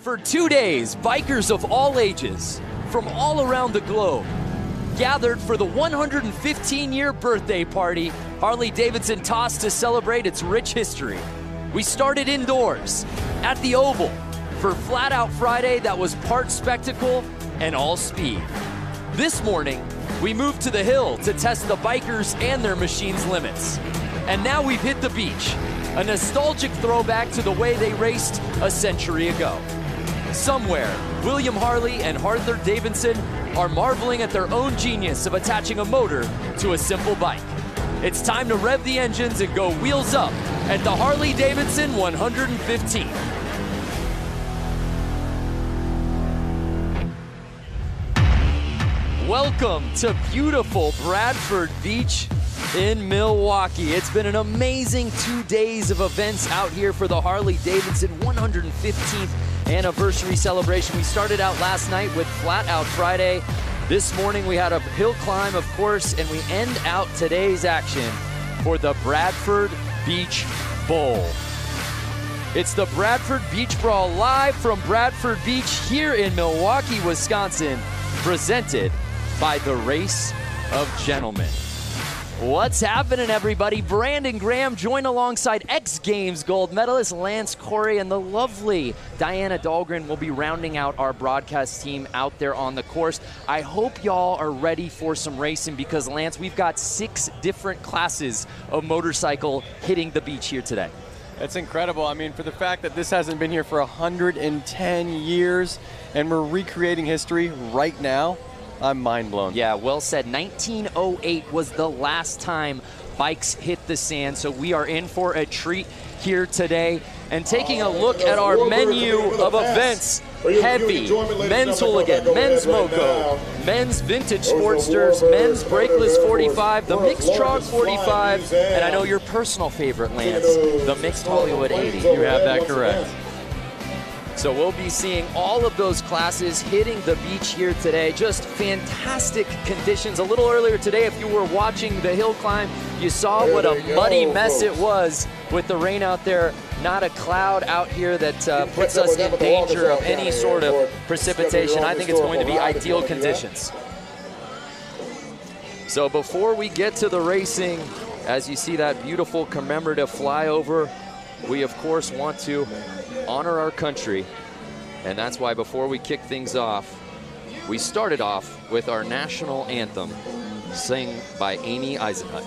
For 2 days, bikers of all ages from all around the globe gathered for the 115-year birthday party Harley-Davidson tossed to celebrate its rich history. We started indoors at the Oval for Flat Out Friday that was part spectacle and all speed. This morning, we moved to the hill to test the bikers and their machines' limits. And now we've hit the beach, a nostalgic throwback to the way they raced a century ago. Somewhere, William Harley and Arthur Davidson are marveling at their own genius of attaching a motor to a simple bike. It's time to rev the engines and go wheels up at the Harley-Davidson 115. Welcome to beautiful Bradford Beach in Milwaukee. It's been an amazing 2 days of events out here for the Harley-Davidson 115th anniversary celebration. We started out last night with Flat Out Friday. This morning we had a hill climb, of course, and we end out today's action for the Bradford Beach Bowl. It's the Bradford Beach Brawl live from Bradford Beach here in Milwaukee, Wisconsin, presented by the Race of Gentlemen. What's happening, everybody? Brandon Graham joined alongside X Games gold medalist Lance Corey, and the lovely Diana Dahlgren will be rounding out our broadcast team out there on the course. I hope y'all are ready for some racing because, Lance, we've got 6 different classes of motorcycle hitting the beach here today. It's incredible. I mean, for the fact that this hasn't been here for 110 years and we're recreating history right now, I'm mind blown. Yeah, well said. 1908 was the last time bikes hit the sand, so we are in for a treat here today. And taking a look at our menu of events, heavy, men's hooligan, men's moco, men's vintage sportsters, men's brakeless 45, the mixed TROG 45, and I know your personal favorite, Lance, the mixed Hollywood 80. You have that correct. So we'll be seeing all of those classes hitting the beach here today. Just fantastic conditions. A little earlier today, if you were watching the hill climb, you saw what a muddy mess it was with the rain out there. Not a cloud out here that puts us in danger of any sort of precipitation. I think it's going to be ideal conditions. So before we get to the racing, as you see that beautiful commemorative flyover, we of course want to honor our country, and that's why before we kick things off, we started off with our national anthem, sung by Amy Eisenhut.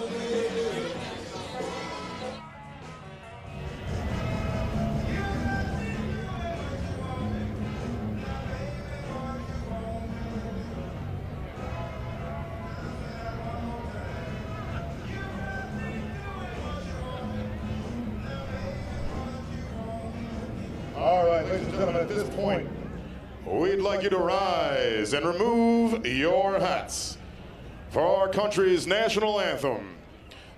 All right, ladies and gentlemen, at this point, we'd like you to rise and remove your hats for our country's national anthem,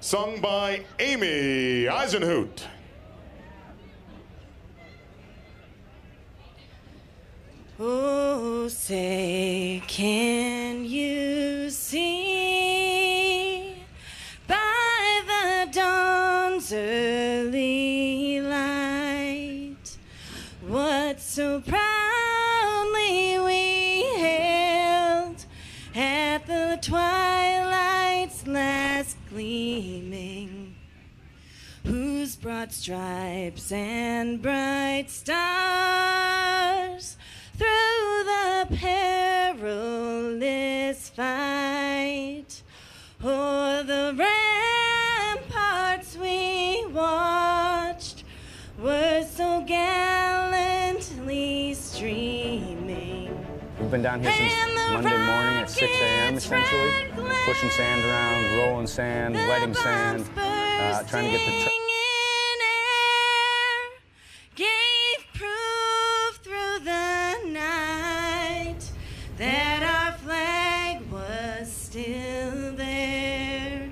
sung by Amy Eisenhut. Oh, say, can you see by the dawn's early light what so proudly we hailed at the twilight's last gleaming, whose broad stripes and bright stars through the perilous fight o'er the ramparts we watched were so gallantly streaming. We've been down here since Monday morning at 6 a.m. essentially, pushing sand around, rolling sand, wetting sand, trying to get the gave proof through the night that our flag was still there.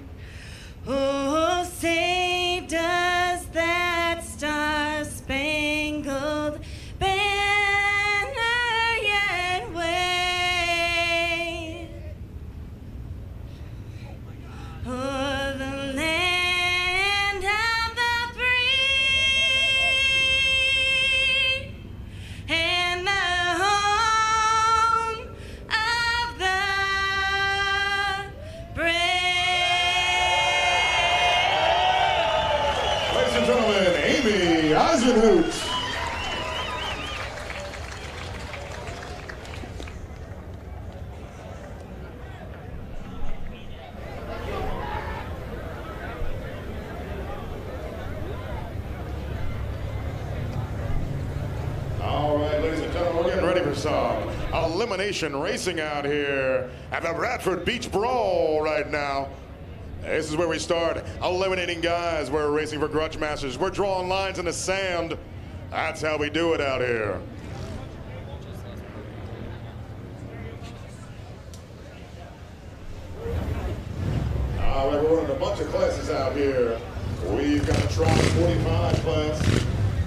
Oh, say does that star-spangled banner yet wave o'er the land of Eisenhoot. All right, ladies and gentlemen, we're getting ready for some elimination racing out here at the Bradford Beach Brawl right now. This is where we start eliminating guys. We're racing for Grudge Masters. We're drawing lines in the sand. That's how we do it out here. All right, we're running a bunch of classes out here. We've got a TROG 45 class.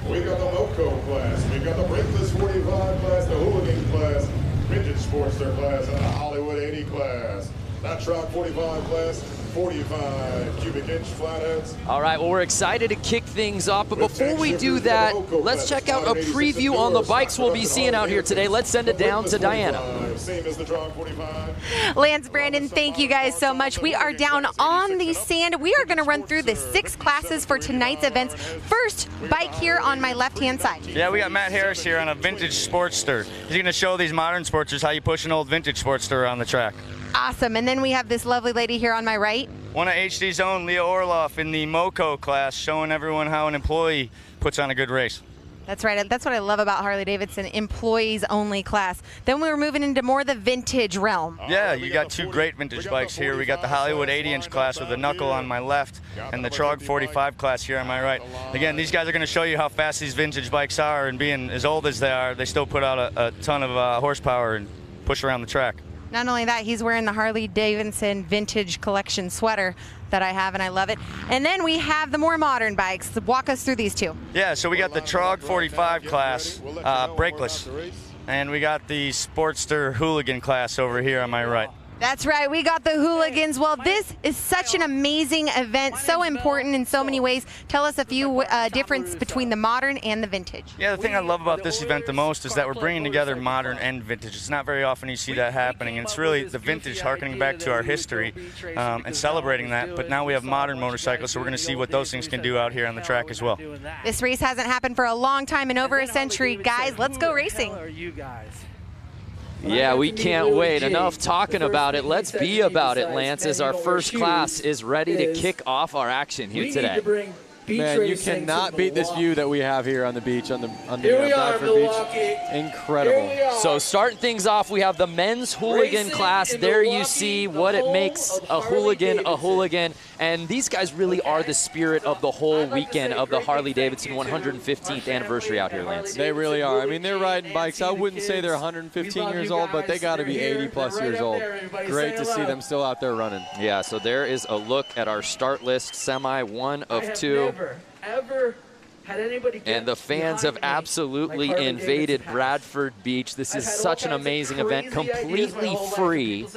We've got the Moco class. We've got the Brakeless 45 class, the Hooligan class, Vintage Sportster class, and the Hollywood 80 class. That TROG 45 class, 45 cubic inch flatheads. All right, well, we're excited to kick things off, but before we do that, let's check out a preview on the bikes we'll be seeing out here today. Let's send it down to Diana. Same as the TROG 45. Lance, Brandon, thank you guys so much. We are down on the sand. We are going to run through the 6 classes for tonight's events. First bike here on my left-hand side. Yeah, we got Matt Harris here on a vintage Sportster. He's going to show these modern Sportsters how you push an old vintage Sportster around the track. Awesome. And then we have this lovely lady here on my right. One of HD's own, Leah Orloff, in the Moco class, showing everyone how an employee puts on a good race. That's right. That's what I love about Harley-Davidson, employees only class. Then we were moving into more the vintage realm. Yeah, you got 2 great vintage bikes here. We got the Hollywood 80-inch class with the knuckle on my left and the TROG 45 class here on my right. Again, these guys are going to show you how fast these vintage bikes are, and being as old as they are, they still put out a ton of horsepower and push around the track. Not only that, he's wearing the Harley-Davidson vintage collection sweater that I have, and I love it. And then we have the more modern bikes. Walk us through these 2. Yeah, so we got the TROG 45 class, brakeless, and we got the Sportster Hooligan class over here on my right. That's right, we got the hooligans. Well, this is such an amazing event, so important in so many ways. Tell us a few difference between the modern and the vintage. Yeah, the thing I love about this event the most is that we're bringing together modern and vintage. It's not very often you see that happening, and it's really the vintage harkening back to our history and celebrating that. But now we have modern motorcycles, so we're going to see what those things can do out here on the track as well. This race hasn't happened for a long time, in over a century. Guys, let's go racing. Yeah, we can't wait. Enough talking about it. Let's be about it, Lance, as our first class is ready to kick off our action here today. Man, you cannot beat this view that we have here on the beach, on the Bradford Beach. Incredible. So starting things off, we have the men's hooligan class. There you see what it makes a hooligan. And these guys really are the spirit of the whole weekend of the Harley-Davidson 115th anniversary out here, Lance. They really are. I mean, they're riding bikes. I wouldn't say they're 115 years old, but they got to be 80-plus years old. Great to see them still out there running. Yeah, so there is a look at our start list, semi 1 of 2. Ever had anybody and the fans have absolutely invaded Bradford Beach. This is such an amazing event, completely free,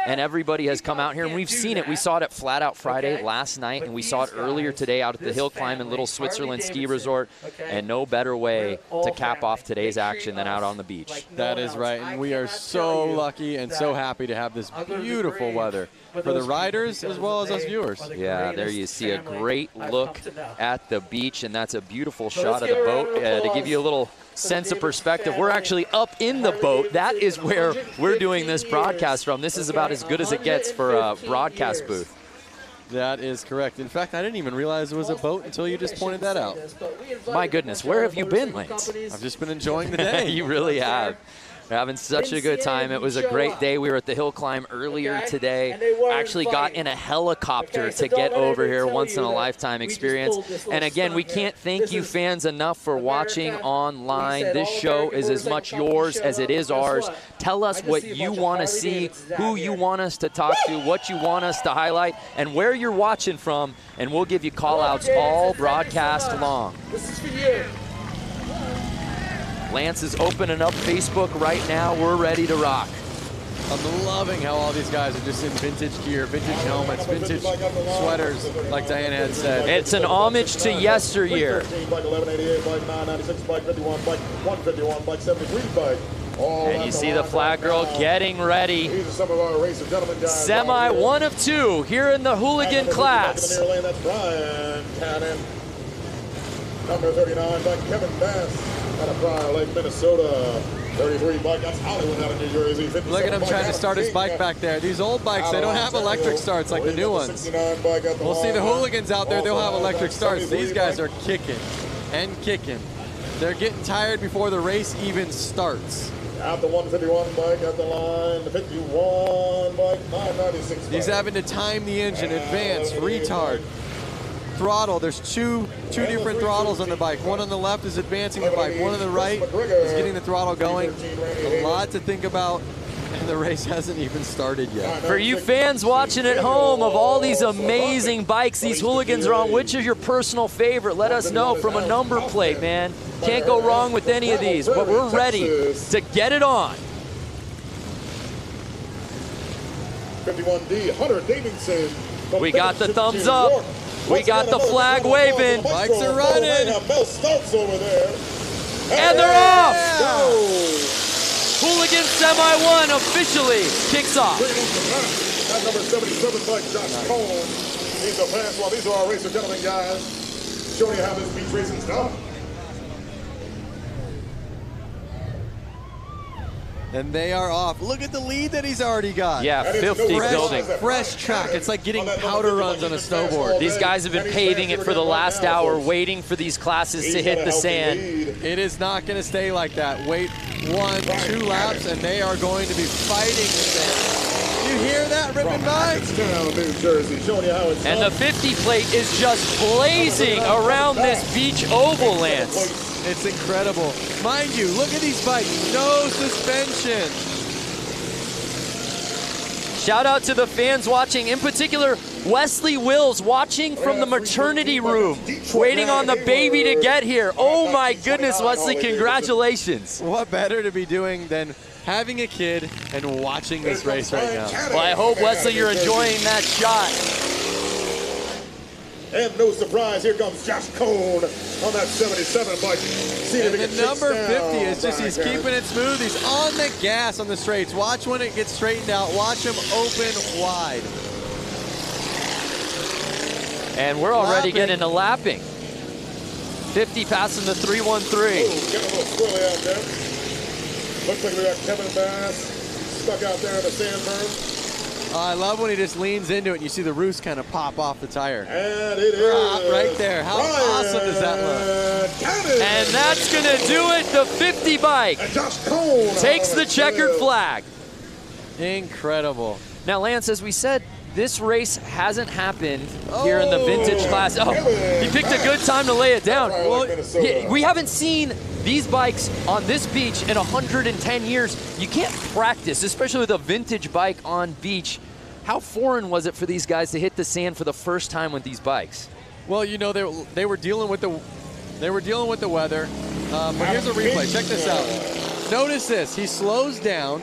and everybody has come out here, and we've seen it. We saw it at Flat Out Friday last night, and we saw it earlier today out at the Hill Climb in Little Switzerland Ski Resort, and no better way to cap off today's action than out on the beach. That is right, and we are so lucky and so happy to have this beautiful weather for the riders as well as us viewers. Yeah, there you see a great look at the beach, and that's a beautiful shot of the boat. To give you a little sense of perspective, we're actually up in the boat. That is where we're doing this broadcast from. This is about as good as it gets for a broadcast booth. That is correct. In fact, I didn't even realize it was a boat until you just pointed that out. My goodness, where have you been, Lance? I've just been enjoying the day. You really have. We're having such a good time. It was a great day. We were at the Hill Climb earlier today. Actually got in a helicopter to get over here, once-in-a-lifetime experience. And again, we can't thank you fans enough for watching online. This show is as much yours as it is ours. Tell us what you want to see, who you want us to talk to, what you want us to highlight, and where you're watching from, and we'll give you call-outs all broadcast long. This is for you. Lance is opening up Facebook right now. We're ready to rock. I'm loving how all these guys are just in vintage gear, vintage helmets, vintage sweaters, like Diana had said. It's an homage to yesteryear. And you see the flag girl getting ready. Semi 1 of 2 here in the hooligan class. Number 39 by Kevin Bass out of Prior Lake, Minnesota. 33 bike, that's Hollywood out of New Jersey. Look at him trying to start his bike back there. These old bikes, they don't have electric starts like the new ones. We'll see the hooligans out there, they'll have electric starts. These guys are kicking and kicking. They're getting tired before the race even starts. At the 151 bike at the line, the 51 bike, 996 bike. He's having to time the engine, advance, retard, throttle. There's two different throttles on the bike. One on the left is advancing the bike. One on the right is getting the throttle going. A lot to think about, and the race hasn't even started yet. For you fans watching at home, of all these amazing bikes these hooligans are on, which is your personal favorite? Let us know from a number plate, man. Can't go wrong with any of these, but we're ready to get it on. 51D, Harley-Davidson. We got the thumbs up. We got the flag waving. Bikes are running. And they're off. Hooligan Semi 1 officially kicks off. That number 77 bike, Josh Cone. These are fast. Well, these are our racer gentlemen, guys. Showing you how this beach racing's done. And they are off. Look at the lead that he's already got. Yeah, 50 building. Fresh track. It's like getting powder runs on a snowboard. These guys have been paving it for the last hour, waiting for these classes to hit the sand. It is not going to stay like that. Wait 1, 2 laps, and they are going to be fighting the sand. You hear that, ripping by? And the 50 plate is just blazing around this beach oval, Lance. It's incredible. Mind you, look at these bikes. No suspension. Shout out to the fans watching, in particular, Wesley Wills watching from the maternity room, waiting on the baby to get here. Oh my goodness, Wesley, congratulations. What better to be doing than having a kid and watching this race right now? Well, I hope, Wesley, you're enjoying that shot. And no surprise, here comes Josh Cone on that 77 bike. And the number 50 is just, he's keeping it smooth. He's on the gas on the straights. Watch when it gets straightened out. Watch him open wide. And we're already getting a lapping. 50 passing the 313. Oh, getting a little squirrely out there. Looks like we got Kevin Bass stuck out there in the sandberm. I love when he just leans into it and you see the roost kind of pop off the tire. And it is right there. How awesome does that look? And that's going to do it. The 50 bike takes the checkered flag. Incredible. Now, Lance, as we said, this race hasn't happened here in the vintage class. Oh, he picked a good time to lay it down. Well, we haven't seen these bikes on this beach in 110 years. You can't practice, especially with a vintage bike on beach. How foreign was it for these guys to hit the sand for the first time with these bikes? Well, you know, they were dealing with the weather. But here's a replay. Check this out. Notice this. He slows down.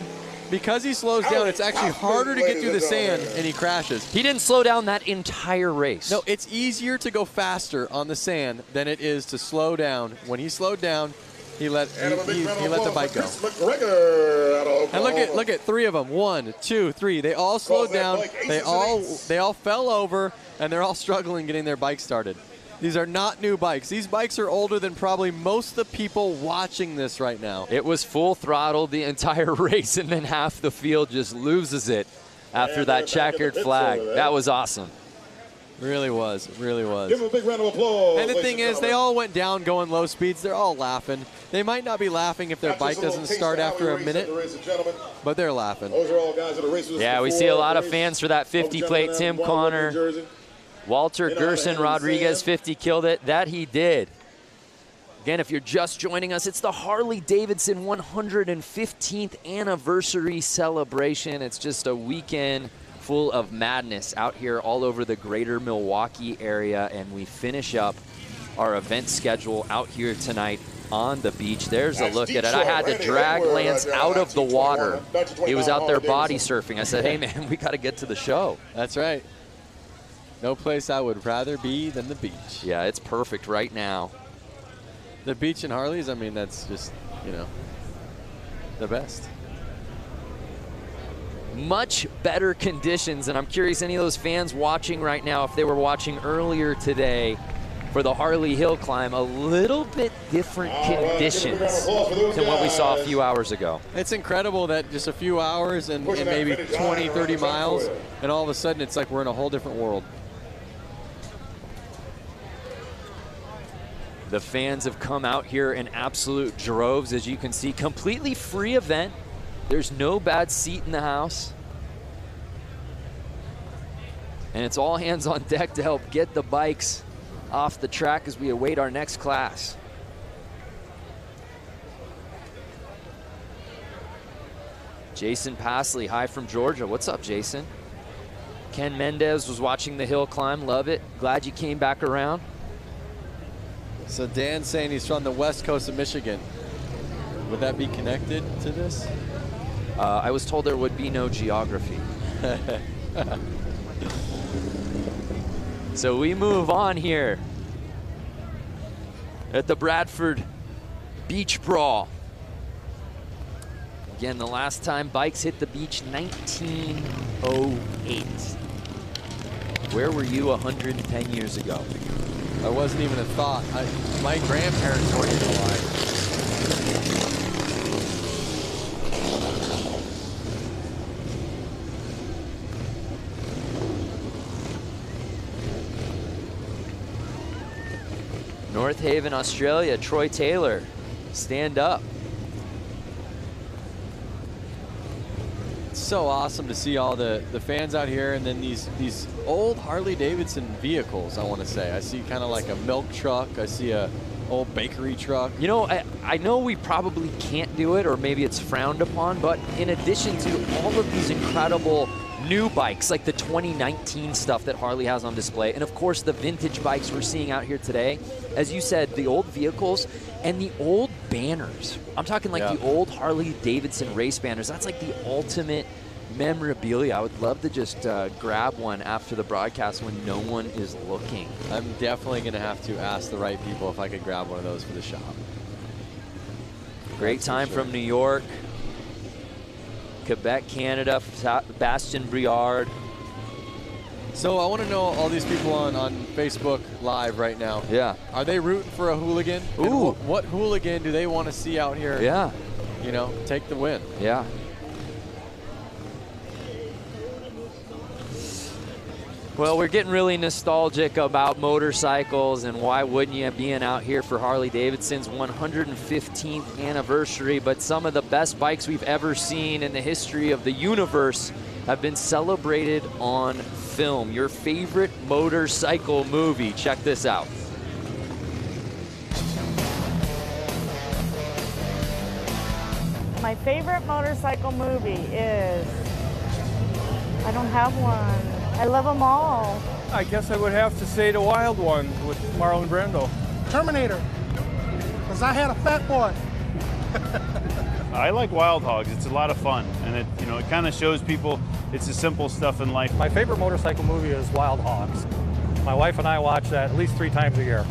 Because he slows down, it's actually harder to get through the sand, and he crashes. He didn't slow down that entire race. No, it's easier to go faster on the sand than it is to slow down. When he slowed down, he let the bike go. And look at 3 of them. 1, 2, 3. They all slowed down. They all fell over, and they're all struggling getting their bike started. These are not new bikes. These bikes are older than probably most of the people watching this right now. It was full throttle the entire race, and then half the field just loses it after that checkered flag. That was awesome. Really was. Really was. Give them a big round of applause. And the thing is, they all went down going low speeds. They're all laughing. They might not be laughing if their bike doesn't start after a minute, but they're laughing. Yeah, we see a lot of fans for that 50 plate. Tim Connor. Walter Gerson Rodriguez, 50, killed it. That he did. Again, if you're just joining us, it's the Harley-Davidson 115th anniversary celebration. It's just a weekend full of madness out here all over the greater Milwaukee area, and we finish up our event schedule out here tonight on the beach. There's a look at it. I had to drag Lance out of the water. He was out there body surfing. I said, hey, man, we got to get to the show. That's right. No place I would rather be than the beach. Yeah, it's perfect right now. The beach and Harleys, I mean, that's just, you know, the best. Much better conditions, and I'm curious any of those fans watching right now, if they were watching earlier today, for the Harley Hill climb. A little bit different conditions than what we saw a few hours ago. It's incredible that just a few hours and maybe 20, 30 miles, and all of a sudden it's like we're in a whole different world. The fans have come out here in absolute droves, as you can see. Completely free event. There's no bad seat in the house. And it's all hands on deck to help get the bikes off the track as we await our next class. Jason Pasley, hi from Georgia. What's up, Jason? Ken Mendez was watching the hill climb. Love it. Glad you came back around. So Dan's saying he's from the west coast of Michigan. Would that be connected to this? I was told there would be no geography. So we move on here at the Bradford Beach Brawl. Again, the last time bikes hit the beach, 1908. Where were you 110 years ago? I wasn't even a thought. My grandparents weren't even alive. North Haven, Australia, Troy Taylor, stand up. It's so awesome to see all the fans out here, and then these old Harley-Davidson vehicles, I want to say. I see kind of like a milk truck. I see a old bakery truck. You know, I know we probably can't do it, or maybe it's frowned upon, but in addition to all of these incredible new bikes, like the 2019 stuff that Harley has on display, and of course the vintage bikes we're seeing out here today, as you said, the old vehicles and the old banners. I'm talking like the old Harley-Davidson race banners. That's like the ultimate memorabilia. I would love to just grab one after the broadcast when no one is looking. I'm definitely going to have to ask the right people if I could grab one of those for the shop. Great time from New York, Quebec, Canada, Bastien Briard. So I want to know all these people on Facebook Live right now. Yeah. Are they rooting for a hooligan? Ooh. What hooligan do they want to see out here? Yeah. You know, take the win. Yeah. Well, we're getting really nostalgic about motorcycles, and why wouldn't you, being out here for Harley-Davidson's 115th anniversary. But some of the best bikes we've ever seen in the history of the universe have been celebrated on film. Your favorite motorcycle movie. Check this out. My favorite motorcycle movie is, I don't have one. I love them all. I guess I would have to say the Wild One with Marlon Brando. Terminator, because I had a fat boy. I like Wild Hogs. It's a lot of fun, and it kind of shows people it's the simple stuff in life. My favorite motorcycle movie is Wild Hogs. My wife and I watch that at least 3 times a year.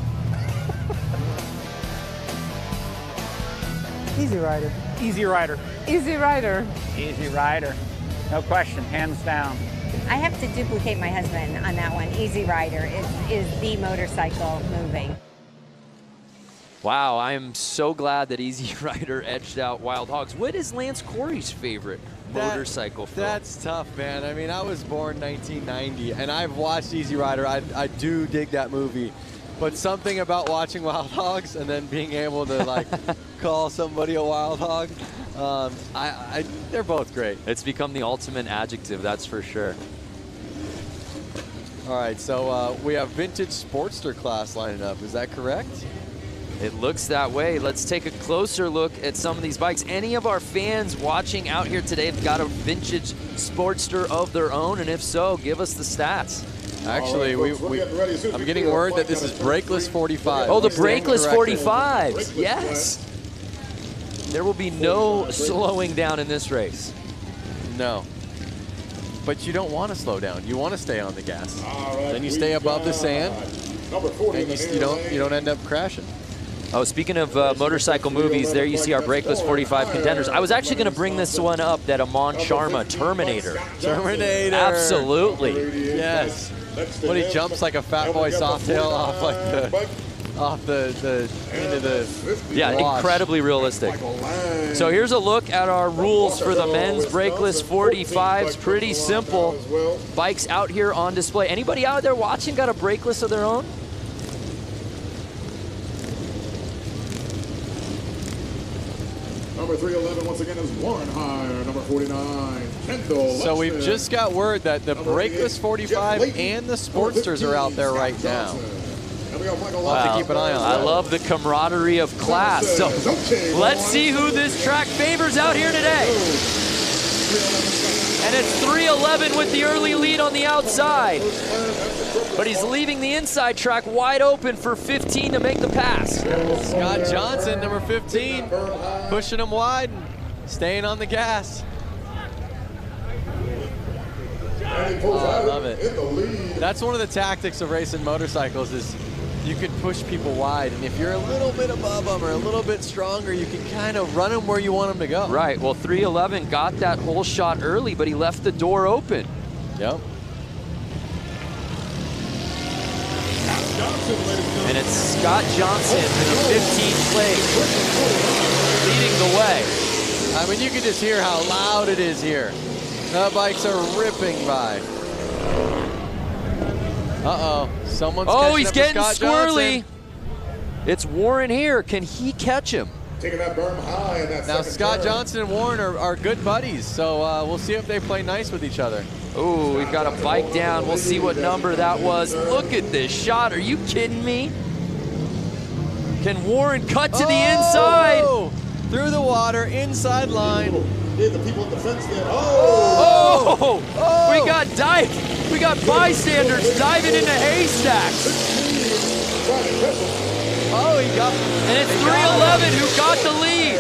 Easy Rider. Easy Rider. Easy Rider. Easy Rider. No question, hands down. I have to duplicate my husband on that one. Easy Rider is the motorcycle movie. Wow, I am so glad that Easy Rider edged out Wild Hogs. What is Lance Corey's favorite motorcycle film? That's tough, man. I mean, I was born 1990, and I've watched Easy Rider. I do dig that movie. But something about watching Wild Hogs and then being able to, like, call somebody a wild hog, they're both great. It's become the ultimate adjective, that's for sure. All right, so we have vintage Sportster class lining up. Is that correct? It looks that way. Let's take a closer look at some of these bikes. Any of our fans watching out here today have got a vintage Sportster of their own? And if so, give us the stats. Actually, I'm getting word that this is brakeless 45. Oh, the brakeless 45. Yes. There will be no slowing down in this race. No. But you don't want to slow down. You want to stay on the gas. Then you stay above the sand, and you don't end up crashing. Oh, speaking of motorcycle movies, there you see our brakeless 45 contenders. I was actually going to bring this one up, that Amon Sharma Terminator. Terminator. Absolutely. Yes. When he jumps like a fat boy softail off like into the yeah, wash. incredibly realistic. So here's a look at our rules for the men's brakeless 45s. Pretty simple. Bikes out here on display. Anybody out there watching got a brakeless of their own? Number 311 once again is Warren Hire. Number 49, Kendall. So we've just got word that the brakeless 45 and the Sportsters are out there right now. We'll have to keep an eye on that. I love the camaraderie of class. So let's see who this track favors out here today. And it's 311 with the early lead on the outside. But he's leaving the inside track wide open for 15 to make the pass. Scott Johnson, number 15, pushing him wide and staying on the gas. Oh, I love it. That's one of the tactics of racing motorcycles is you can push people wide, and if you're a little bit above them or a little bit stronger, you can kind of run them where you want them to go. Right, well 311 got that whole shot early, but he left the door open. Yep. And it's Scott Johnson in the 15th place, leading the way. I mean, you can just hear how loud it is here. The bikes are ripping by. Uh-oh, someone's catching he's up getting to Scott squirrely. Johnson. It's Warren here. Can he catch him? Taking that berm high in that Now, second Scott turn. Johnson and Warren are good buddies, so we'll see if they play nice with each other. Oh, we've got a bike down. We'll see what number that was. Look at this shot. Are you kidding me? Can Warren cut to the inside? Through the water, inside line. The people at the fence there. We got bystanders diving into haystacks. Oh, he got. And it's 311 who got the lead.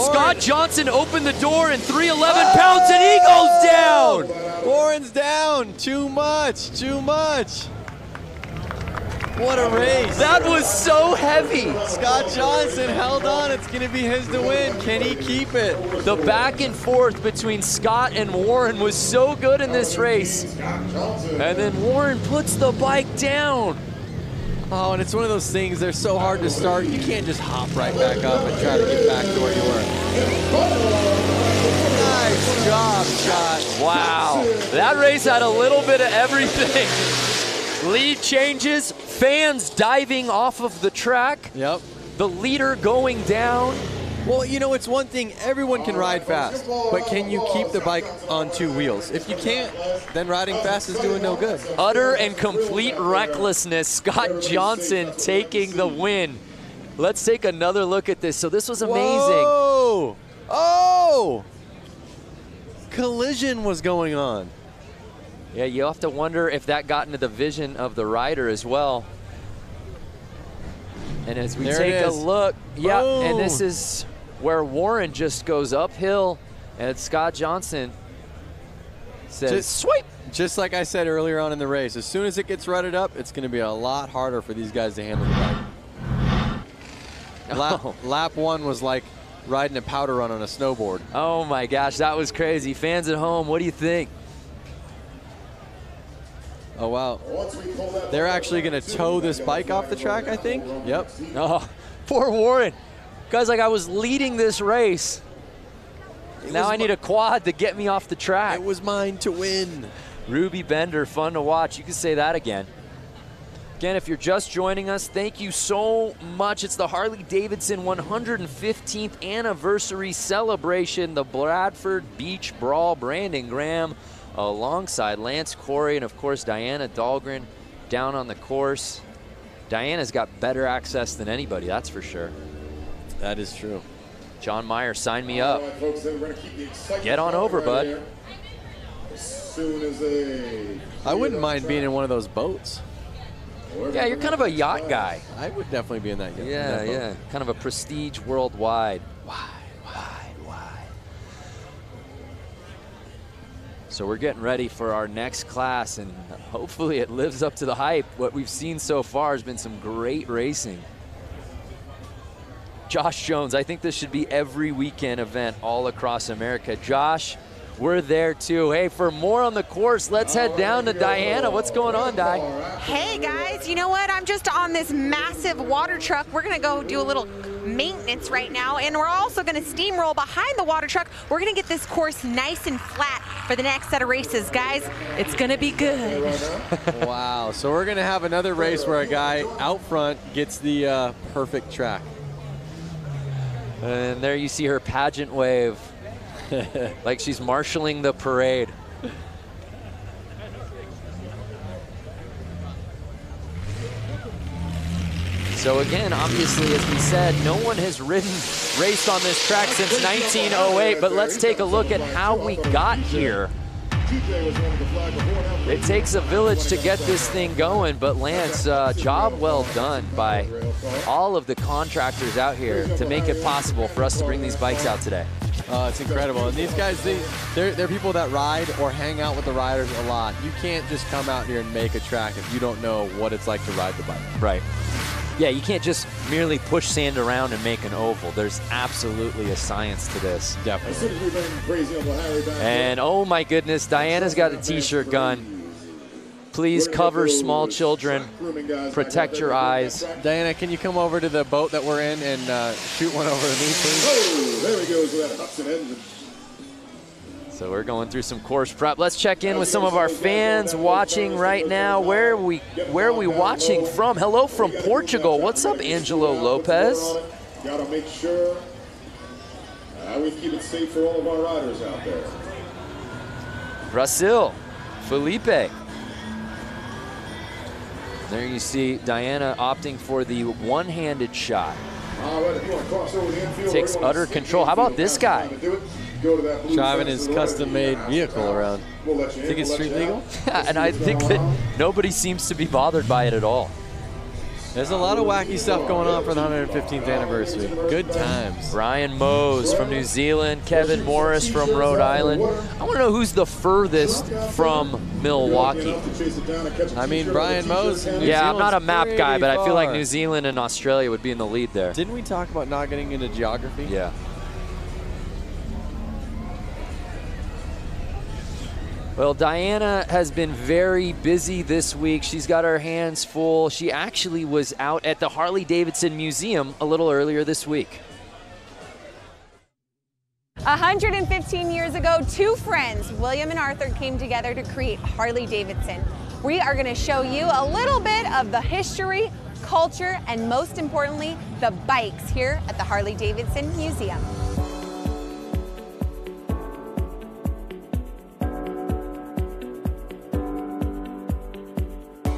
Scott Johnson opened the door and 311 pounds and he goes down. Warren's down. Too much. Too much. What a race. That was so heavy. Scott Johnson held on. It's going to be his to win. Can he keep it? The back and forth between Scott and Warren was so good in this race. And then Warren puts the bike down. Oh, and it's one of those things, they're so hard to start. You can't just hop right back up and try to get back to where you were. Nice job, Scott. Wow. That race had a little bit of everything. Lead changes, fans diving off of the track. Yep. The leader going down. Well, you know, it's one thing, everyone can ride fast, but can you keep the bike on two wheels? If you can't, then riding fast is doing no good. Utter and complete recklessness. Scott Johnson taking the win. Let's take another look at this. So this was amazing. Whoa! Oh! Collision was going on. Yeah, you have to wonder if that got into the vision of the rider as well. And as we take a look, yeah, and this is where Warren just goes uphill, and Scott Johnson says, sweep. Just like I said earlier on in the race, as soon as it gets rutted up, it's going to be a lot harder for these guys to handle the bike. Lap one was like riding a powder run on a snowboard. Oh my gosh, that was crazy. Fans at home, what do you think? Oh, wow. They're actually going to tow this bike off the track, I think. Yep. Oh, poor Warren. Guys, like I was leading this race. Now I need a quad to get me off the track. It was mine to win. Ruby Bender, fun to watch. You can say that again. Again, if you're just joining us, thank you so much. It's the Harley-Davidson 115th anniversary celebration, the Bradford Beach Brawl. Brandon Graham alongside Lance Corey and, of course, Diana Dahlgren down on the course. Diana's got better access than anybody, that's for sure. That is true. John Meyer, sign me up. Right, folks, we're gonna keep the excitement Get on over, right bud. here. As soon as I wouldn't mind being in one of those boats. Yeah, you're kind of a yacht guy. I would definitely be in that yacht. Yeah, yeah. Kind of a prestige worldwide. Wide. So we're getting ready for our next class, and hopefully it lives up to the hype. What we've seen so far has been some great racing. Josh Jones, I think this should be every weekend event all across America. Josh, we're there too. Hey, for more on the course, let's head down to Diana. What's going on, Di? Hey guys, you know what? I'm just on this massive water truck. We're gonna go do a little maintenance right now, and we're also gonna steamroll behind the water truck. We're gonna get this course nice and flat for the next set of races. Guys, it's gonna be good. Wow, so we're gonna have another race where a guy out front gets the perfect track. And there you see her pageant wave, like she's marshaling the parade. So again, obviously, as we said, no one has raced on this track since 1908, but let's take a look at how we got here. It takes a village to get this thing going, but Lance, job well done by all of the contractors out here to make it possible for us to bring these bikes out today. It's incredible. And these guys, they're people that ride or hang out with the riders a lot. You can't just come out here and make a track if you don't know what it's like to ride the bike. Right. Yeah, you can't just merely push sand around and make an oval. There's absolutely a science to this. Definitely. And oh my goodness, Diana's got a t-shirt gun. Please cover small children. Protect your eyes. Diana, can you come over to the boat that we're in and shoot one over to me, please? Oh, there he goes with that Hudson engine. So we're going through some course prep. Let's check in with some of our fans watching right now. Where are we watching from? Hello from Portugal. What's up, Angelo Lopez? Gotta make sure we keep it safe for all of our riders out there. Brazil, Felipe. There you see Diana opting for the one-handed shot. Takes utter control. How about this guy? Driving his custom-made vehicle around. Think it's street legal? And I think that nobody seems to be bothered by it at all. There's a lot of wacky stuff going on for the 115th anniversary. Good times. Brian Mose from New Zealand, Kevin Morris from Rhode Island. I want to know who's the furthest from Milwaukee. I mean, Brian Mose. Yeah, I'm not a map guy, but I feel like New Zealand and Australia would be in the lead there. Didn't we talk about not getting into geography? Yeah. Well, Diana has been very busy this week. She's got her hands full. She actually was out at the Harley-Davidson Museum a little earlier this week. 115 years ago, two friends, William and Arthur, came together to create Harley-Davidson. We are going to show you a little bit of the history, culture, and most importantly, the bikes here at the Harley-Davidson Museum.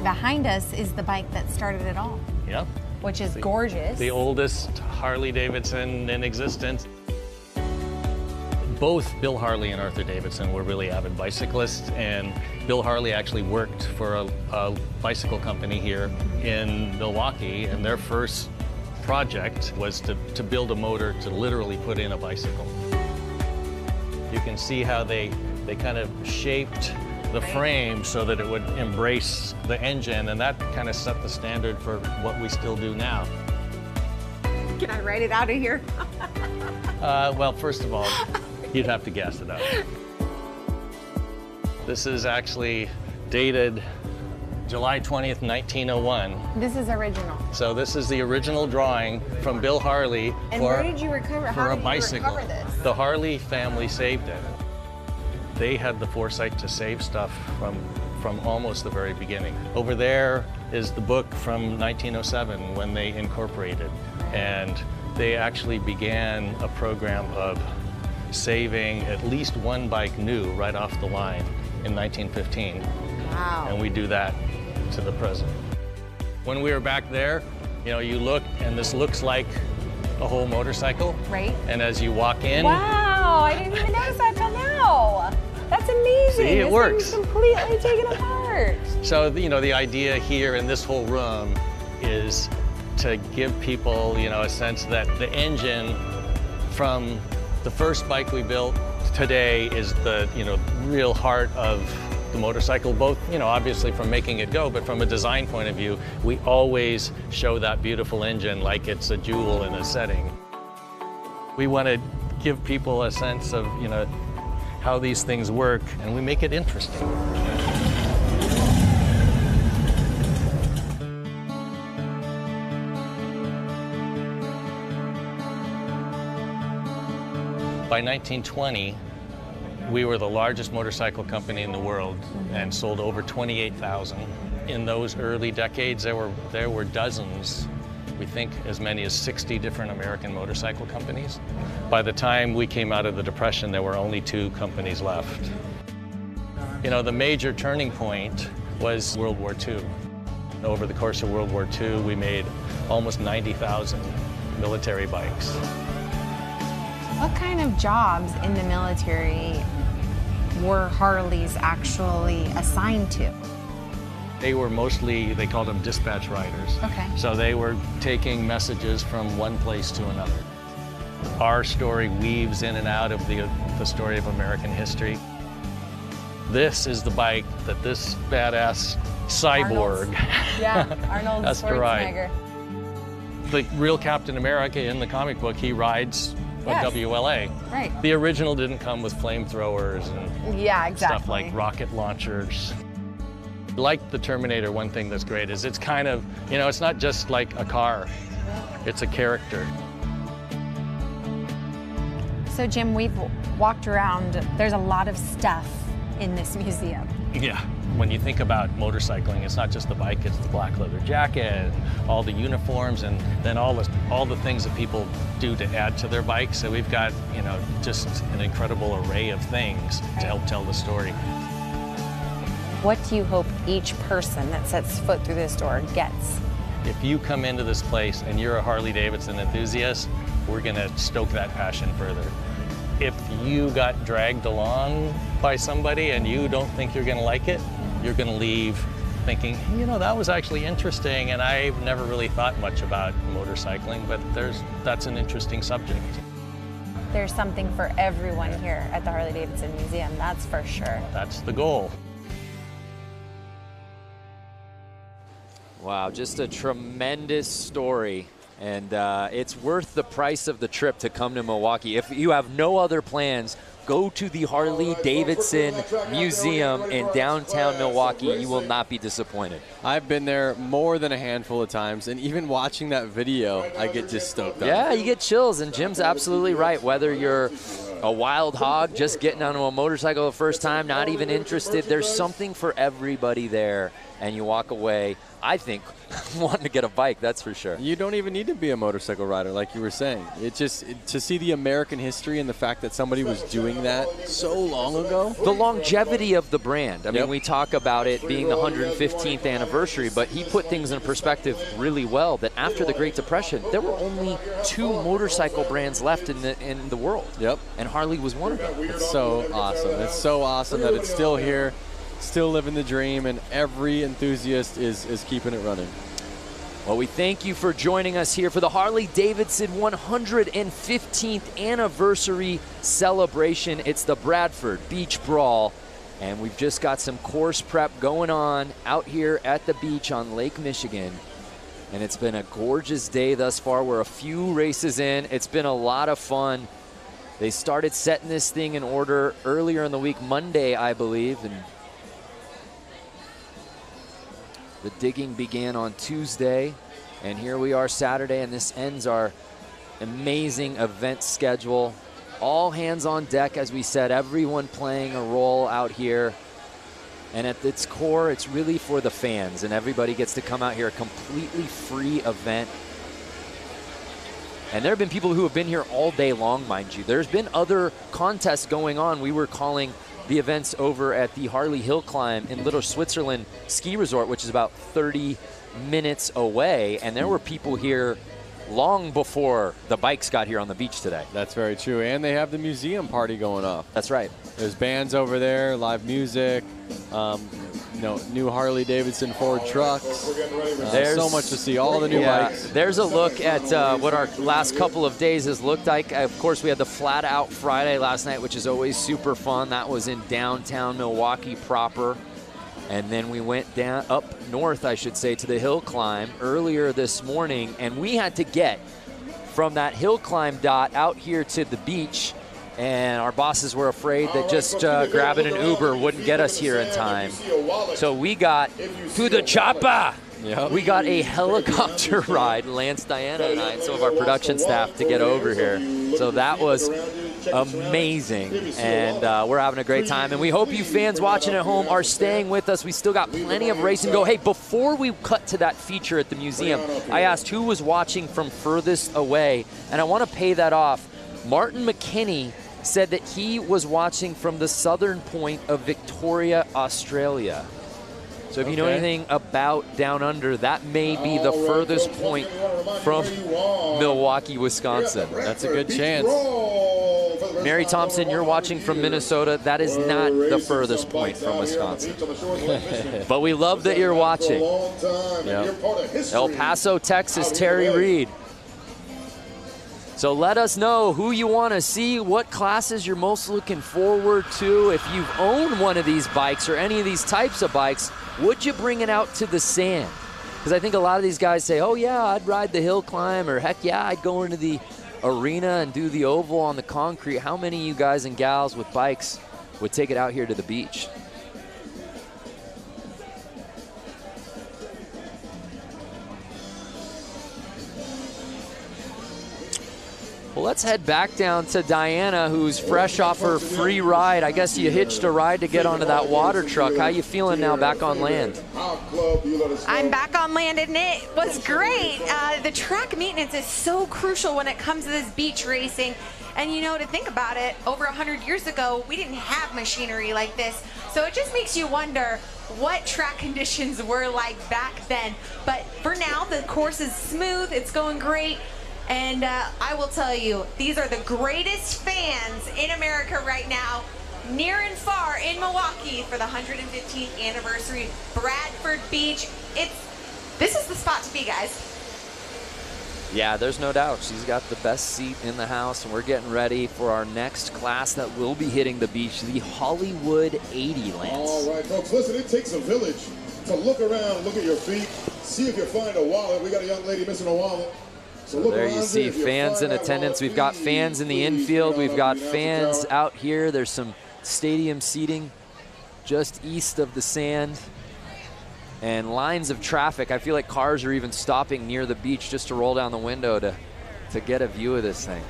Behind us is the bike that started it all. Yep. Which is gorgeous. The oldest Harley-Davidson in existence. Both Bill Harley and Arthur Davidson were really avid bicyclists, and Bill Harley actually worked for a bicycle company here in Milwaukee, and their first project was to build a motor to literally put in a bicycle. You can see how they kind of shaped the frame so that it would embrace the engine, and that kind of set the standard for what we still do now. Can I write it out of here? Well, first of all, you'd have to guess it out. This is actually dated July 20th, 1901. This is original. So this is the original drawing from Bill Harley and where did you recover? For a bicycle. Recover this? The Harley family saved it. They had the foresight to save stuff from almost the very beginning. Over there is the book from 1907 when they incorporated, and they actually began a program of saving at least one bike new right off the line in 1915. Wow. And we do that to the present. When we were back there, you know, you look and this looks like a whole motorcycle. Right. And as you walk in. Wow, I didn't even notice that till now. That's amazing. See, it works. This thing's completely taken apart. So, you know, the idea here in this whole room is to give people, you know, a sense that the engine from the first bike we built today is the, you know, real heart of the motorcycle, both, you know, obviously from making it go, but from a design point of view, we always show that beautiful engine like it's a jewel in a setting. We want to give people a sense of, you know, how these things work, and we make it interesting. By 1920, we were the largest motorcycle company in the world and sold over 28,000. In those early decades, there were dozens, we think as many as 60 different American motorcycle companies. By the time we came out of the Depression, there were only 2 companies left. You know, the major turning point was World War II. Over the course of World War II, we made almost 90,000 military bikes. What kind of jobs in the military were Harleys actually assigned to? They were mostly, they called them dispatch riders. Okay. So they were taking messages from one place to another. Our story weaves in and out of the story of American history. This is the bike that this badass cyborg Arnold has to ride. Schwarzenegger. The real Captain America in the comic book, he rides a WLA. Right. The original didn't come with flamethrowers and stuff like rocket launchers. Like the Terminator, one thing that's great is it's kind of, you know, it's not just like a car, it's a character. So Jim, we've walked around, there's a lot of stuff in this museum. Yeah. When you think about motorcycling, it's not just the bike, it's the black leather jacket, and all the uniforms, and then all the things that people do to add to their bikes. So we've got, you know, just an incredible array of things to help tell the story. What do you hope each person that sets foot through this door gets? If you come into this place and you're a Harley-Davidson enthusiast, we're gonna stoke that passion further. If you got dragged along by somebody and you don't think you're gonna like it, you're gonna leave thinking, you know, that was actually interesting, and I've never really thought much about motorcycling, but that's an interesting subject. There's something for everyone here at the Harley-Davidson Museum, that's for sure. That's the goal. Wow, just a tremendous story. And it's worth the price of the trip to come to Milwaukee. If you have no other plans, go to the Harley-Davidson Museum in downtown Milwaukee. You will not be disappointed. I've been there more than a handful of times, and even watching that video, I get just stoked up. Yeah, you get chills, and Jim's absolutely right. Whether you're a wild hog, just getting onto a motorcycle the first time, not even interested, there's something for everybody there, and you walk away, I think, wanting to get a bike, that's for sure. You don't even need to be a motorcycle rider, like you were saying. It just, to see the American history and the fact that somebody was doing that so long ago. The longevity of the brand. I mean, we talk about it being the 115th anniversary, but he put things in perspective really well, that after the Great Depression, there were only 2 motorcycle brands left in the world. Yep. And Harley was one of them. It's so awesome. It's so awesome that it's still here, still living the dream, and every enthusiast is keeping it running. Well, we thank you for joining us here for the Harley-Davidson 115th anniversary celebration. It's the Bradford Beach Brawl, and we've just got some course prep going on out here at the beach on Lake Michigan. And it's been a gorgeous day thus far. We're a few races in. It's been a lot of fun. They started setting this thing in order earlier in the week, Monday, I believe, and the digging began on Tuesday, and here we are Saturday, and this ends our amazing event schedule. All hands on deck, as we said, everyone playing a role out here. And at its core, it's really for the fans, and everybody gets to come out here, a completely free event. And there have been people who have been here all day long, mind you. There's been other contests going on. We were calling the events over at the Harley Hill Climb in Little Switzerland Ski Resort, which is about 30 minutes away. And there were people here long before the bikes got here on the beach today. That's very true. And they have the museum party going off. That's right. There's bands over there, live music, you know, new Harley-Davidson Ford trucks. There's so much to see, all the new bikes. There's a look at what our last couple of days has looked like. Of course, we had the Flat Out Friday last night, which is always super fun. That was in downtown Milwaukee proper. And then we went down up north, I should say, to the hill climb earlier this morning. And we had to get from that hill climb dot out here to the beach and our bosses were afraid that just grabbing an Uber wouldn't get us here in time. So we got to the chopper. Yep. We got a helicopter ride, Lance, Diana, and I, and some of our production staff to get over here. So that was amazing, and we're having a great time. And we hope you fans watching at home are staying with us. We still got plenty of racing to go. Hey, before we cut to that feature at the museum, I asked who was watching from furthest away, and I want to pay that off. Martin McKinney said that he was watching from the southern point of Victoria, Australia. So if you know anything about Down Under, that may be the furthest point from Milwaukee, Wisconsin. That's a good chance. Mary Thompson, you're watching from Minnesota. That is not the furthest point from Wisconsin. But we love that you're watching. Yep. El Paso, Texas, Terry Reed. So let us know who you want to see, what classes you're most looking forward to. If you've owned one of these bikes or any of these types of bikes, would you bring it out to the sand? Because I think a lot of these guys say, oh yeah, I'd ride the hill climb, or heck yeah, I'd go into the arena and do the oval on the concrete. How many of you guys and gals with bikes would take it out here to the beach? Well, let's head back down to Diana, who's fresh off her free ride. I guess you hitched a ride to get onto that water truck. How you feeling now back on land? I'm back on land, and it was great. The track maintenance is so crucial when it comes to this beach racing. And you know, to think about it, over 100 years ago, we didn't have machinery like this. So it just makes you wonder what track conditions were like back then. But for now, the course is smooth, it's going great. And I will tell you, these are the greatest fans in America right now, near and far in Milwaukee for the 115th anniversary Bradford Beach. This is the spot to be, guys. Yeah, there's no doubt. She's got the best seat in the house, and we're getting ready for our next class that will be hitting the beach, the Hollywood 80, Lance. All right, folks, listen, it takes a village to look around, look at your feet, see if you find a wallet. We got a young lady missing a wallet. So there you see fans in attendance. We've got fans in the infield. We've got fans out here. There's some stadium seating just east of the sand. And lines of traffic. I feel like cars are even stopping near the beach just to roll down the window to get a view of this thing.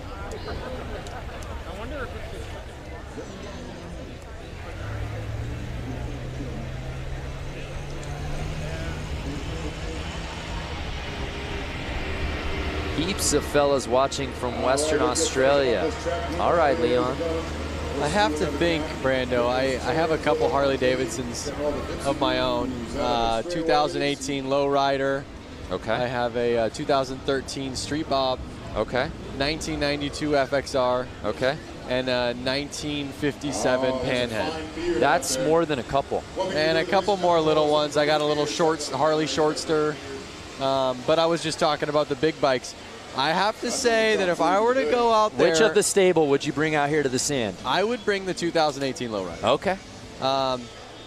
Heaps of fellas watching from Western Australia. All right, Leon. I have to think, Brando, I have a couple Harley-Davidsons of my own. 2018 Lowrider. Okay. I have a 2013 Street Bob. Okay. 1992 FXR. Okay. And a 1957 Panhead. That's more than a couple. And a couple more little ones. I got a little Harley Shortster. But I was just talking about the big bikes. I have to say that if I were to go out there... Which of the stable would you bring out here to the sand? I would bring the 2018 Lowrider. Okay.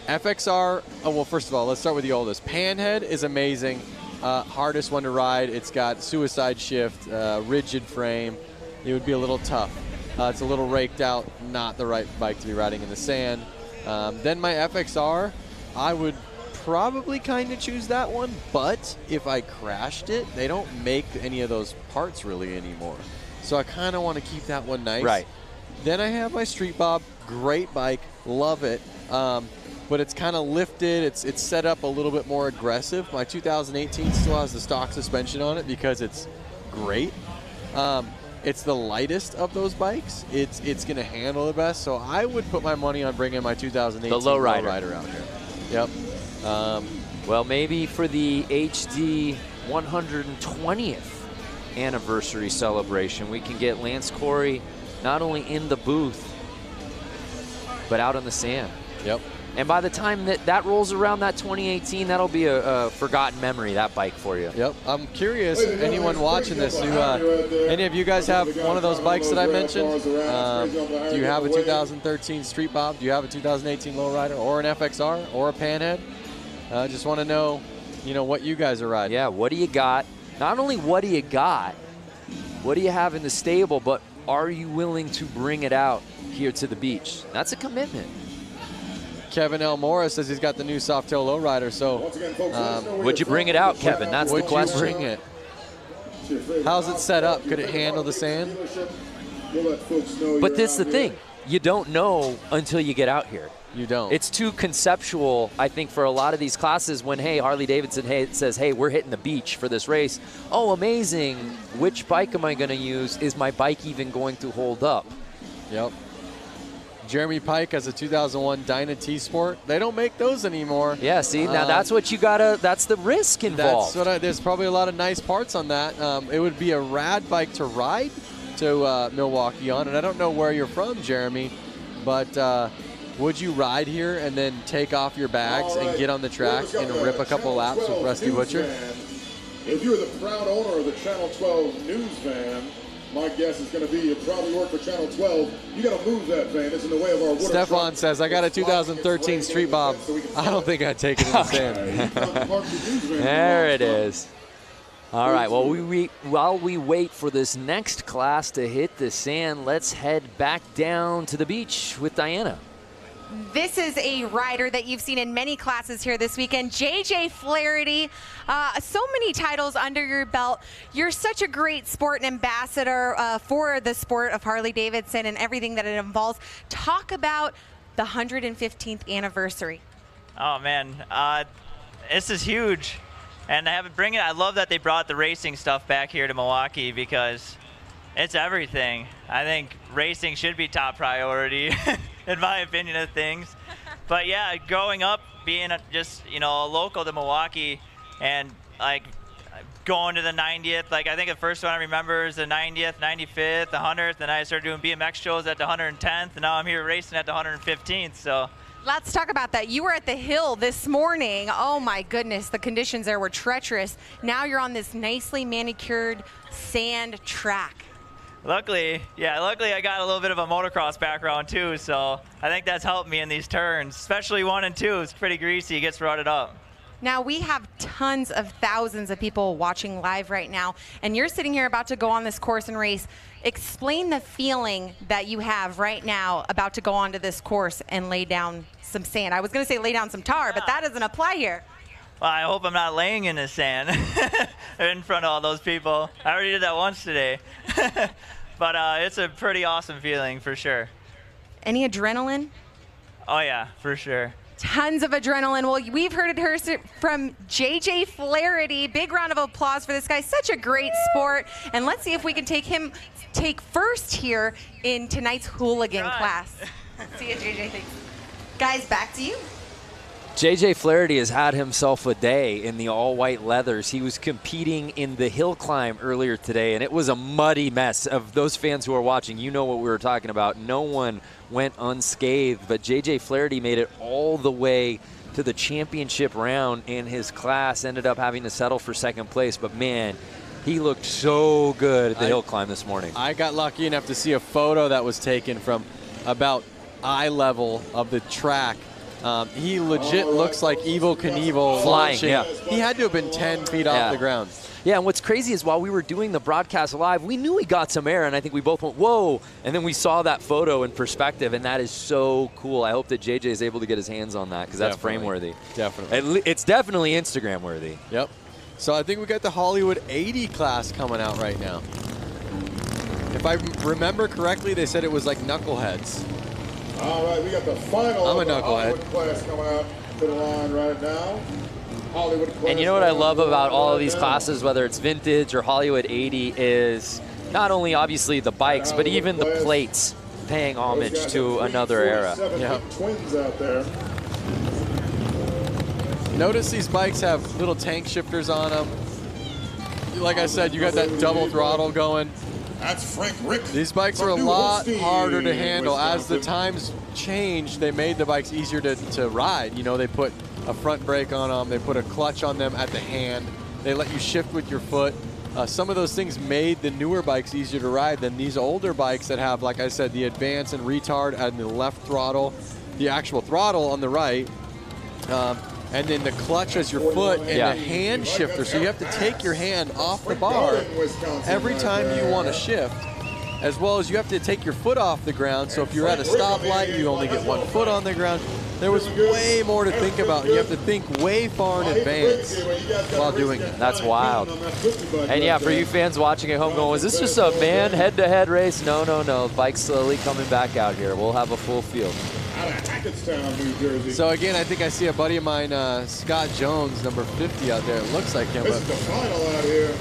FXR, well, first of all, let's start with the oldest. Panhead is amazing. Hardest one to ride. It's got suicide shift, rigid frame. It would be a little tough. It's a little raked out, not the right bike to be riding in the sand. Then my FXR, I would probably kind of choose that one, but if I crashed it, they don't make any of those parts really anymore. So I kind of want to keep that one nice. Right. Then I have my Street Bob, great bike, love it. But it's kind of lifted, it's set up a little bit more aggressive. My 2018 still has the stock suspension on it because it's great. It's the lightest of those bikes. It's going to handle the best. So I would put my money on bringing my 2018 Lowrider out here. Yep. Well, maybe for the HD 120th anniversary celebration, we can get Lance Corey not only in the booth, but out on the sand. Yep. And by the time that rolls around, that 2018, that'll be a forgotten memory, that bike for you. Yep. I'm curious, anyone watching this, any of you guys have one of those bikes that I mentioned? Do you have a 2013 Street Bob? Do you have a 2018 Lowrider or an FXR or a Panhead? Just want to know, what you guys are riding. Yeah, what do you got? Not only what do you got, what do you have in the stable, but are you willing to bring it out here to the beach? That's a commitment. Kevin L. Morris says he's got the new Softail lowrider, so would you bring it out, Kevin? That's the question. Would you bring it? How's it set up? Could it handle the sand? But this is the thing. You don't know until you get out here. You don't. It's too conceptual, I think, for a lot of these classes when, hey, Harley-Davidson says, hey, we're hitting the beach for this race. Oh, amazing. Which bike am I going to use? Is my bike even going to hold up? Yep. Jeremy Pike has a 2001 Dyna T-Sport. They don't make those anymore. Yeah, see, now that's what you gotta, that's the risk involved. There's probably a lot of nice parts on that. It would be a rad bike to ride to Milwaukee on, and I don't know where you're from, Jeremy, but would you ride here and then take off your bags and get on the track and rip a couple laps with Rusty Butcher? If you're the proud owner of the Channel 12 news van, my guess is going to be you probably work for Channel 12. You got to move that van. It's in the way of our water. Stefan says, I got a 2013 Street Bob. I don't think I'd take it in the sand. There it is. All right, well, while we wait for this next class to hit the sand, let's head back down to the beach with Diana. This is a rider that you've seen in many classes here this weekend, JJ Flaherty. So many titles under your belt. You're such a great sport and ambassador for the sport of Harley-Davidson and everything that it involves. Talk about the 115th anniversary. Oh, man. This is huge. And I love that they brought the racing stuff back here to Milwaukee because it's everything. I think racing should be top priority. In my opinion of things. But yeah, growing up, being just, local to Milwaukee and like going to the 90th, like I think the first one I remember is the 90th, 95th, the 100th, and I started doing BMX shows at the 110th, and now I'm here racing at the 115th, so. Let's talk about that. You were at the hill this morning. Oh my goodness, the conditions there were treacherous. Now you're on this nicely manicured sand track. Luckily I got a little bit of a motocross background too, so I think that's helped me in these turns, especially 1 and 2. It's pretty greasy, it gets rutted up. Now we have tons of thousands of people watching live right now, and you're sitting here about to go on this course and race. Explain the feeling that you have right now about to go onto this course and lay down some sand. I was going to say lay down some tar, but that doesn't apply here. Well, I hope I'm not laying in the sand in front of all those people. I already did that once today. But it's a pretty awesome feeling for sure. Any adrenaline? Oh, yeah, for sure. Tons of adrenaline. Well, we've heard it from JJ Flaherty. Big round of applause for this guy. Such a great sport. And let's see if we can take first here in tonight's hooligan class. See you, JJ. Thanks. Guys, back to you. JJ Flaherty has had himself a day in the all-white leathers. He was competing in the hill climb earlier today, and it was a muddy mess. Of those fans who are watching, you know what we were talking about. No one went unscathed, but JJ Flaherty made it all the way to the championship round in his class, ended up having to settle for second place, but man, he looked so good at the hill climb this morning. I got lucky enough to see a photo that was taken from about eye level of the track. He legit looks like Evel Knievel flying. Yeah. He had to have been 10 feet off the ground. Yeah, and what's crazy is while we were doing the broadcast live, we knew he got some air, and I think we both went, whoa, and then we saw that photo in perspective, and that is so cool. I hope that JJ is able to get his hands on that because that's frame-worthy. Definitely. It's definitely Instagram-worthy. Yep. So I think we got the Hollywood 80 class coming out right now. If I remember correctly, they said it was like knuckleheads. All right, we got the final knucklehead. Hollywood class coming out to the line right now. Hollywood class. And you know what I love about all of these classes, whether it's vintage or Hollywood 80, is not only obviously the bikes, but even the plates paying homage to another era. Yeah. Twins out there. Notice these bikes have little tank shifters on them. Like I said, you got that double throttle going. That's Frank Rick. These bikes are a lot harder to handle. As the times changed, they made the bikes easier to ride. You know, they put a front brake on them. They put a clutch on them at the hand. They let you shift with your foot. Some of those things made the newer bikes easier to ride than these older bikes that have, like I said, the advance and retard and the left throttle, the actual throttle on the right, and then the clutch as your foot and the hand shifter. So you have to take your hand off the bar every time you want to shift. as well as you have to take your foot off the ground. So if you're at a stoplight, you only get 1 foot on the ground. There was way more to think about. You have to think way far in advance while doing it. That's wild. And yeah, for you fans watching at home going, was this just a man head-to-head race? No, no, no. Bike's slowly coming back out here. We'll have a full field. So again, I think I see a buddy of mine, Scott Jones, number 50 out there. It looks like him, but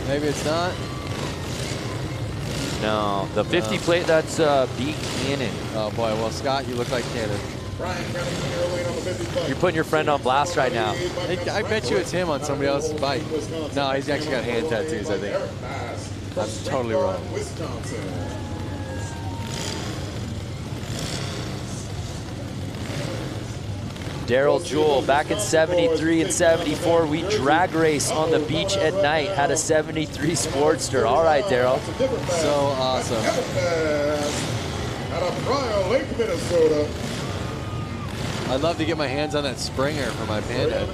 maybe it's not. No, the 50 plate, that's B. Cannon. Oh boy, well Scott, you look like Cannon. You're putting your friend on blast right now. I bet you it's him on somebody else's bike. No, he's actually got hand tattoos, I think. That's totally wrong. Daryl Jewell, back in 73 and 74, we drag race on the beach at night, had a 73 Sportster. All right, Daryl. So awesome. Out of Brawl, Lake, Minnesota. I'd love to get my hands on that Springer for my Panda.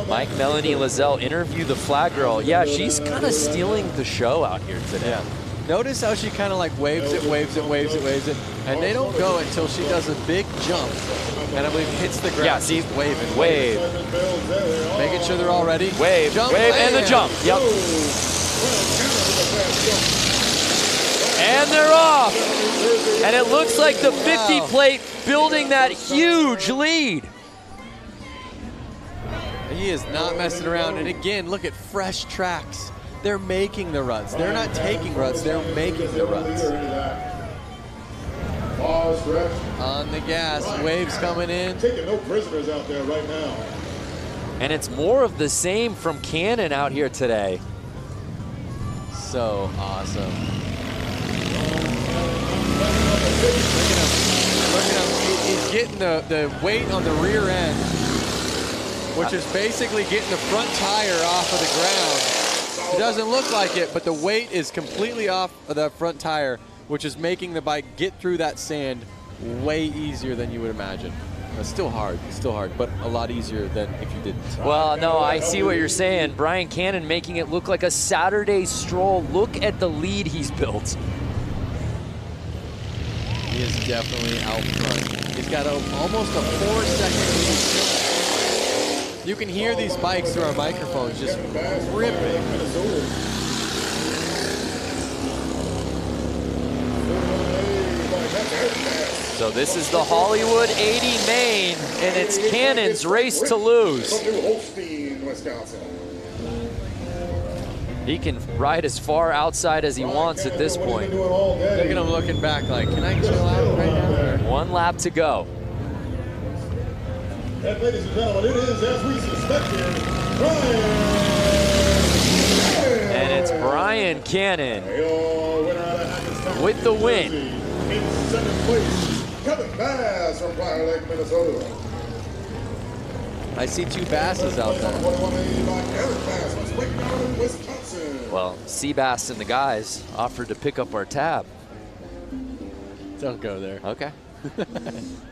Mike Melanie Lazelle interviewed the flag girl. Yeah, she's kind of stealing the show out here today. Yeah. Notice how she kind of like waves it, waves it, waves it, waves it, and they don't go until she does a big jump, and I believe hits the ground. Yeah, see, waving, wave. Making sure they're all ready. Wave, jump, wave, and the jump. Yep. And they're off. And it looks like the 50 plate building that huge lead. He is not messing around. And again, look at fresh tracks. They're making the ruts. They're not taking ruts, they're making the ruts. On the gas, waves coming in. Taking no prisoners out there right now. And it's more of the same from Cannon out here today. So awesome. Look at him. He's getting the weight on the rear end, which is basically getting the front tire off of the ground. It doesn't look like it, but the weight is completely off of that front tire, which is making the bike get through that sand way easier than you would imagine. It's still hard, but a lot easier than if you didn't. Well, no, I see what you're saying. Brian Cannon making it look like a Saturday stroll. Look at the lead he's built. He is definitely out front. He's got almost a 4-second lead. You can hear these bikes through our microphones just ripping. So this is the Hollywood 80 main, and it's Cannon's race to lose. He can ride as far outside as he wants at this point. Look at him looking back like, can I chill out right now? 1 lap to go. And ladies and gentlemen, it is, as we suspected, Brian. And it's Brian Cannon with the win. In second place, Kevin Bass from Fire Lake, Minnesota. I see 2 Basses out there. Well, Seabass and the guys offered to pick up our tab. Don't go there. Okay.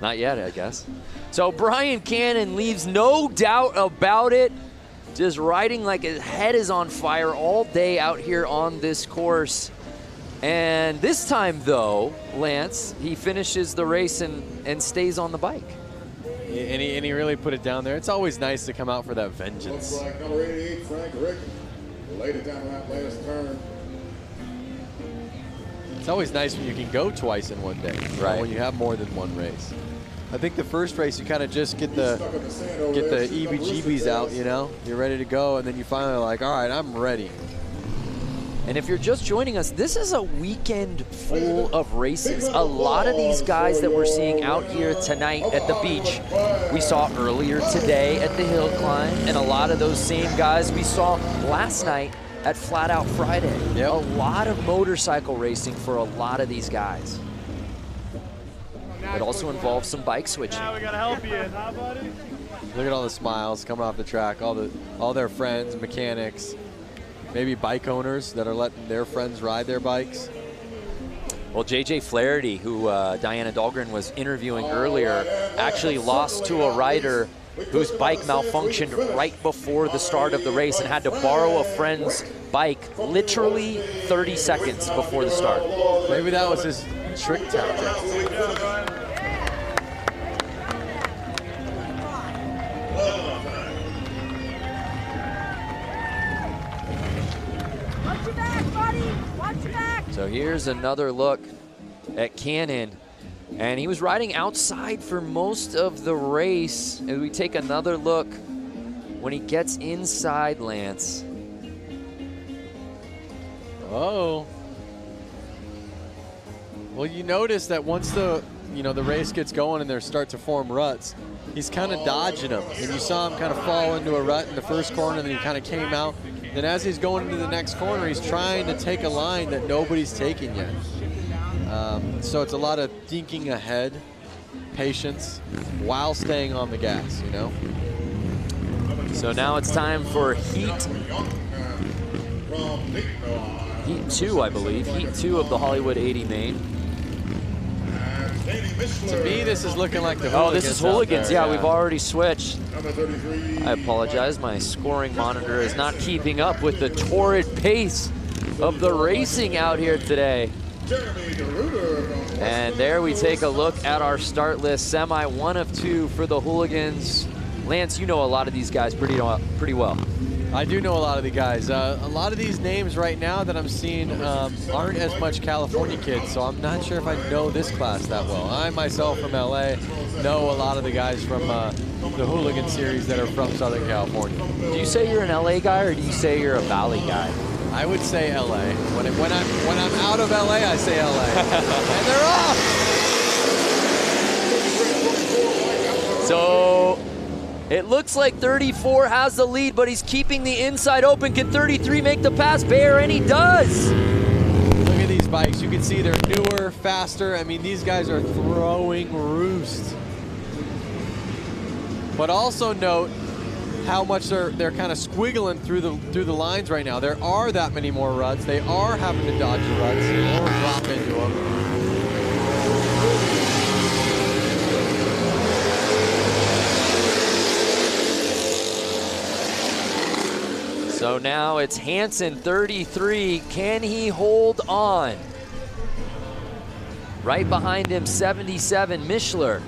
Not yet, I guess. So Brian Cannon leaves no doubt about it. Just riding like his head is on fire all day out here on this course. And this time, though, Lance, he finishes the race and stays on the bike. And he really put it down there. It's always nice to come out for that vengeance. Looks like number 88, Frank Rick, laid it down on that last turn. It's always nice when you can go twice in one day, right? When you have more than one race. I think the first race you kind of just get the EBGBs out, you know? You're ready to go, and then you finally are like, all right, I'm ready. And if you're just joining us, this is a weekend full of races. A lot of these guys that we're seeing out here tonight at the beach, we saw earlier today at the hill climb, and a lot of those same guys we saw last night at Flat Out Friday. Yep. A lot of motorcycle racing for a lot of these guys. It also involves some bike switching. Now we gotta help you, huh, buddy? Look at all the smiles coming off the track, all their friends, mechanics, maybe bike owners that are letting their friends ride their bikes. Well, JJ Flaherty, who Diana Dahlgren was interviewing earlier, actually lost to a rider whose bike malfunctioned right before the start of the race and had to borrow a friend's bike literally 30 seconds before the start. Maybe that was his trick tactic. Watch your back, buddy! Watch your back! So here's another look at Cannon. And he was riding outside for most of the race. As we take another look when he gets inside, Lance. Oh. Well, you notice that once the race gets going and there start to form ruts, he's kind of dodging them. And you saw him kind of fall into a rut in the first corner, and then he kind of came out. Then as he's going into the next corner, he's trying to take a line that nobody's taking yet. So it's a lot of thinking ahead, patience, while staying on the gas, you know? So now it's time for Heat 2, I believe. Heat 2 of the Hollywood 80 main. To me, this is looking like the Hooligans. Oh, this is Hooligans. Yeah, we've already switched. I apologize. My scoring monitor is not keeping up with the torrid pace of the racing out here today. And there we take a look at our start list. Semi 1 of 2 for the Hooligans. Lance, you know a lot of these guys pretty well. I do know a lot of the guys. A lot of these names right now that I'm seeing aren't as much California kids, so I'm not sure if I know this class that well. I myself from LA know a lot of the guys from the Hooligan series that are from Southern California. Do you say you're an LA guy or do you say you're a Valley guy? I would say LA. When I'm out of LA, I say LA. And they're off! So it looks like 34 has the lead, but he's keeping the inside open. Can 33 make the pass, Bear? And he does! Look at these bikes. You can see they're newer, faster. I mean, these guys are throwing roost. But also note how much they're kind of squiggling through the lines right now. There are that many more ruts. They are having to dodge the ruts or drop into them. So now it's Hansen, 33. Can he hold on? Right behind him, 77, Mishler.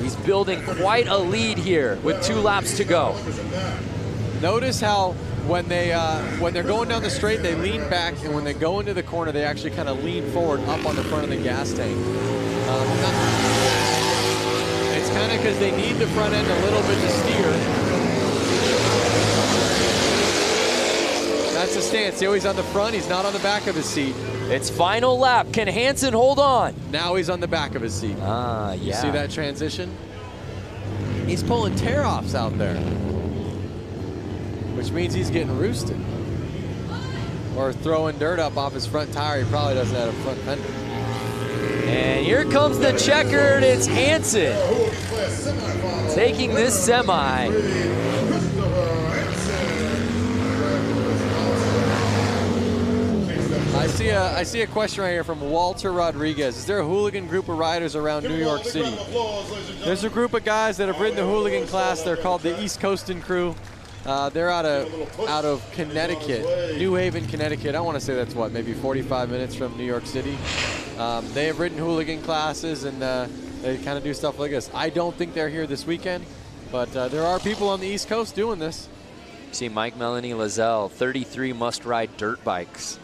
He's building quite a lead here with 2 laps to go. Notice how when they're going down the straight, they lean back, and when they go into the corner, they actually kind of lean forward up on the front of the gas tank. It's kind of because they need the front end a little bit to steer. That's the stance. See how he's on the front? He's not on the back of his seat. It's final lap. Can Hansen hold on? Now he's on the back of his seat. Yeah. You see that transition? He's pulling tear-offs out there, which means he's getting roosted. Or throwing dirt up off his front tire. He probably doesn't have a front fender. And here comes the checkered. It's Hansen taking this semi. I see a question right here from Walter Rodriguez. Is there a hooligan group of riders around New York City? There's a group of guys that have ridden the hooligan class. They're called the East Coastin' Crew. They're out of Connecticut, New Haven, Connecticut. I want to say that's what, maybe 45 minutes from New York City. They have ridden hooligan classes, and they kind of do stuff like this. I don't think they're here this weekend, but there are people on the East Coast doing this. See Mike Melanie Lazelle, 33 must-ride dirt bikes.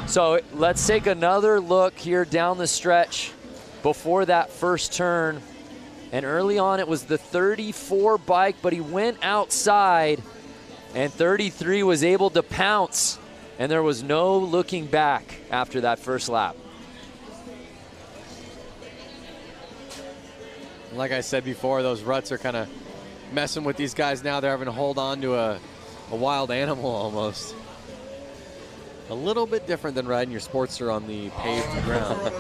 So let's take another look here down the stretch before that first turn. And early on, it was the 34 bike, but he went outside, and 33 was able to pounce, and there was no looking back after that first lap. Like I said before, those ruts are kind of messing with these guys now. They're having to hold on to a wild animal almost. A little bit different than riding your Sportster on the paved ground.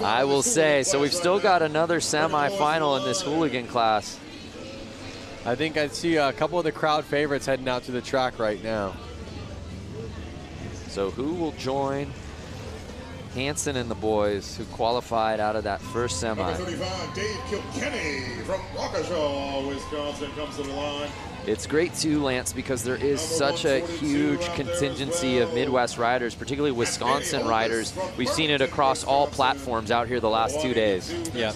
I will say. So we've still got another semifinal in this hooligan class. I think I see a couple of the crowd favorites heading out to the track right now. So who will join Hansen and the boys who qualified out of that first semi. Number 35, Dave Kilkenny from Waukesha, Wisconsin, comes to the line. It's great too, Lance, because there is such a huge contingency of Midwest riders, particularly Wisconsin riders. We've seen it across all platforms out here the last 2 days. Yeah.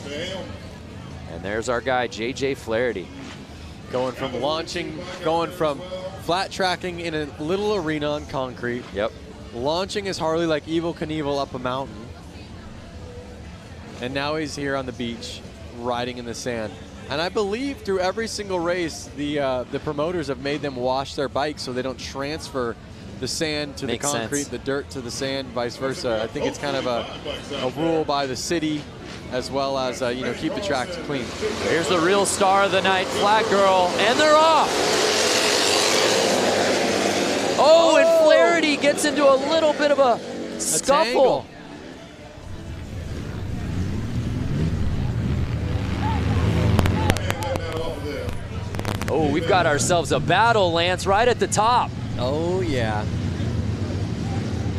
And there's our guy, JJ Flaherty. Going from flat tracking in a little arena on concrete. Yep. Launching his Harley like Evel Knievel up a mountain. And now he's here on the beach, riding in the sand. And I believe through every single race, the promoters have made them wash their bikes so they don't transfer the sand to Makes the concrete, sense. the dirt to the sand, vice versa. I think it's kind of a rule by the city, as well as keep the tracks clean. Here's the real star of the night, Flat Girl, and they're off. Oh, and Flaherty gets into a little bit of a scuffle. Oh, we've got ourselves a battle, Lance, right at the top. Oh, yeah.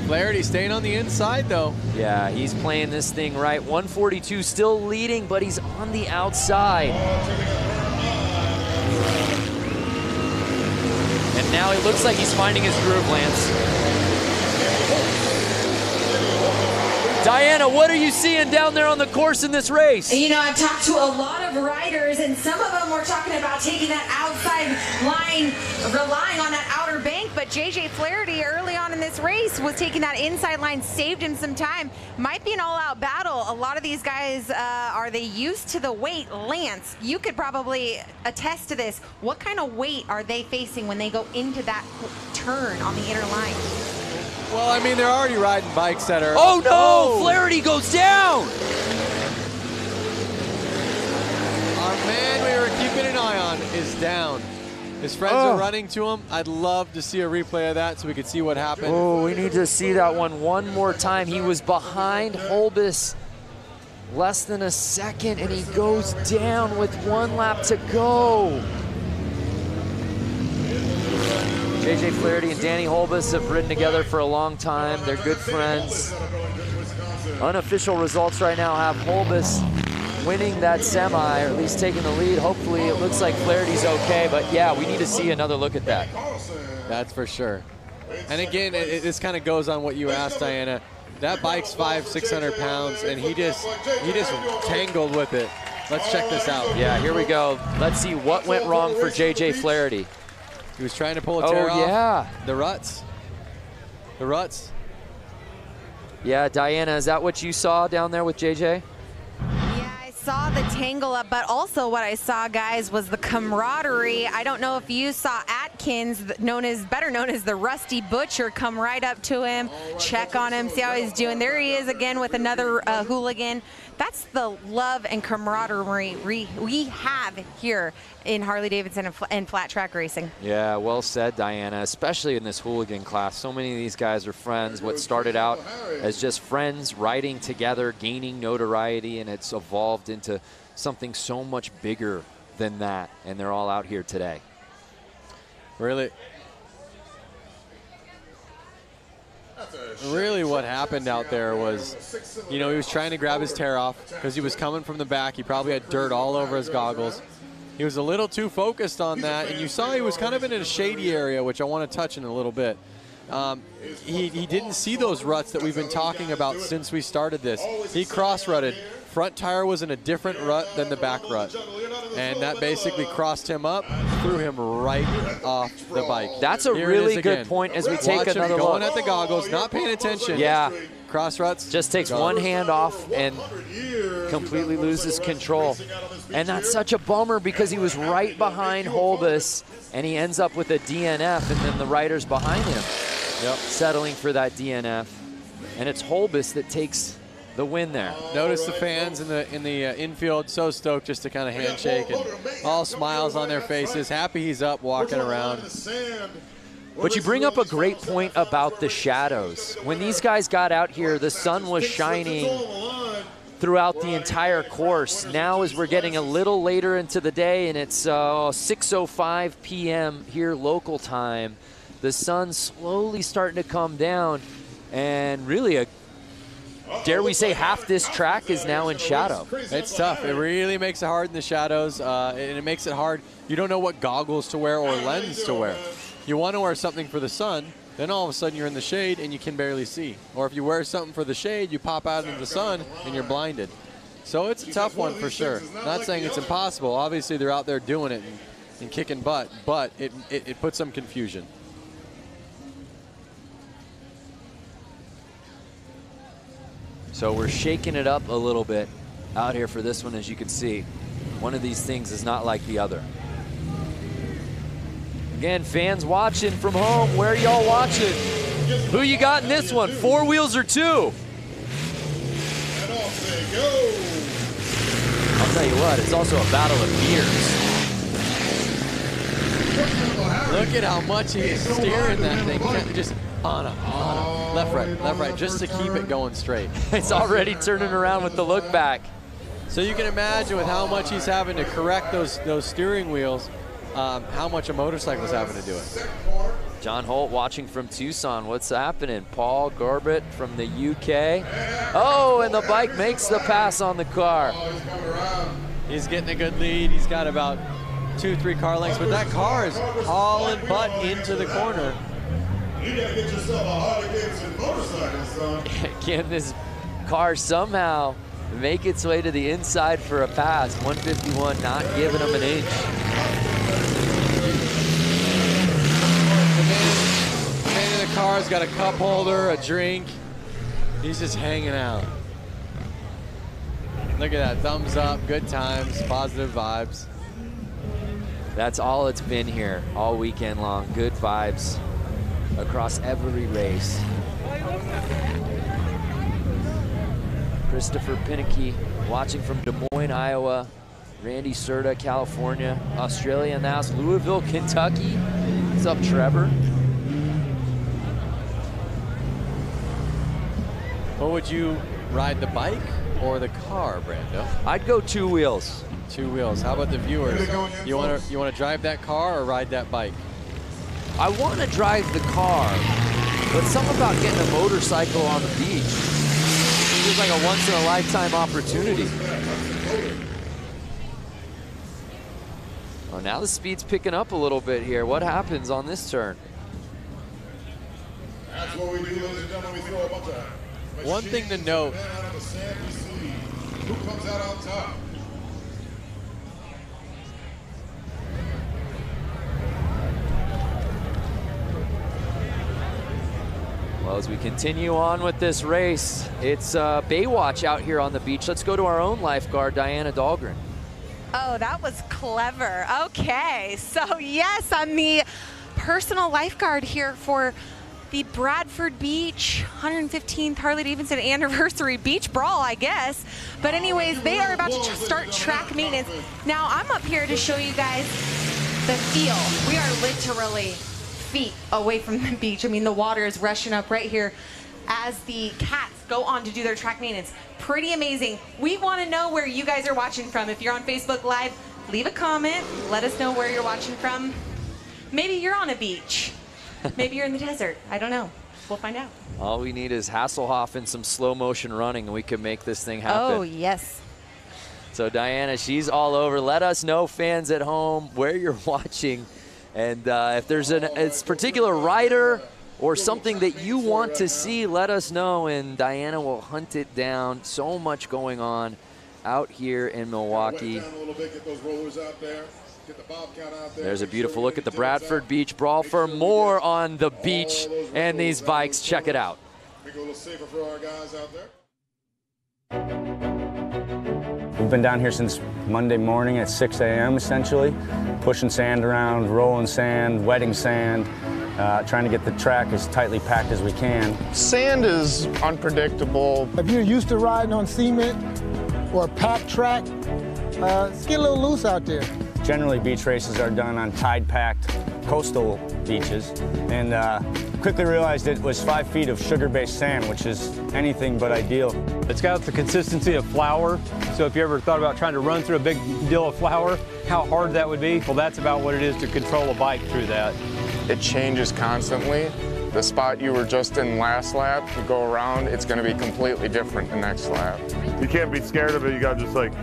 Flaherty staying on the inside, though. Yeah, he's playing this thing right. 142 still leading, but he's on the outside. And now it looks like he's finding his groove, Lance. Diana, what are you seeing down there on the course in this race? You know, I've talked to a lot of riders, and some of them were talking about taking that outside line, relying on that outer bank, but JJ Flaherty early on in this race was taking that inside line, saved him some time. Might be an all-out battle. A lot of these guys, are they used to the weight? Lance, you could probably attest to this. What kind of weight are they facing when they go into that turn on the inner line? Well, I mean, they're already riding bikes that are... Oh, no! Flaherty goes down! Our man we were keeping an eye on is down. His friends are running to him. I'd love to see a replay of that so we could see what happened. Oh, we need to see that one more time. He was behind Holbus less than a second, and he goes down with 1 lap to go. JJ Flaherty and Danny Holbus have ridden together for a long time. They're good friends. Unofficial results right now have Holbus winning that semi, or at least taking the lead. Hopefully it looks like Flaherty's okay, but yeah, we need to see another look at that. That's for sure. And again, this kind of goes on what you asked, Diana. That bike's 500-600 pounds, and he just tangled with it. Let's check this out. Yeah, here we go. Let's see what went wrong for JJ Flaherty. He was trying to pull a tear off. Oh, yeah. The ruts. The ruts. Yeah, Diana, is that what you saw down there with JJ? Saw the tangle up, but also what I saw, guys, was the camaraderie. I don't know if you saw Atkins, better known as the Rusty Butcher, come right up to him, check on him, see how he's doing. There he is again with another hooligan. That's the love and camaraderie we have here in Harley-Davidson and flat track racing. Yeah, well said, Diana, especially in this hooligan class. So many of these guys are friends. What started out as just friends riding together, gaining notoriety, and it's evolved into something so much bigger than that, and they're all out here today. Really what happened out there was, he was trying to grab his tear off because he was coming from the back. He probably had dirt all over his goggles. He was a little too focused on that, and you saw he was kind of in a shady area, which I want to touch in a little bit. He didn't see those ruts that we've been talking about since we started this. He cross-rutted. Front tire was in a different rut than the back rut, and that basically crossed him up, threw him right off the bike. That's a really good point as we take another look. Going at the goggles, not paying attention. Yeah. Cross ruts. Just takes one hand off and completely loses control. And that's such a bummer because he was right behind Holbus, and he ends up with a DNF, and then the riders behind him settling for that DNF. And it's Holbus that takes the win there. Notice the fans in the infield, so stoked just to kind of handshake and all smiles on their faces. Happy he's up, walking around. But you bring up a great point about the shadows. When these guys got out here, the sun was shining throughout the entire course. Now as we're getting a little later into the day, and it's 6:05 p.m. here local time, the sun's slowly starting to come down, and really dare we say, half this track is now in shadow. It's tough. It really makes it hard in the shadows, and it makes it hard. You don't know what goggles to wear or lens to wear. You want to wear something for the sun, then all of a sudden you're in the shade and you can barely see. Or if you wear something for the shade, you pop out into the sun and you're blinded. So it's a tough one for sure. Not saying it's impossible. Obviously they're out there doing it and kicking butt, but it puts some confusion. So we're shaking it up a little bit out here for this one, as you can see. One of these things is not like the other. Again, fans watching from home, where are y'all watching? Who you got in this one, 4 wheels or 2? And off they go. I'll tell you what, it's also a battle of gears. Look at how much he is steering that thing. Just on a left, right, just to keep it going straight. It's already turning around with the look back. So you can imagine with how much he's having to correct those steering wheels, how much a motorcycle's having to do it. John Holt watching from Tucson. What's happening? Paul Gorbett from the UK. Oh, and the bike makes the pass on the car. He's getting a good lead. He's got about 2-3 car lengths, but that car is hauling butt into the corner. You gotta get yourself a Harley-Davidson motorcycle, son. Can this car somehow make its way to the inside for a pass? 151 not giving him an inch. The man in the car's got a cup holder, a drink. He's just hanging out. Look at that, thumbs up, good times, positive vibes. That's all it's been here all weekend long. Good vibes across every race. Christopher Pinnicky watching from Des Moines, Iowa. Randy Serta, California. Australia now, Louisville, Kentucky. What's up, Trevor? What would you ride, the bike or the car, Brando? I'd go 2 wheels. 2 wheels. How about the viewers? You want to drive that car or ride that bike? I want to drive the car, but something about getting a motorcycle on the beach feels like a once-in-a-lifetime opportunity. Oh, now the speed's picking up a little bit here. What happens on this turn? That's what we do, ladies and gentlemen. We throw a bunch of one thing to note. out of the sand we see. Who comes out on top? Well, as we continue on with this race, it's Baywatch out here on the beach. Let's go to our own lifeguard, Diana Dahlgren. Oh, that was clever. Okay, so yes, I'm the personal lifeguard here for the Bradford Beach 115th Harley-Davidson anniversary beach brawl, I guess. But anyways, they are about to start track maintenance. Now, I'm up here to show you guys the feel. We are literally feet away from the beach. I mean, the water is rushing up right here as the cats go on to do their track maintenance. Pretty amazing. We want to know where you guys are watching from. If you're on Facebook Live, leave a comment. Let us know where you're watching from. Maybe you're on a beach. Maybe you're in the desert. I don't know. We'll find out. All we need is Hasselhoff and some slow motion running, and we can make this thing happen. Oh, yes. So Diana, she's all over. Let us know, fans at home, where you're watching. And if there's a particular rider or something that you want to see, let us know, and Diana will hunt it down. So much going on out here in Milwaukee. There's a beautiful look at the Bradford Beach Brawl. For more on the beach and these bikes, check it out. Make it a little safer for our guys out there. We've been down here since Monday morning at 6 a.m. essentially, pushing sand around, rolling sand, wetting sand, trying to get the track as tightly packed as we can. Sand is unpredictable. If you're used to riding on cement or a packed track, it's get a little loose out there. Generally, beach races are done on tide-packed coastal beaches, and quickly realized it was 5 feet of sugar-based sand, which is anything but ideal. It's got the consistency of flour, so if you ever thought about trying to run through a big deal of flour, how hard that would be, well, that's about what it is to control a bike through that. It changes constantly, The spot you were just in last lap, you go around, it's going to be completely different the next lap. You can't be scared of it. You got to just like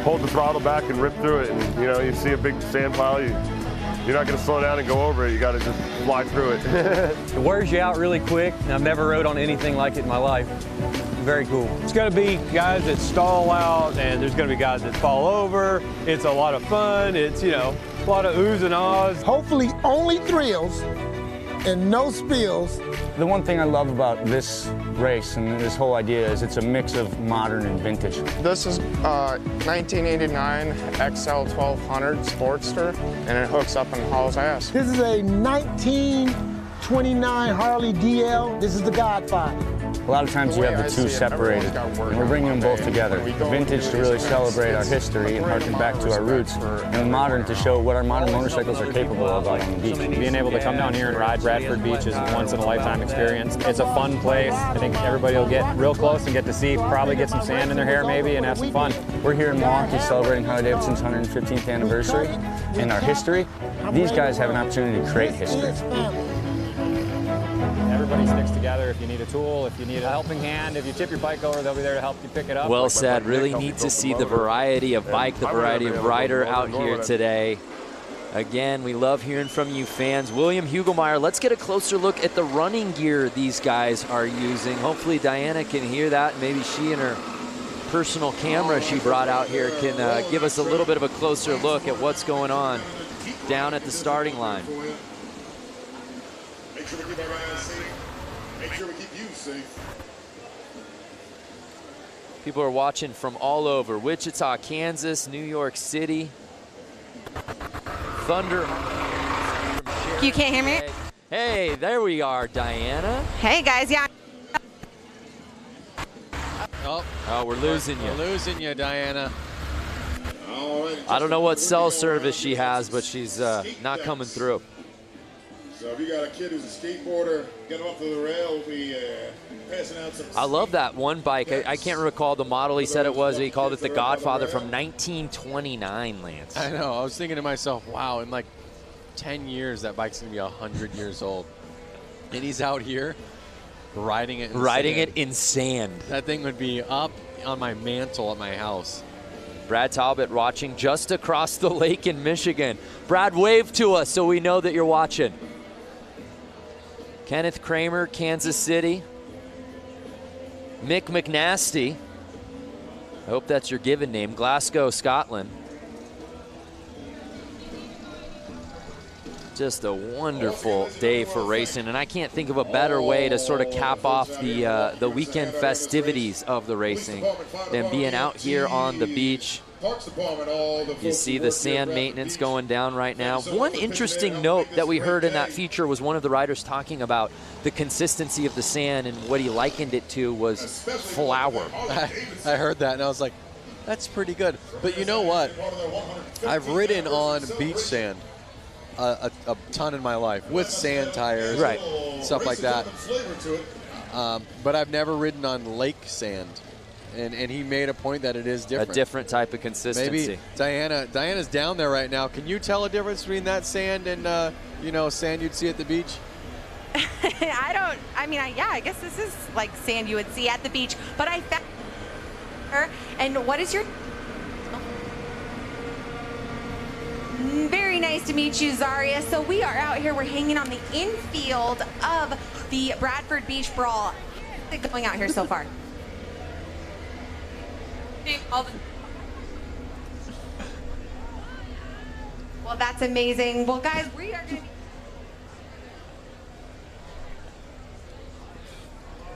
hold the throttle back and rip through it. And you know, you see a big sand pile, you're not going to slow down and go over it. You got to just fly through it. It wears you out really quick. I've never rode on anything like it in my life. Very cool. It's going to be guys that stall out, and there's going to be guys that fall over. It's a lot of fun. It's, you know, a lot of oohs and ahs. Hopefully only thrills and no spills. The one thing I love about this race and this whole idea is it's a mix of modern and vintage. This is 1989 XL 1200 Sportster, and it hooks up and hauls ass. This is a 1929 Harley DL. This is the Godfather. A lot of times you have the two separated, and we're bringing them both together. Vintage to really celebrate our history and harken back to our roots, and modern to show what our modern motorcycles are capable of out on the beach. Being able to come down here and ride Bradford Beach is a once-in-a-lifetime experience. It's a fun place. I think everybody will get real close and get to see, probably get some sand in their hair maybe, and have some fun. We're here in Milwaukee celebrating Harley-Davidson's 115th anniversary and our history. These guys have an opportunity to create history. Everybody sticks together. If you need a tool, if you need a helping hand, if you tip your bike over, they'll be there to help you pick it up. Well said. Really neat to see the variety of bike, the variety of rider out here today. Again, we love hearing from you fans. William Hugelmeyer, let's get a closer look at the running gear these guys are using. Hopefully Diana can hear that. Maybe she and her personal camera she brought out here can give us a little bit of a closer look at what's going on down at the starting line. Make sure we keep everybody safe. Make sure we keep you safe. People are watching from all over. Wichita, Kansas, New York City. Thunder. You can't hear me? Hey, there we are, Diana. Hey, guys, yeah. Oh, we're losing you. We're losing you, Diana. I don't know what cell service she has, but she's not coming through. So if you got a kid who's a skateboarder, get him up to the rail, we'll be passing out some. I love that one bike. I can't recall the model he said it was. He called it the Godfather from 1929, Lance. I know. I was thinking to myself, wow, in like 10 years, that bike's going to be 100 years old. And he's out here riding it in sand. That thing would be up on my mantle at my house. Brad Talbot watching just across the lake in Michigan. Brad, wave to us so we know that you're watching. Kenneth Kramer, Kansas City. Mick McNasty, I hope that's your given name, Glasgow, Scotland. Just a wonderful day for racing, and I can't think of a better way to sort of cap off the weekend festivities of the racing than being out here on the beach. You see the sand maintenance going down right now. One interesting note that we heard in that feature was one of the riders talking about the consistency of the sand, and what he likened it to was flour. I heard that, and I was like, that's pretty good. But you know what? I've ridden on beach sand a ton in my life with sand tires, right, stuff like that. But I've never ridden on lake sand. And he made a point that it is different. A different type of consistency. Maybe Diana's down there right now. Can you tell a difference between that sand and sand you'd see at the beach? I guess this is like sand you would see at the beach. But I found her. And what is your? Very nice to meet you, Zaria. So we are out here. We're hanging on the infield of the Bradford Beach Brawl. What's going out here so far? Well, that's amazing. Well, guys, we are going to be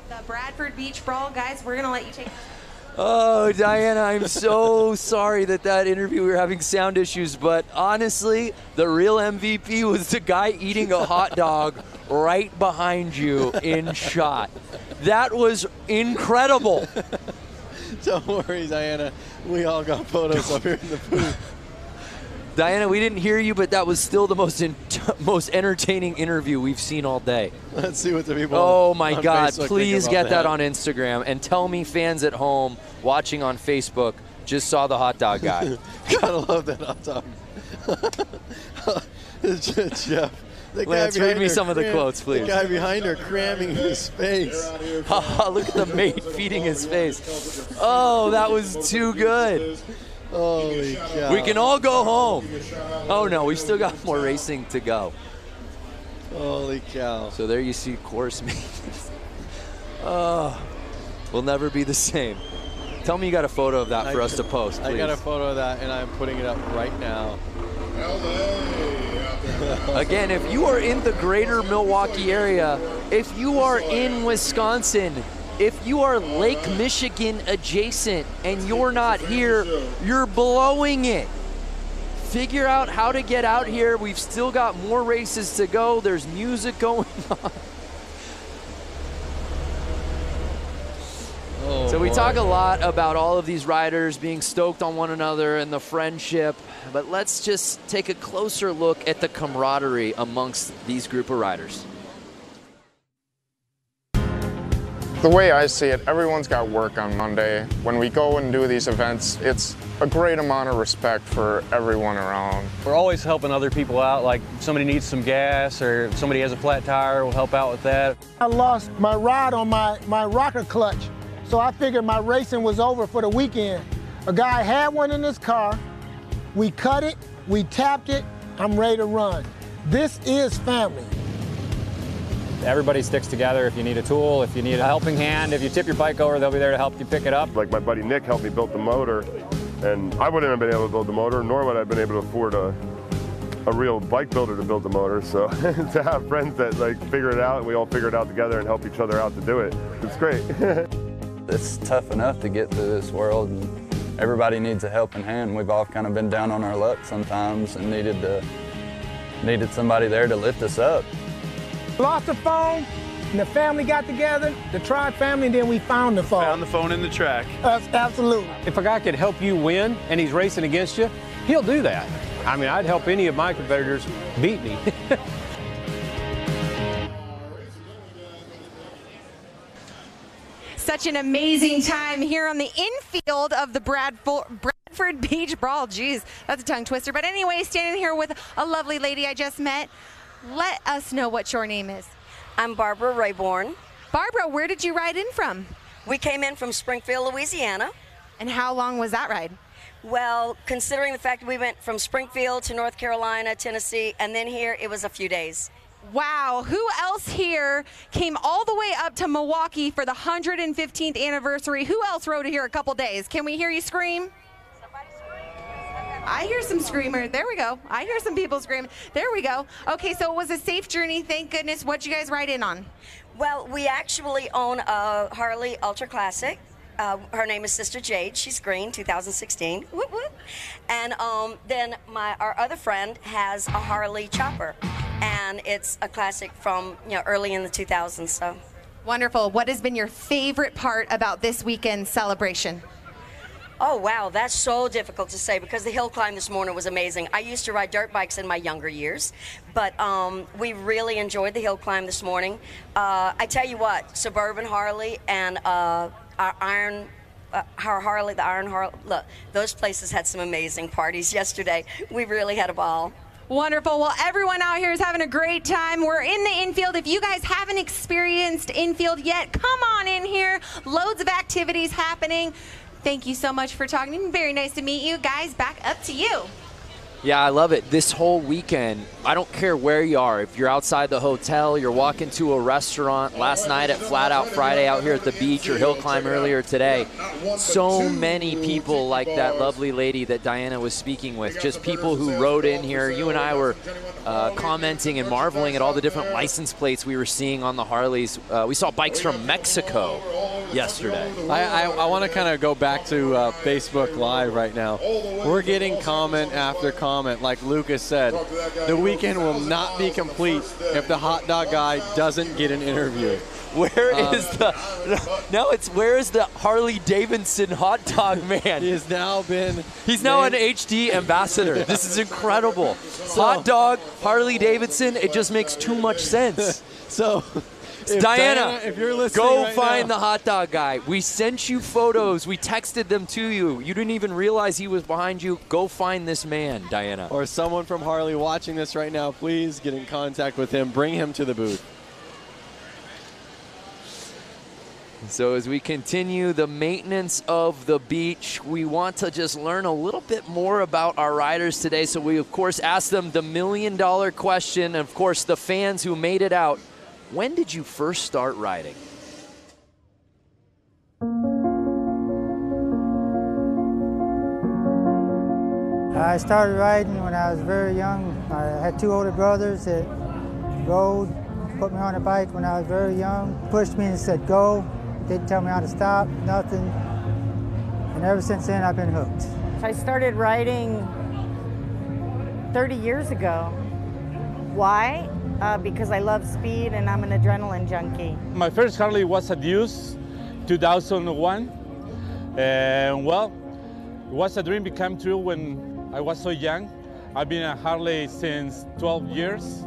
the Bradford Beach Brawl. Guys, we're going to let you take. Oh, Diana, I'm so sorry that interview, we were having sound issues, but honestly, the real MVP was the guy eating a hot dog right behind you in shot. That was incredible. Don't worry, Diana. We all got photos up here in the booth. Diana, we didn't hear you, but that was still the most entertaining interview we've seen all day. Let's see what the people Oh, my on God. Facebook Please get that on Instagram. And tell me fans at home watching on Facebook just saw the hot dog guy. Gotta love that hot dog. Jeff Lance, read me some of the quotes, please. The guy behind her cramming his face. Look at the mate feeding his face. Oh, that was too good. Holy cow. We can all go home. Oh, no, we still got more racing to go. Holy cow. So there you see course maintenance. Oh, we'll never be the same. Tell me you got a photo of that for us to post, please. I got a photo of that, and I'm putting it up right now. Again, if you are in the greater Milwaukee area, if you are in Wisconsin, if you are Lake Michigan adjacent and you're not here, you're blowing it. Figure out how to get out here. We've still got more races to go. There's music going on. Oh, so we boy. talk a lot about all of these riders being stoked on one another and the friendship, but let's just take a closer look at the camaraderie amongst these group of riders. The way I see it, everyone's got work on Monday. When we go and do these events, it's a great amount of respect for everyone around. We're always helping other people out, like if somebody needs some gas or if somebody has a flat tire, we'll help out with that. I lost my rod on my rocker clutch, so I figured my racing was over for the weekend. A guy had one in his car, we cut it, we tapped it, I'm ready to run. This is family. Everybody sticks together. If you need a tool, if you need a helping hand, if you tip your bike over, they'll be there to help you pick it up. Like my buddy Nick helped me build the motor, and I wouldn't have been able to build the motor, nor would I have been able to afford a real bike builder to build the motor. So to have friends that like figure it out, and we all figure it out together and help each other out to do it, it's great. It's tough enough to get through this world, and everybody needs a helping hand. We've all kind of been down on our luck sometimes and needed somebody there to lift us up. Lost the phone, and the family got together, the TROG family, and then we found the phone. Found the phone in the track. Absolutely. If a guy could help you win and he's racing against you, he'll do that. I mean, I'd help any of my competitors beat me. Such an amazing time here on the infield of the Bradford Beach Brawl. Geez, that's a tongue twister. But anyway, standing here with a lovely lady I just met. Let us know what your name is. I'm Barbara Rayborn. Barbara, where did you ride in from? We came in from Springfield, Louisiana. And how long was that ride? Well, considering the fact that we went from Springfield to North Carolina, Tennessee, and then here, it was a few days. Wow, who else here came all the way up to Milwaukee for the 115th anniversary? Who else rode here a couple days? Can we hear you scream? I hear some screamers. There we go. I hear some people screaming. There we go. Okay, so it was a safe journey, thank goodness. What'd you guys ride in on? Well, we actually own a Harley Ultra Classic. Her name is Sister Jade. She's green, 2016. Whoop, whoop. And then our other friend has a Harley Chopper, and it's a classic from early in the 2000s. So wonderful. What has been your favorite part about this weekend's celebration? Oh, wow, that's so difficult to say because the hill climb this morning was amazing. I used to ride dirt bikes in my younger years, but we really enjoyed the hill climb this morning. I tell you what, Suburban Harley and our Harley, the Iron Harley, look, those places had some amazing parties yesterday. We really had a ball. Wonderful. Well, everyone out here is having a great time. We're in the infield. If you guys haven't experienced infield yet, come on in here. Loads of activities happening. Thank you so much for talking. Very nice to meet you guys. Back up to you. Yeah, I love it. This whole weekend, I don't care where you are. If you're outside the hotel, you're walking to a restaurant, last night at Flat Out Friday out here at the beach, or hill climb earlier today. So many people like that lovely lady that Diana was speaking with, just people who rode in here. You and I were commenting and marveling at all the different license plates we were seeing on the Harleys. We saw bikes from Mexico yesterday. I want to kind of go back to Facebook Live right now. We're getting comment after comment. Like Lucas said, the weekend will not be complete if the hot dog guy doesn't get an interview. Where is the Harley-Davidson hot dog man? He's now an HD ambassador. This is incredible. Hot dog, Harley-Davidson, it just makes too much sense. So Diana, if you're listening go right find now. the hot dog guy. We sent you photos. We texted them to you. You didn't even realize he was behind you. Go find this man, Diana. Or someone from Harley watching this right now, please get in contact with him. Bring him to the booth. So as we continue the maintenance of the beach, we want to just learn a little bit more about our riders today. So we, of course, asked them the $1 million question. And, of course, the fans who made it out. When did you first start riding? I started riding when I was very young. I had 2 older brothers that rode, put me on a bike when I was very young, pushed me and said go, didn't tell me how to stop, nothing. And ever since then, I've been hooked. I started riding 30 years ago. Why? Because I love speed and I'm an adrenaline junkie. My first Harley was a Deuce, 2001. And well, it was a dream become true when I was so young. I've been a Harley since 12 years.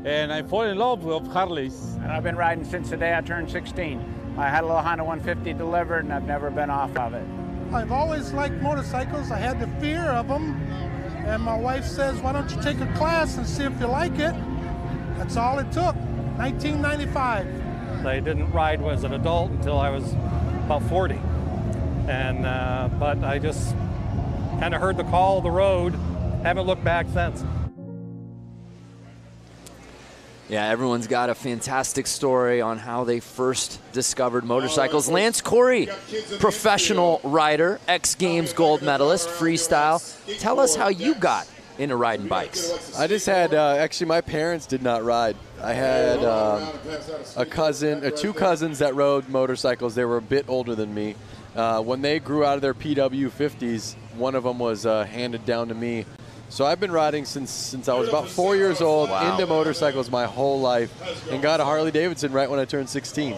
And I fall in love with Harleys. And I've been riding since the day I turned 16. I had a little Honda 150 delivered and I've never been off of it. I've always liked motorcycles. I had the fear of them. And my wife says, why don't you take a class and see if you like it? That's all it took, 1995. I didn't ride as an adult until I was about 40. And, but I just kind of heard the call of the road, haven't looked back since. Yeah, everyone's got a fantastic story on how they first discovered motorcycles. Lance Corey, professional rider, X Games gold medalist, freestyle. Tell us how you got into riding bikes. I just had, actually my parents did not ride. I had a cousin, 2 cousins that rode motorcycles. They were a bit older than me. When they grew out of their PW50s, one of them was handed down to me. So I've been riding since I was about 4 years old, into motorcycles my whole life, and got a Harley-Davidson right when I turned 16.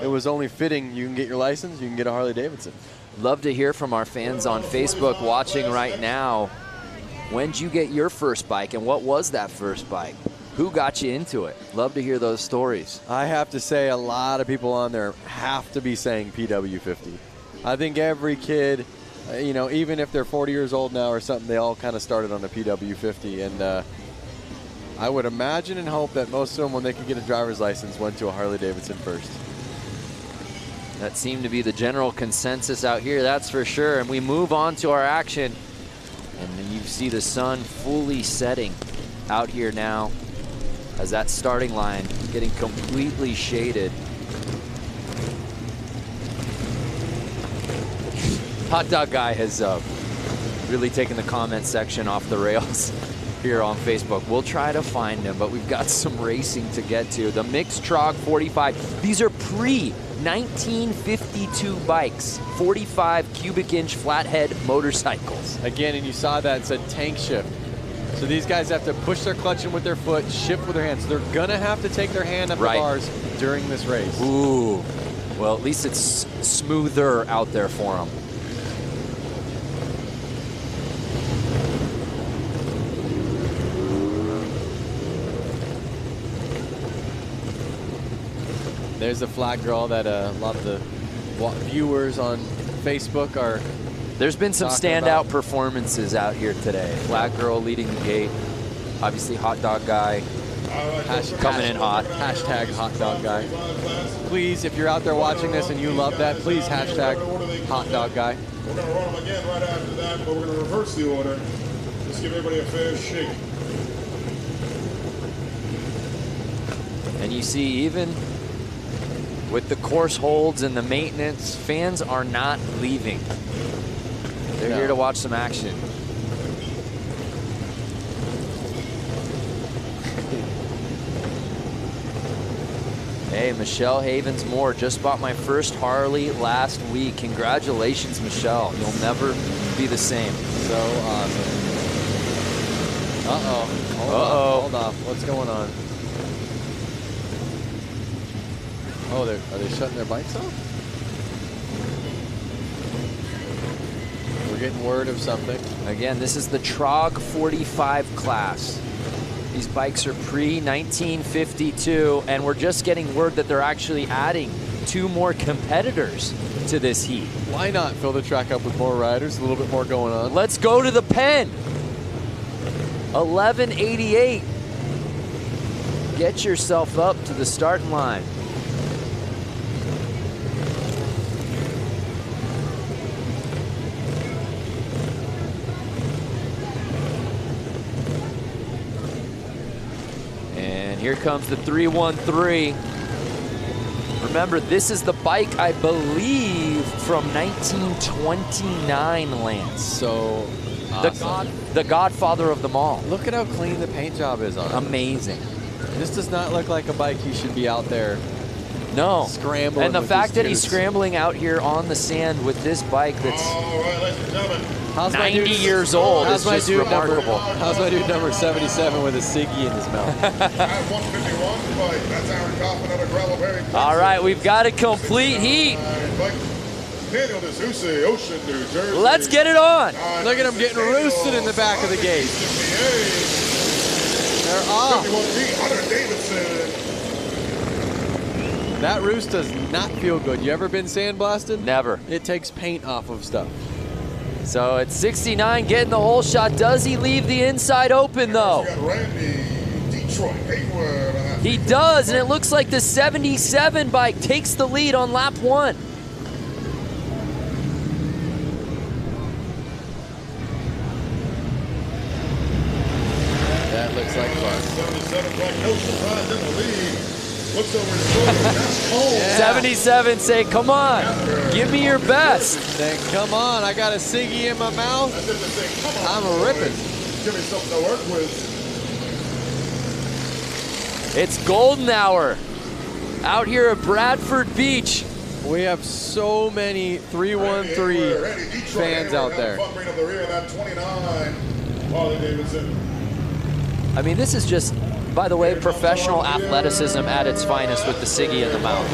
It was only fitting. You can get your license, you can get a Harley-Davidson. Love to hear from our fans on Facebook watching right now. When did you get your first bike, and what was that first bike? Who got you into it? Love to hear those stories. I have to say a lot of people on there have to be saying PW50. I think every kid, you know, even if they're 40 years old now or something, they all kind of started on the PW50. And I would imagine and hope that most of them, when they could get a driver's license, went to a Harley-Davidson first. That seemed to be the general consensus out here, that's for sure. And we move on to our action. And then you see the sun fully setting out here now as that starting line getting completely shaded. Hot Dog Guy has really taken the comment section off the rails here on Facebook. We'll try to find him, but we've got some racing to get to. The mixed TROG 45. These are pre-1952 bikes, 45 cubic inch flathead motorcycles. Again, and you saw that, it said tank shift. So these guys have to push their clutch in with their foot, shift with their hands. So they're gonna have to take their hand up the bars during this race. Ooh, well, at least it's smoother out there for them. There's the flat girl that a lot of the viewers on Facebook are. There's been some standout performances out here today. Flat girl leading the gate. Obviously, Hot Dog Guy coming in hot. Hashtag Hot Dog Guy. Please, if you're out there watching this and you love that, please hashtag Hot Dog Guy. We're going to run them again right after that, but we're going to reverse the order. Just give everybody a fair shake. And you see, even with the course holds and the maintenance, fans are not leaving. They're here to watch some action. Hey, Michelle Havens-Moore just bought my first Harley last week. Congratulations, Michelle. You'll never be the same. So awesome. Uh-oh. Hold off. What's going on? Oh, are they shutting their bikes off? We're getting word of something. Again, this is the TROG 45 class. These bikes are pre-1952, and we're just getting word that they're actually adding 2 more competitors to this heat. Why not fill the track up with more riders, a little bit more going on? Let's go to the pen. 1188. Get yourself up to the starting line. And here comes the 313. Remember, this is the bike, I believe, from 1929, Lance. So awesome. The godfather of them all. Look at how clean the paint job is on it. Amazing. This does not look like a bike he should be out there. No. Scrambling. And the with fact these that he's tubes. scrambling out here on the sand with this bike that's All right, ladies and gentlemen. 90 years old is just remarkable. How's my dude number 77 with a ciggy in his mouth? At 151, bike. That's Aaron Kaufman out of Gravelberry. All right, we've got a complete heat. Daniel D'Souza, Ocean, New Jersey. Let's get it on. Look at him getting roosted in the back of the gate. They're off. Harley-Davidson. That roost does not feel good. You ever been sandblasted? Never. It takes paint off of stuff. So it's 69 getting the hole shot. Does he leave the inside open though? He does, and it looks like the 77 bike takes the lead on lap 1. That looks like fun. 77 bike, no surprise in the lead. Looks over his shoulder. That's cold. Yeah. 77 say, come on, give me your best. Then come on, I got a ciggy in my mouth. I'm ripping. Give me something to work with. It's golden hour out here at Bradford Beach. We have so many 313 fans out there. I mean, this is just, by the way, professional athleticism at its finest with the ciggy in the mouth.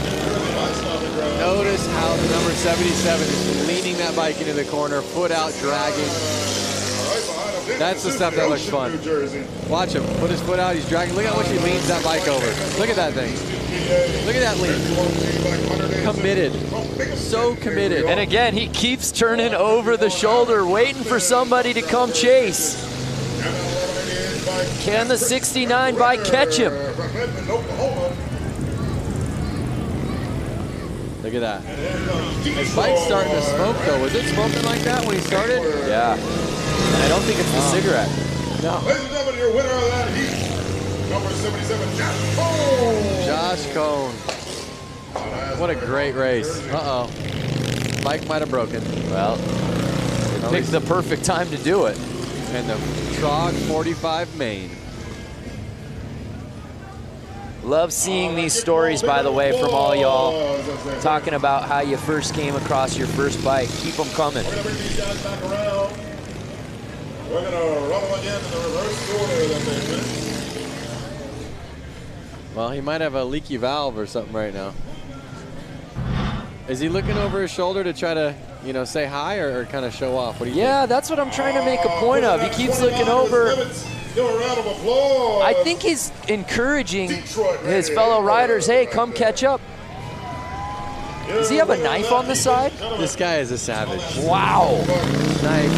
Notice how the number 77 is leaning that bike into the corner, foot out, dragging. That's the stuff that looks fun. Watch him, put his foot out, he's dragging. Look how much he leans that bike over. Look at that thing. Look at that lean. Committed, so committed. And again, he keeps turning over the shoulder, waiting for somebody to come chase. Can the 69 bike catch him? Look at that. His bike's starting to smoke though. Was it smoking like that when he started? Yeah. I don't think it's the cigarette. No. Ladies and gentlemen, your winner of that heat, number 77, Josh Cone. Josh Cone. What a great race. Uh-oh. Bike might have broken. Well, it picked the perfect time to do it. And the TROG 45 main. Love seeing these stories, by the way, from all y'all talking about how you first came across your first bike. Keep them coming. We're going to bring these guys back around. We're going to run them again in the reverse order that they missed. Well, he might have a leaky valve or something right now. Is he looking over his shoulder to try to, you know, say hi or kind of show off? What do you think? That's what I'm trying to make a point of. He keeps looking over. Give a round of applause. I think he's encouraging his fellow riders, hey, come catch up. Does he have a knife on the side? This guy is a savage. Wow. Knife,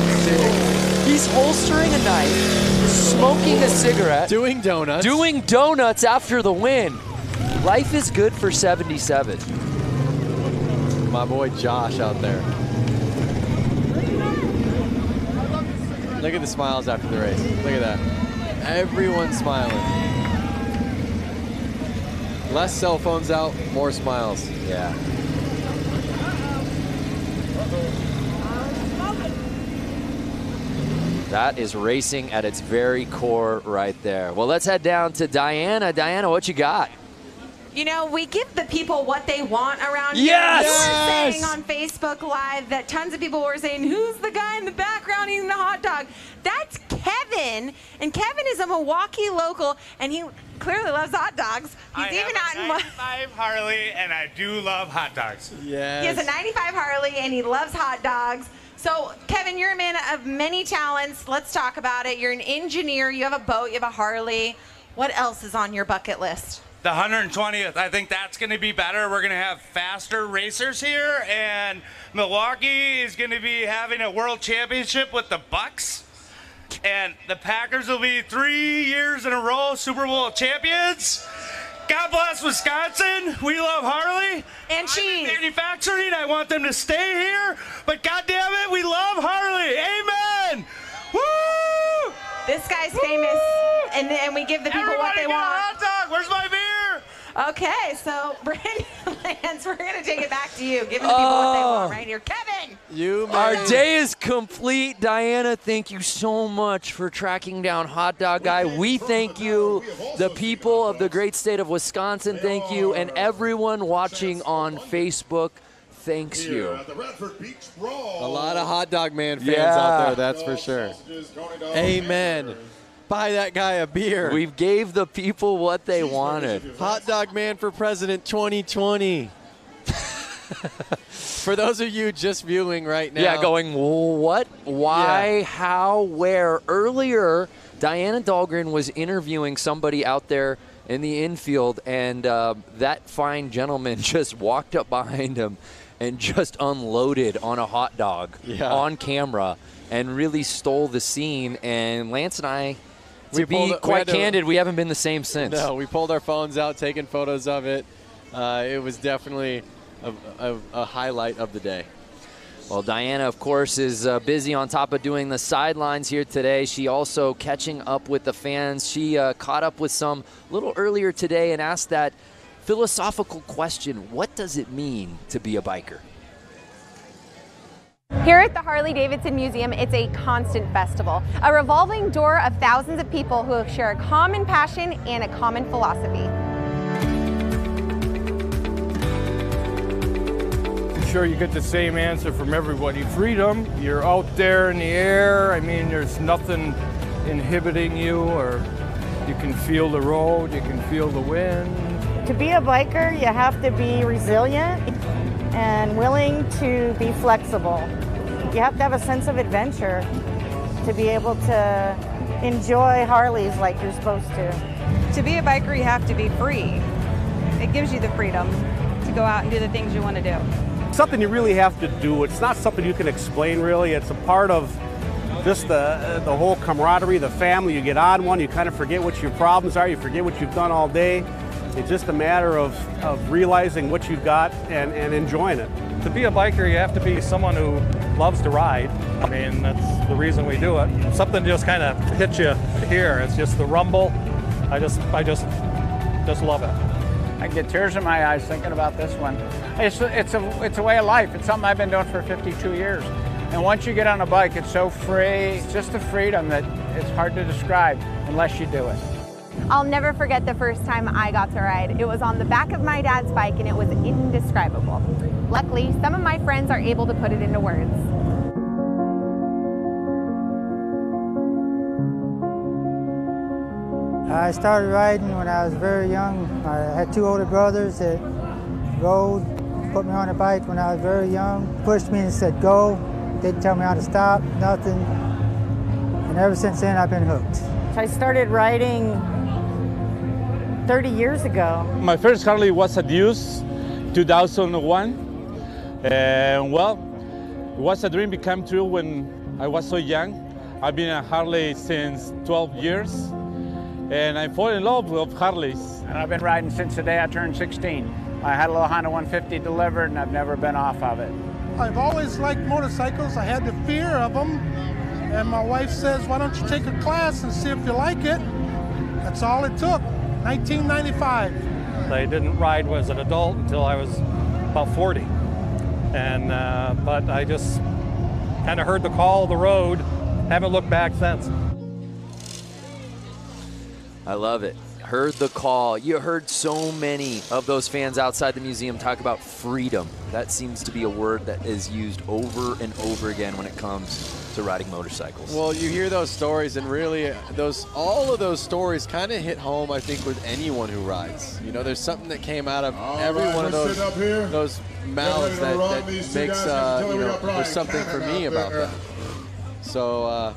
he's holstering a knife, smoking a cigarette. Doing donuts. Doing donuts after the win. Life is good for 77. My boy Josh out there. Look at the smiles after the race. Look at that. Everyone's smiling. Less cell phones out, more smiles. Yeah. That is racing at its very core right there. Well, let's head down to Diana. Diana, what you got? You know, we give the people what they want around here. Yes! We were saying on Facebook Live that tons of people were saying, who's the guy in the background eating the hot dog? That's Kevin. And Kevin is a Milwaukee local, and he clearly loves hot dogs. He's even out in 95 Harley, and I do love hot dogs. He has a 95 Harley, and he loves hot dogs. So, Kevin, you're a man of many talents. Let's talk about it. You're an engineer. You have a boat. You have a Harley. What else is on your bucket list? The 120th, I think that's going to be better. We're going to have faster racers here, and Milwaukee is going to be having a world championship with the Bucks, and the Packers will be 3 years in a row Super Bowl champions. God bless Wisconsin. We love Harley. And cheese. Manufacturing, I want them to stay here, but God damn it, we love Harley. Amen. Woo! This guy's famous, and we give the people Everybody what they get a want. hot dog. Where's my beer? Okay, so Brandon Lance, we're going to take it back to you, giving the people what they want right here. Kevin! Our day is complete. Diana, thank you so much for tracking down Hot Dog Guy. We thank you. The people of the great state of Wisconsin, thank you. And everyone watching on Facebook, thanks you. A lot of Hot Dog Man fans out there, that's for sure. Amen. Buy that guy a beer. We gave the people what they wanted. Hot Dog Man for President 2020. For those of you just viewing right now. Yeah, going, what, why, how, where? Earlier, Diana Dahlgren was interviewing somebody out there in the infield, and that fine gentleman just walked up behind him and just unloaded on a hot dog on camera and really stole the scene. And Lance and I, to be quite candid, we haven't been the same since. No, we pulled our phones out, taking photos of it. It was definitely a highlight of the day. Well, Diana, of course, is busy on top of doing the sidelines here today. She also catching up with the fans. She caught up with some a little earlier today and asked that philosophical question: what does it mean to be a biker? Here at the Harley-Davidson Museum, it's a constant festival, a revolving door of thousands of people who share a common passion and a common philosophy. I'm sure you get the same answer from everybody. Freedom, you're out there in the air. I mean, there's nothing inhibiting you, or you can feel the road, you can feel the wind. To be a biker, you have to be resilient and willing to be flexible. You have to have a sense of adventure to be able to enjoy Harleys like you're supposed to. To be a biker, you have to be free. It gives you the freedom to go out and do the things you want to do. Something you really have to do. It's not something you can explain, really. It's a part of just the whole camaraderie, the family. You get on one, you kind of forget what your problems are, you forget what you've done all day. It's just a matter of realizing what you've got and enjoying it. To be a biker, you have to be someone who loves to ride. I mean, that's the reason we do it. Something just kind of hits you here. It's just the rumble. I just love it. I get tears in my eyes thinking about this one. It's a way of life. It's something I've been doing for 52 years. And once you get on a bike, it's so free. It's just a freedom that it's hard to describe unless you do it. I'll never forget the first time I got to ride. It was on the back of my dad's bike, and it was indescribable. Luckily, some of my friends are able to put it into words. I started riding when I was very young. I had two older brothers that rode, put me on a bike when I was very young, pushed me and said go, didn't tell me how to stop, nothing. And ever since then, I've been hooked. I started riding 30 years ago. My first Harley was a Deuce, 2001. And well, it was a dream become true when I was so young. I've been a Harley since 12 years. And I fall in love with Harleys. And I've been riding since the day I turned 16. I had a little Honda 150 delivered, and I've never been off of it. I've always liked motorcycles. I had the fear of them. And my wife says, why don't you take a class and see if you like it? That's all it took, 1995. I didn't ride as an adult until I was about 40. And, but I just kind of heard the call of the road, haven't looked back since. I love it. Heard the call. You heard so many of those fans outside the museum talk about freedom. That seems to be a word that is used over and over again when it comes to riding motorcycles. Well, you hear those stories, and really, all of those stories kind of hit home, I think, with anyone who rides. You know, there's something that came out of every one of those mouths that makes, you know, there's something for me about that. So,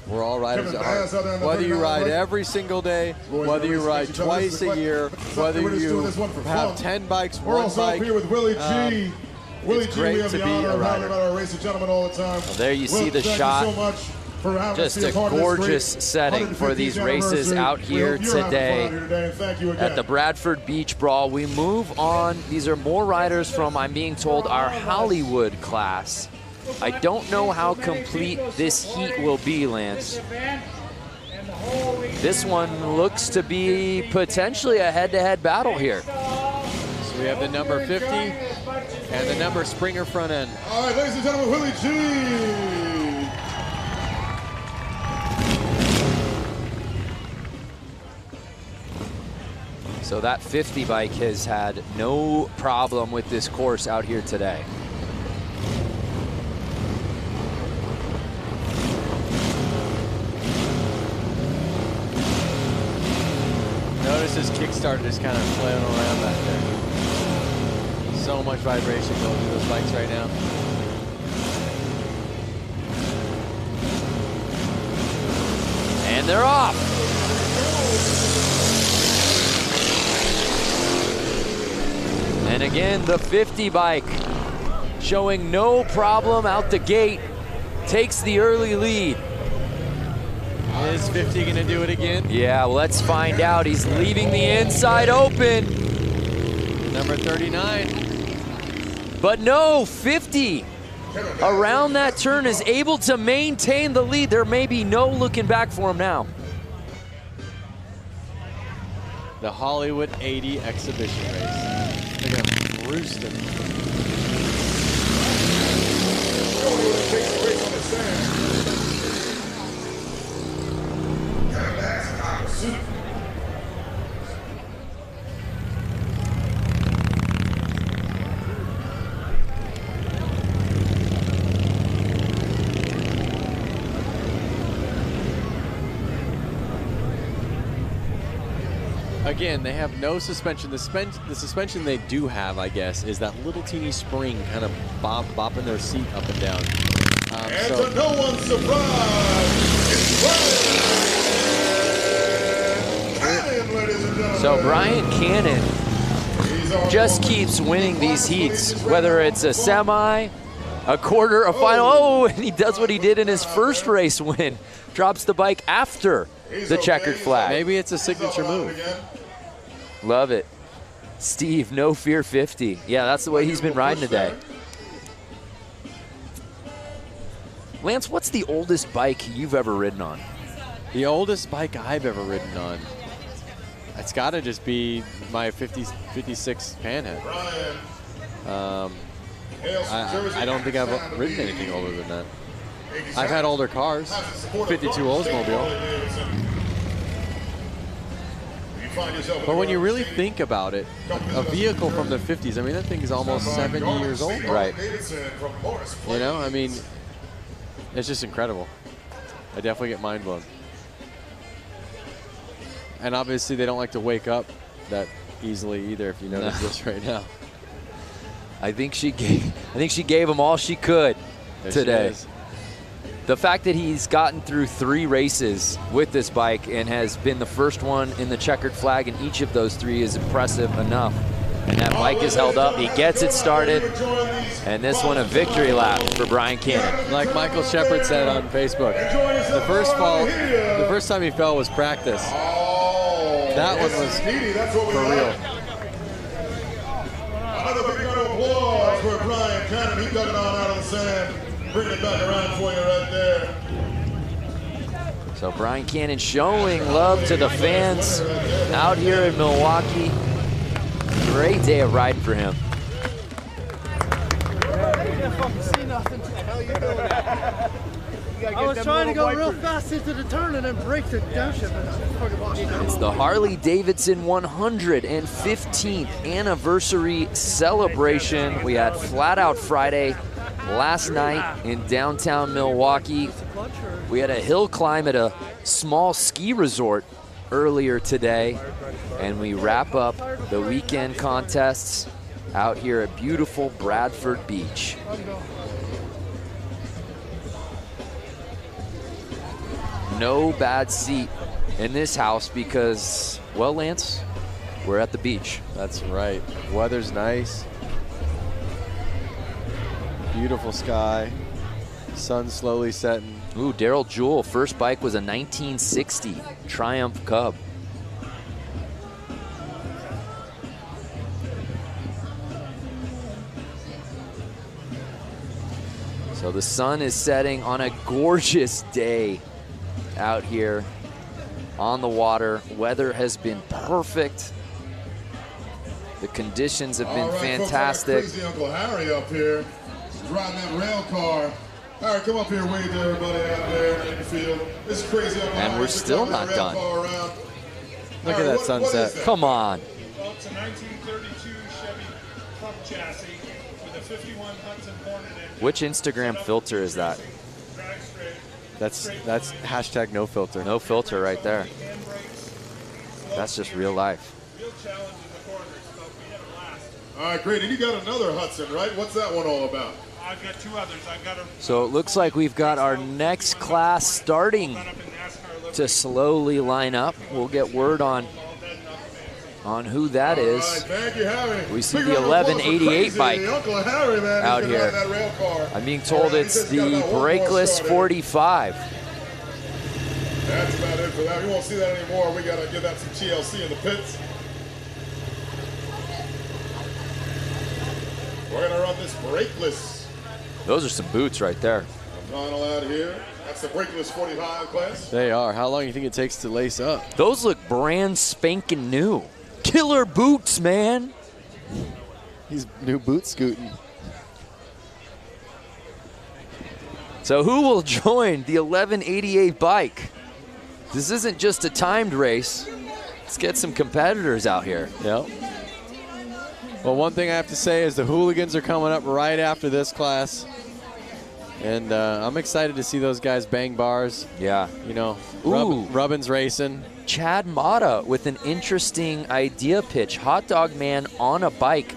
we're all riders at heart. Whether you ride every single day, whether you ride twice a year, whether you have 10 bikes, one bike, it's great to be a rider. Well, there you see the shot. Just a gorgeous setting for these races out here today at the Bradford Beach Brawl. We move on. These are more riders from, I'm being told, our Hollywood class. I don't know how complete this heat will be, Lance. This one looks to be potentially a head-to-head battle here. So we have the number 50 and the number Springer front end. All right, ladies and gentlemen, Willie G. So that 50 bike has had no problem with this course out here today. Notice his kickstarter is kind of flailing around back there. So much vibration going through those bikes right now. And they're off. And again, the 50 bike showing no problem out the gate, takes the early lead. Is 50 going to do it again? Yeah, let's find out. He's leaving the inside open. Number 39. But no, 50 around that turn is able to maintain the lead. There may be no looking back for him now. The Hollywood 80 exhibition race. Look at him roosting. Again, they have no suspension. The suspension they do have, I guess, is that little teeny spring kind of bopping their seat up and down. And to no one's surprise, it's Brian Cannon, ladies and gentlemen. So Brian Cannon just keeps winning these heats, whether it's a semi, a quarter, a final. Oh, and he does what he did in his first race win. Drops the bike after the checkered flag. Maybe it's a signature move. Love it. Steve, no fear 50. Yeah, that's the way he's been riding today. Lance, what's the oldest bike you've ever ridden on? The oldest bike I've ever ridden on? It's got to just be my 56 Panhead. I don't think I've ridden anything older than that. I've had older cars. 52 Oldsmobile. But when you really think about it, a vehicle from the 50s, I mean, that thing is almost 70 years old. Right. You know, I mean, it's just incredible. I definitely get mind blown. And obviously they don't like to wake up that easily either, if you notice this right now. I think she gave him all she could today. The fact that he's gotten through 3 races with this bike and has been the first one in the checkered flag in each of those 3 is impressive enough. And that bike is held up. He gets it started. And this one a victory lap for Brian Cannon. Like Michael Shepard said on Facebook, the first time he fell was practice. That one was for real. Another big round of applause for Brian Cannon. He dug it on out of the sand. Bring it back around for you right there. So Brian Cannon showing love to the fans out here in Milwaukee. Great day of riding for him. I was trying to go real fast into the turn and then break the downshift. It's the Harley-Davidson 115th anniversary celebration. We had Flat Out Friday last night in downtown Milwaukee. We had a hill climb at a small ski resort earlier today. And we wrap up the weekend contests out here at beautiful Bradford Beach. No bad seat in this house because, well, Lance, we're at the beach. That's right. Weather's nice. Beautiful sky. Sun slowly setting. Ooh, Daryl Jewell, first bike was a 1960 Triumph Cub. So the sun is setting on a gorgeous day out here on the water. Weather has been perfect. The conditions have been fantastic. Folks, I got crazy Uncle Harry up here. He's riding that rail car. Harry, come up here, wave to everybody out there in the field. This is crazy Uncle Harry. And we're still not done. Look at that sunset. Come on. Well, it's a 1932 Chevy truck chassis with a 51 Hudson Hornet engine. Which Instagram filter is that? That's hashtag no filter. No filter right there. That's just real life. Real challenge in the corners, but we had a blast. All right, great. And you got another Hudson, right? What's that one all about? I've got two others. I've got a. So it looks like we've got our next class starting to slowly line up. We'll get word on who that is. Thank you, Harry. We see the 1188 bike Uncle Harry, man, out he's here. riding that rail car. I'm being told it's the brakeless 45. That's about it for that. We won't see that anymore. We got to give that some TLC in the pits. We're going to run this brakeless. Those are some boots right there. Final out here. That's the brakeless 45 class. They are. How long do you think it takes to lace up? Those look brand spanking new. Killer boots, man. He's new boot scooting. So who will join the 1188 bike? This isn't just a timed race. Let's get some competitors out here. Yep. Well, one thing I have to say is the hooligans are coming up right after this class. And I'm excited to see those guys bang bars. Yeah. You know, Ooh. Rubbin's racing. Chad Mata with an interesting idea pitch. Hot dog man on a bike.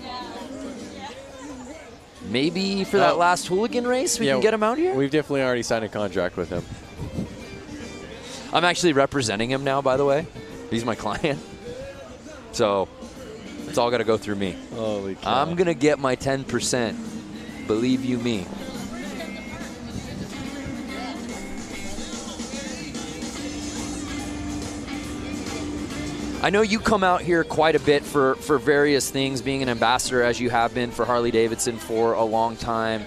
Maybe for that last hooligan race, we can get him out here? We've definitely already signed a contract with him. I'm actually representing him now, by the way. He's my client. So it's all got to go through me. Holy cow. I'm going to get my 10%. Believe you me. I know you come out here quite a bit for various things, being an ambassador as you have been for Harley-Davidson for a long time.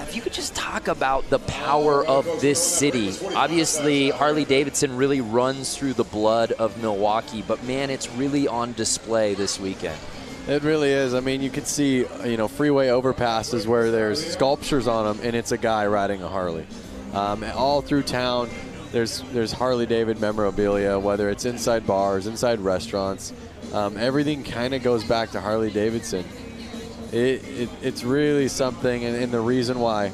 If you could just talk about the power of this city. Obviously, Harley-Davidson really runs through the blood of Milwaukee, but man, it's really on display this weekend. It really is. I mean, you can see, you know, freeway overpasses where there's sculptures on them, and it's a guy riding a Harley. All through town, there's Harley-David memorabilia, whether it's inside bars, inside restaurants. Everything kind of goes back to Harley-Davidson. It's really something, and the reason why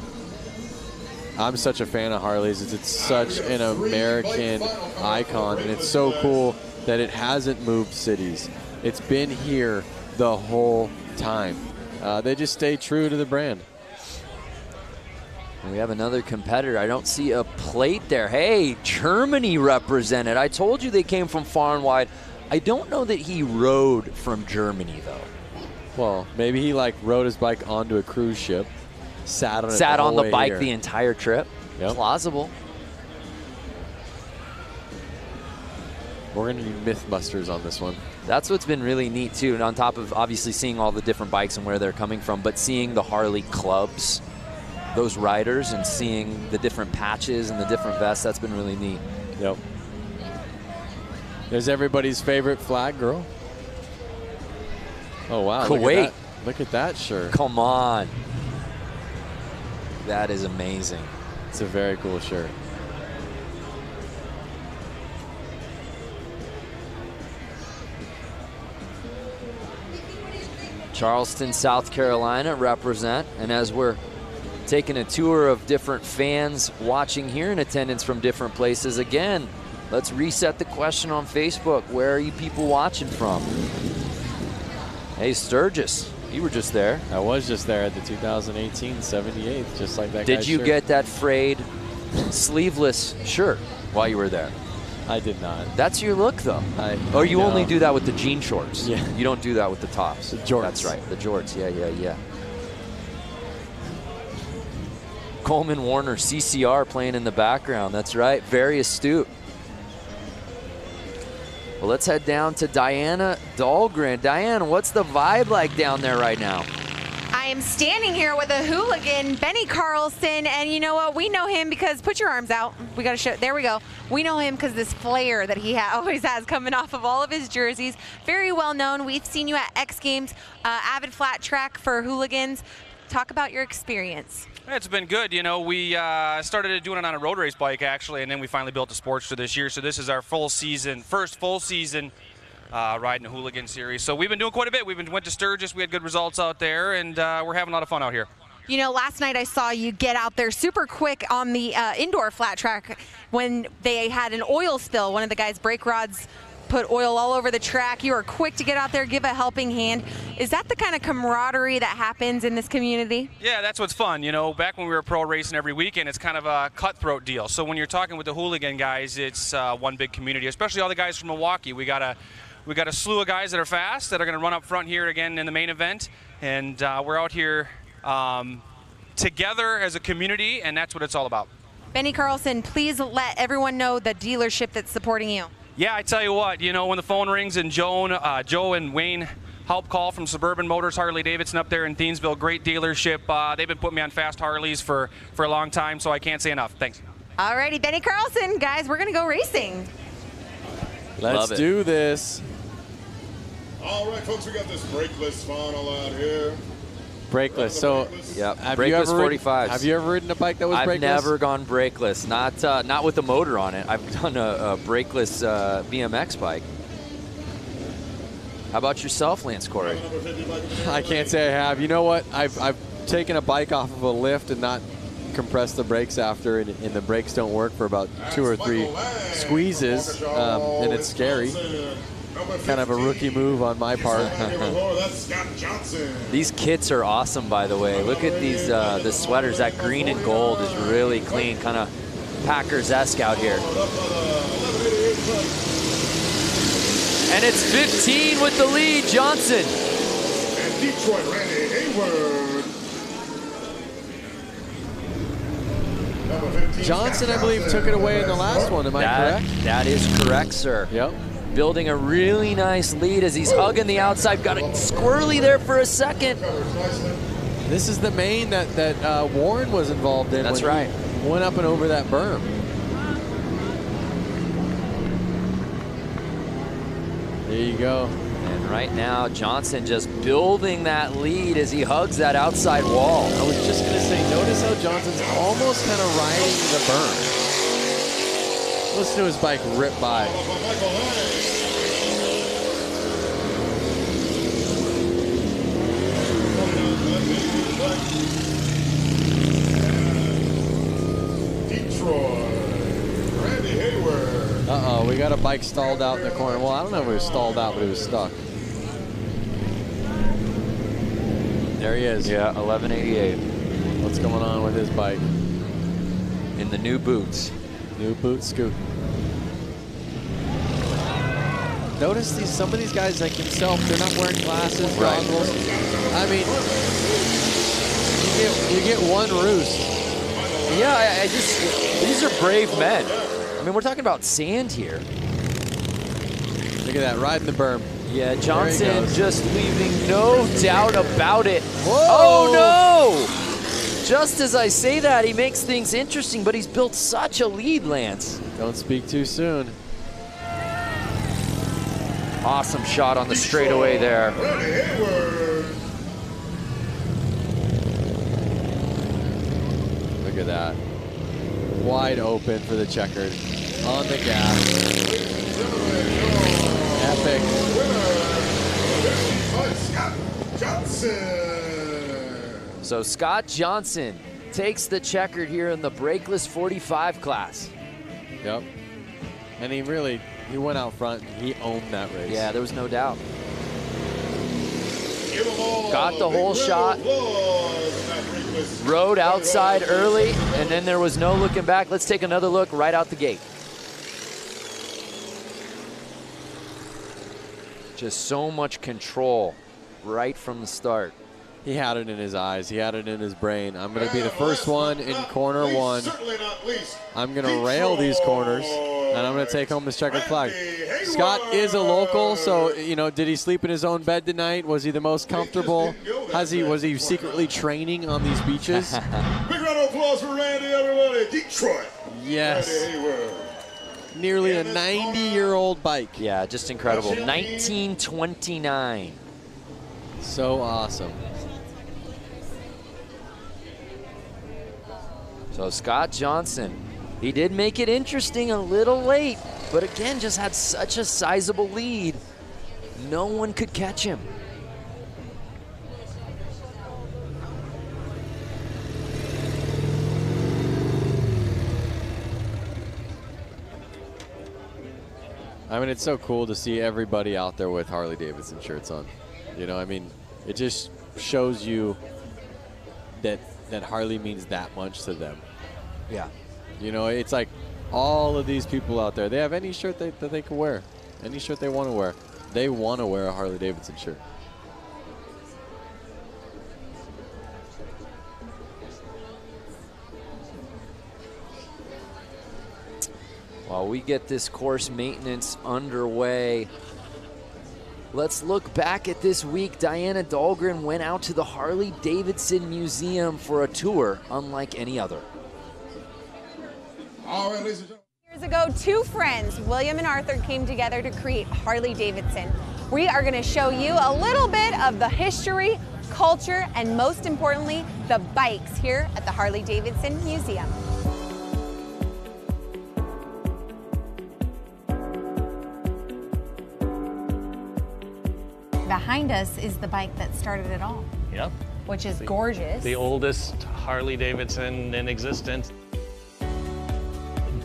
I'm such a fan of Harleys is it's such an American icon, and it's so cool that it hasn't moved cities. It's been here the whole time. They just stay true to the brand. And we have another competitor. I don't see a plate there. Hey, Germany represented. I told you they came from far and wide. I don't know that he rode from Germany, though. Well, maybe he like rode his bike onto a cruise ship, sat on the bike here. the entire trip. Yep. Plausible. We're going to do Mythbusters on this one. That's what's been really neat, too. And on top of obviously seeing all the different bikes and where they're coming from, but seeing the Harley clubs, those riders, and seeing the different patches and the different vests, that's been really neat. Yep. There's everybody's favorite flag girl. Oh, wow. Kuwait. Look at that shirt. Come on. That is amazing. It's a very cool shirt. Charleston, South Carolina represent. And as we're taking a tour of different fans watching here in attendance from different places, again, let's reset the question on Facebook. Where are you people watching from? Hey, Sturgis, you were just there. I was just there at the 2018 78th, just like that. Did you get that frayed sleeveless shirt while you were there? I did not. That's your look, though. Or you only do that with the jean shorts. Yeah. You don't do that with the tops. The jorts. That's right. The jorts. Yeah. Coleman Warner, CCR playing in the background. That's right. Very astute. Well, let's head down to Diana Dahlgren. Diana, what's the vibe like down there right now? I am standing here with a hooligan, Benny Carlson, and you know what? We know him because, put your arms out. We got to show, there we go. We know him because this flair that he always has coming off of all of his jerseys. Very well known. We've seen you at X Games, avid flat track for hooligans. Talk about your experience. It's been good. You know, we started doing it on a road race bike, actually, and then we finally built a Sportster this year. So this is our first full season riding a hooligan series. So we've been doing quite a bit. Went to Sturgis. We had good results out there, and we're having a lot of fun out here. You know, last night I saw you get out there super quick on the indoor flat track when they had an oil spill. One of the guys' brake rods put oil all over the track. You were quick to get out there, give a helping hand. Is that the kind of camaraderie that happens in this community? Yeah, that's what's fun. You know, back when we were pro racing every weekend, it's kind of a cutthroat deal. So when you're talking with the hooligan guys, it's one big community, especially all the guys from Milwaukee. We got a slew of guys that are fast that are going to run up front here again in the main event. And we're out here together as a community, and that's what it's all about. Benny Carlson, please let everyone know the dealership that's supporting you. Yeah, I tell you what, you know, when the phone rings and Joe and Wayne help call from Suburban Motors, Harley-Davidson up there in Thiensville, great dealership. They've been putting me on fast Harleys for a long time, so I can't say enough. Thanks. All righty, Benny Carlson, guys, we're going to go racing. Let's do this. All right, folks, we got this brakeless funnel out here. Brakeless. So, yeah, brakeless 45s. Have you ever ridden a bike that was brakeless? I've never gone brakeless. Not with a motor on it. I've done a brakeless BMX bike. How about yourself, Lance Corey? I can't say I have. You know what? I've taken a bike off of a lift and not compressed the brakes after, and the brakes don't work for about 2 or 3 squeezes, and it's scary. Kind of a rookie move on my part. These kits are awesome, by the way. Look at these the sweaters. That green and gold is really clean, kind of Packers-esque out here. And it's 15 with the lead, Johnson. And Detroit, Randy Hayward. Johnson, I believe, took it away in the last one. Am I correct? That is correct, sir. Yep. Building a really nice lead as he's hugging the outside. Got it squirrely there for a second. This is the main that Warren was involved in. That's when right. He went up and over that berm. There you go. And right now, Johnson just building that lead as he hugs that outside wall. I was just going to say, notice how Johnson's almost kind of riding the berm. Listen to his bike rip by. Detroit, Randy Hayward. Uh-oh, we got a bike stalled out in the corner. Well, I don't know if it was stalled out, but it was stuck. There he is. Yeah, 1188. What's going on with his bike? In the new boots. New boot scoot. Notice some of these guys like himself, they're not wearing glasses, goggles. I mean, you get one roost. Yeah, these are brave men. I mean, we're talking about sand here. Look at that, riding the berm. Yeah, Johnson just leaving no doubt about it. Whoa. Oh no! Just as I say that, he makes things interesting, but he's built such a lead, Lance. Don't speak too soon. Awesome shot on the straightaway there. Look at that. Wide open for the checkered. On the gas. Epic. So Scott Johnson takes the checkered here in the brakeless 45 class. Yep. And he went out front and he owned that race. Yeah, there was no doubt. Got the whole shot. Rode outside early, and then there was no looking back. Let's take another look right out the gate. Just so much control right from the start. He had it in his eyes. He had it in his brain. I'm going to be the first one in corner one. I'm going to rail these corners, and I'm going to take home this checkered flag. Scott is a local, so, you know, did he sleep in his own bed tonight? Was he the most comfortable? Was he secretly training on these beaches? Big round of applause for Randy, everybody. Detroit. Yes. Nearly a 90-year-old bike. Yeah, just incredible. 1929. So awesome. So Scott Johnson, he did make it interesting a little late, but again, just had such a sizable lead. No one could catch him. I mean, it's so cool to see everybody out there with Harley-Davidson shirts on. You know, I mean, it just shows you that Harley means that much to them. Yeah. You know, it's like all of these people out there, they have any shirt that they can wear, any shirt they want to wear. They want to wear a Harley-Davidson shirt. While we get this course maintenance underway, let's look back at this week. Diana Dahlgren went out to the Harley-Davidson Museum for a tour unlike any other. All right, ladies and gentlemen. Years ago, two friends, William and Arthur, came together to create Harley-Davidson. We are going to show you a little bit of the history, culture, and most importantly, the bikes here at the Harley-Davidson Museum. Behind us is the bike that started it all. Yep. Which is gorgeous. The oldest Harley-Davidson in existence.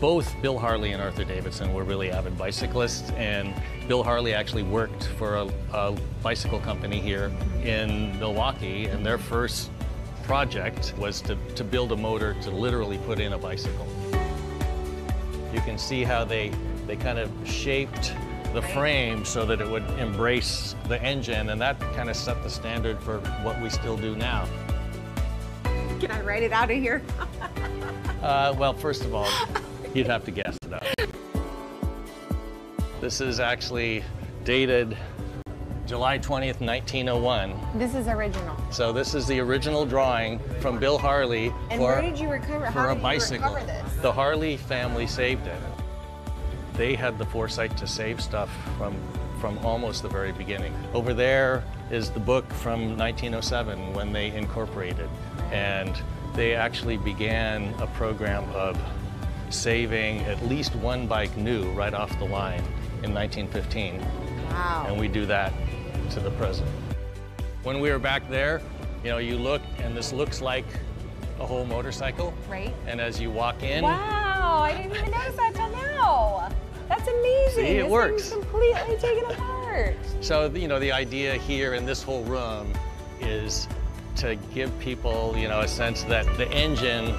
Both Bill Harley and Arthur Davidson were really avid bicyclists, and Bill Harley actually worked for a bicycle company here in Milwaukee, and their first project was to build a motor to literally put in a bicycle. You can see how they kind of shaped the frame so that it would embrace the engine, and that kind of set the standard for what we still do now. Can I write it out of here? Well, first of all, you'd have to guess it out. This is actually dated July 20th, 1901. This is original. So this is the original drawing from Bill Harley And where did you recover? for How a did bicycle. you recover this? The Harley family saved it. They had the foresight to save stuff from almost the very beginning. Over there is the book from 1907 when they incorporated, and they actually began a program of saving at least one bike new right off the line in 1915. Wow. And we do that to the present. When we were back there, you know, you look and this looks like a whole motorcycle. Right. And as you walk in, Wow, I didn't even notice that till now. That's amazing. See, it This works. thing's completely taken apart. so you know, the idea here in this whole room is to give people, you know, a sense that the engine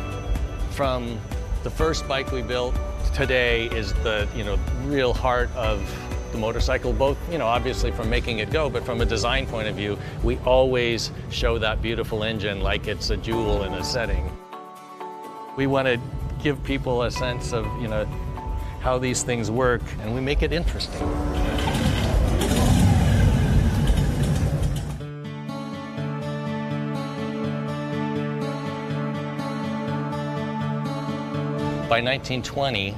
from the first bike we built today is the, you know, real heart of the motorcycle, both, you know, obviously from making it go, but from a design point of view, we always show that beautiful engine like it's a jewel in a setting. We want to give people a sense of, you know, how these things work, and we make it interesting. By 1920,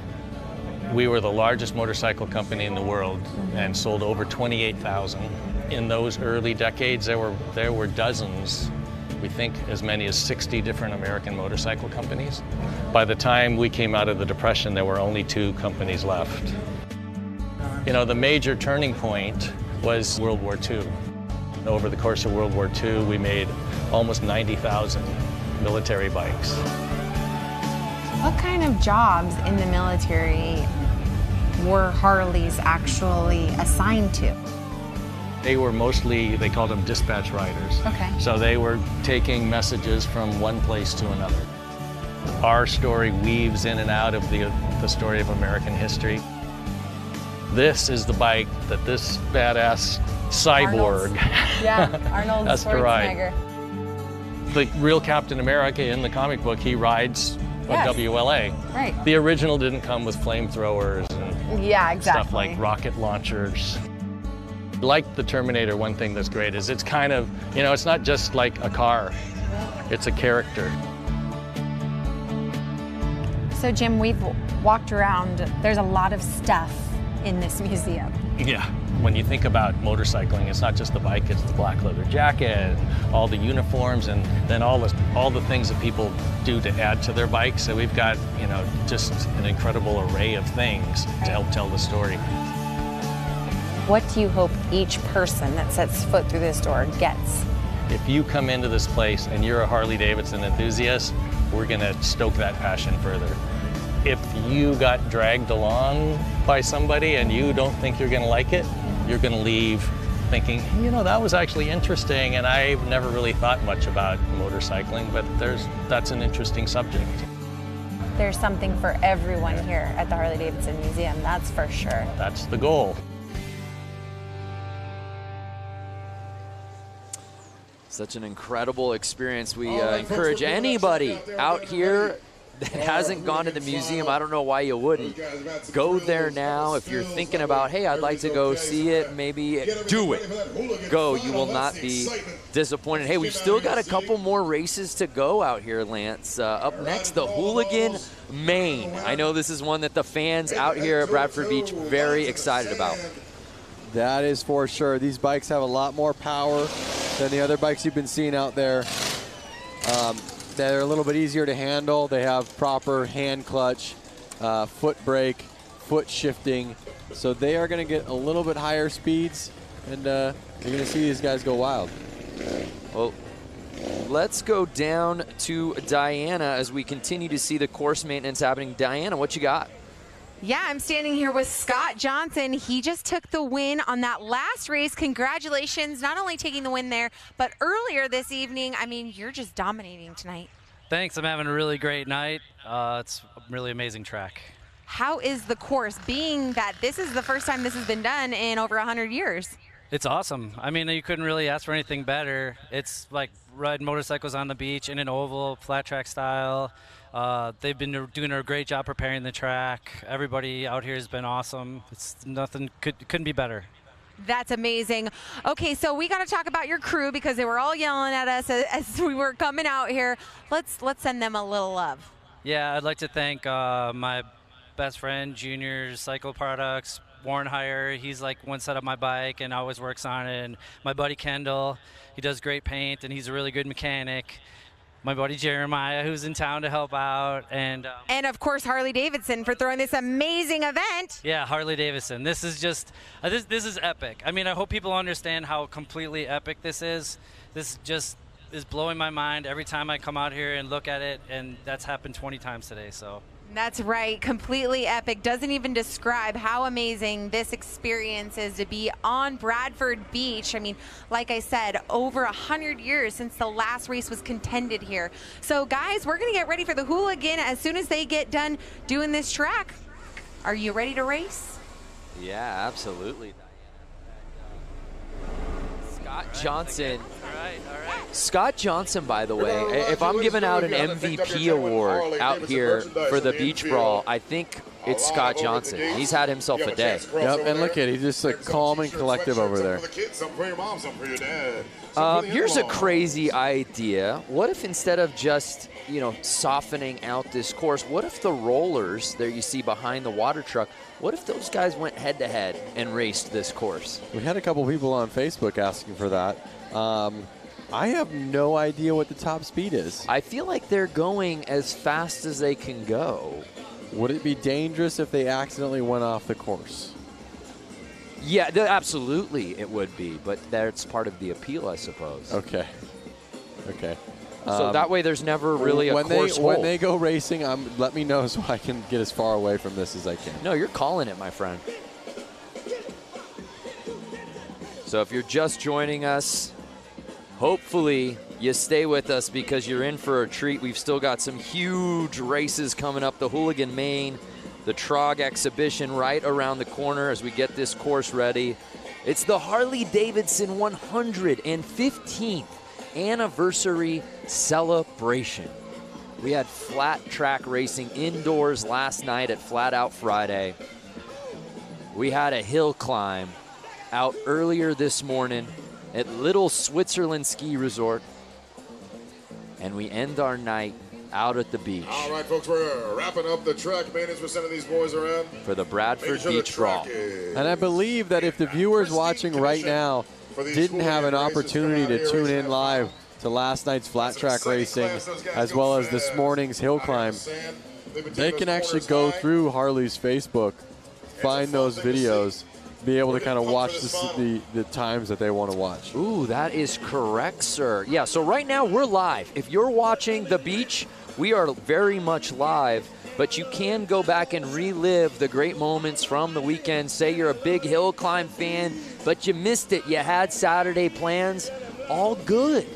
we were the largest motorcycle company in the world and sold over 28,000. In those early decades, there were dozens we think as many as 60 different American motorcycle companies. By the time we came out of the Depression, there were only 2 companies left. You know, the major turning point was World War II. Over the course of World War II, we made almost 90,000 military bikes. What kind of jobs in the military were Harleys actually assigned to? They were mostly, they called them dispatch riders. Okay. So they were taking messages from one place to another. Our story weaves in and out of the story of American history. This is the bike that this badass cyborg has to ride. The real Captain America in the comic book, he rides a WLA. Right. The original didn't come with flamethrowers and stuff like rocket launchers. Like the Terminator, one thing that's great is it's kind of, you know, it's not just like a car, it's a character. So Jim, we've walked around, there's a lot of stuff in this museum. Yeah, when you think about motorcycling, it's not just the bike, it's the black leather jacket, all the uniforms, and then all the things that people do to add to their bikes. So we've got, you know, just an incredible array of things to help tell the story. What do you hope each person that sets foot through this door gets? If you come into this place and you're a Harley-Davidson enthusiast, we're gonna stoke that passion further. If you got dragged along by somebody and you don't think you're gonna like it, you're gonna leave thinking, you know, that was actually interesting and I've never really thought much about motorcycling, but that's an interesting subject. There's something for everyone here at the Harley-Davidson Museum, that's for sure. That's the goal. Such an incredible experience. We encourage anybody out here that hasn't gone to the museum, I don't know why you wouldn't, go there now. If you're thinking about, hey, I'd like to go see it, maybe do it. Go, you will not be disappointed. Hey, we've still got a couple more races to go out here, Lance. Up next, the Hooligan Main. I know this is one that the fans out here at Bradford Beach very excited about. That is for sure. These bikes have a lot more power than the other bikes you've been seeing out there. They're a little bit easier to handle. They have proper hand clutch, foot brake, foot shifting. So they are going to get a little bit higher speeds, and you're going to see these guys go wild. Well, let's go down to Diana as we continue to see the course maintenance happening. Diana, what you got? Yeah, I'm standing here with Scott Johnson. He just took the win on that last race. Congratulations, not only taking the win there, but earlier this evening. I mean, you're just dominating tonight. Thanks, I'm having a really great night. It's a really amazing track. How is the course, being that this is the first time this has been done in over 100 years? It's awesome. I mean, you couldn't really ask for anything better. It's like riding motorcycles on the beach in an oval, flat track style. They've been doing a great job preparing the track. Everybody out here has been awesome. It's nothing couldn't be better. That's amazing. Okay, so we got to talk about your crew because they were all yelling at us as we were coming out here. Let's send them a little love. Yeah, I'd like to thank my best friend, Junior Cycle Products, Warren Heyer. He's like one set up my bike and always works on it. And my buddy Kendall, he does great paint and he's a really good mechanic. My buddy Jeremiah, who's in town to help out, and of course Harley-Davidson for throwing this amazing event. Yeah, Harley-Davidson. This is just this is epic. I mean, I hope people understand how completely epic this is. This just is blowing my mind every time I come out here and look at it, and that's happened 20 times today. So. That's right, completely epic. Doesn't even describe how amazing this experience is to be on Bradford Beach. I mean, like I said, over 100 years since the last race was contended here. So guys, we're gonna get ready for the Hooligan as soon as they get done doing this track. Are you ready to race? Yeah, absolutely. Scott Johnson. All right. Scott Johnson, by the way, if I'm giving out an MVP award out here for the Beach Brawl, I think it's Scott Johnson. He's had himself a day. Yep, and look at it. He's just like calm and collective over there. Here's a crazy idea. What if instead of just, you know, softening out this course, what if the rollers there you see behind the water truck, what if those guys went head-to-head and raced this course? We had a couple people on Facebook asking for that. I have no idea what the top speed is. I feel like they're going as fast as they can go. Would it be dangerous if they accidentally went off the course? Yeah, absolutely it would be, but that's part of the appeal, I suppose. Okay. Okay. So that way there's never really a course When they go racing, let me know so I can get as far away from this as I can. No, you're calling it, my friend. So if you're just joining us, hopefully you stay with us because you're in for a treat. We've still got some huge races coming up. The Hooligan Main, the TROG exhibition right around the corner as we get this course ready. It's the Harley-Davidson 115th anniversary celebration. We had flat track racing indoors last night at Flat Out Friday. We had a hill climb out earlier this morning at Little Switzerland Ski Resort. And we end our night out at the beach. All right, folks, we're wrapping up the track maintenance. We're sending these boys around for the Bradford Beach Brawl. And I believe that if the viewers watching right now didn't have an opportunity to tune in live to last night's flat track racing as well as this morning's hill climb, they can actually go through Harley's Facebook, find those videos, be able to kind of watch the times that they want to watch. Ooh, that is correct, sir. Yeah, so right now we're live. If you're watching the beach, we are very much live, but you can go back and relive the great moments from the weekend. Say you're a big hill climb fan, but you missed it. You had Saturday plans. All good.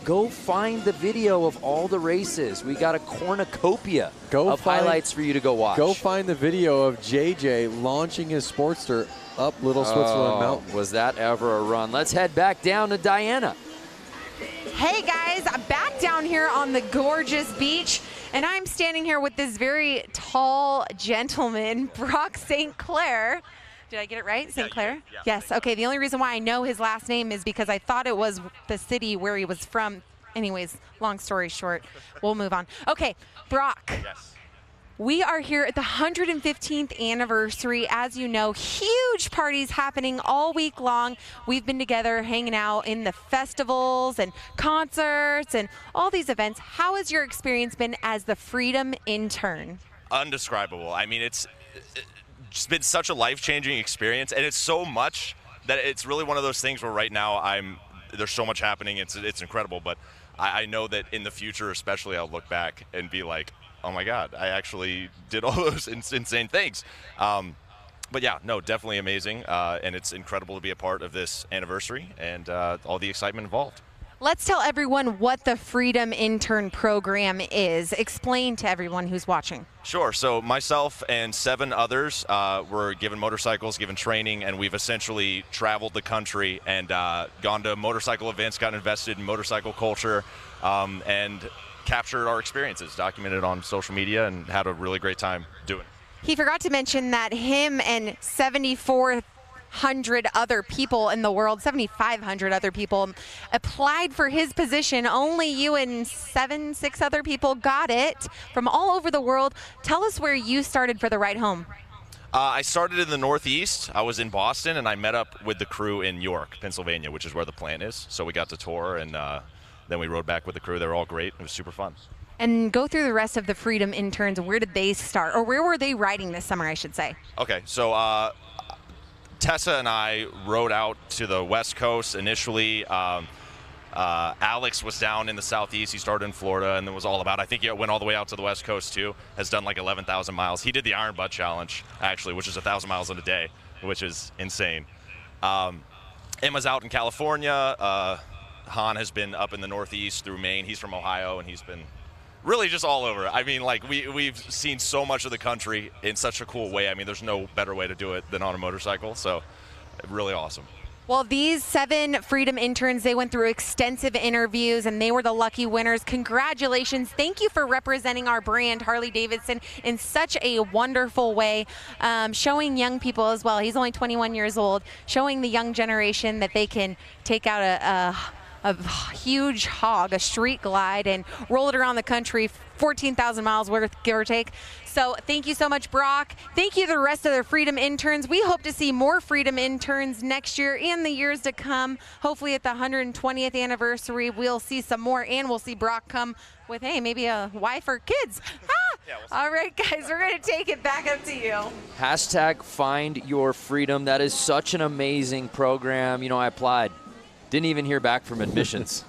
Go find the video of all the races. We got a cornucopia of highlights for you to go watch. Go find the video of JJ launching his Sportster up Little Switzerland Mountain. Was that ever a run? Let's head back down to Diana. Hey guys, I'm back down here on the gorgeous beach, and I'm standing here with this very tall gentleman, Brock St. Clair. Did I get it right? St. Clair? Yeah. Yes. Okay, the only reason why I know his last name is because I thought it was the city where he was from. Anyways, long story short, we'll move on. Okay, Brock. Yes. We are here at the 115th anniversary. As you know, huge parties happening all week long. We've been together hanging out in the festivals and concerts and all these events. How has your experience been as the Freedom intern? Undescribable. I mean, it's been such a life-changing experience, and it's so much that it's really one of those things where right now there's so much happening. It's incredible, but I know that in the future, especially, I'll look back and be like, oh my God, I actually did all those insane things. But yeah, no, definitely amazing, and it's incredible to be a part of this anniversary and all the excitement involved. Let's tell everyone what the Freedom Intern Program is. Explain to everyone who's watching. Sure. So myself and 7 others were given motorcycles, given training, and we've essentially traveled the country and gone to motorcycle events, gotten invested in motorcycle culture, and captured our experiences, documented on social media, and had a really great time doing it. He forgot to mention that him and 7,400 other people in the world, 7,500 other people applied for his position. Only you and 6 other people got it from all over the world. Tell us where you started for the ride home. I started in the Northeast. I was in Boston, and I met up with the crew in York, Pennsylvania, which is where the plant is. So we got to tour, and then we rode back with the crew. They were all great. It was super fun. And go through the rest of the Freedom interns. Where did they start? Or where were they riding this summer, I should say? Okay, so Tessa and I rode out to the West Coast initially. Alex was down in the Southeast. He started in Florida and then was all about, I think he went all the way out to the West Coast too. Has done like 11,000 miles. He did the Iron Butt Challenge, actually, which is 1,000 miles in a day, which is insane. Emma's out in California. Han has been up in the Northeast through Maine. He's from Ohio, and he's been really just all over. I mean, like, we've seen so much of the country in such a cool way. I mean, there's no better way to do it than on a motorcycle, so really awesome. Well, these 7 Freedom interns, they went through extensive interviews, and they were the lucky winners. Congratulations. Thank you for representing our brand, Harley-Davidson, in such a wonderful way, showing young people as well. He's only 21 years old, showing the young generation that they can take out a huge hog, a street glide, and roll it around the country, 14,000 miles worth, give or take. So thank you so much, Brock. Thank you to the rest of the Freedom interns. We hope to see more Freedom interns next year and the years to come. Hopefully at the 120th anniversary, we'll see some more, and we'll see Brock come with, hey, maybe a wife or kids. All right, guys, we're going to take it back up to you. Hashtag Find Your Freedom. That is such an amazing program. You know, I applied. Didn't even hear back from admissions.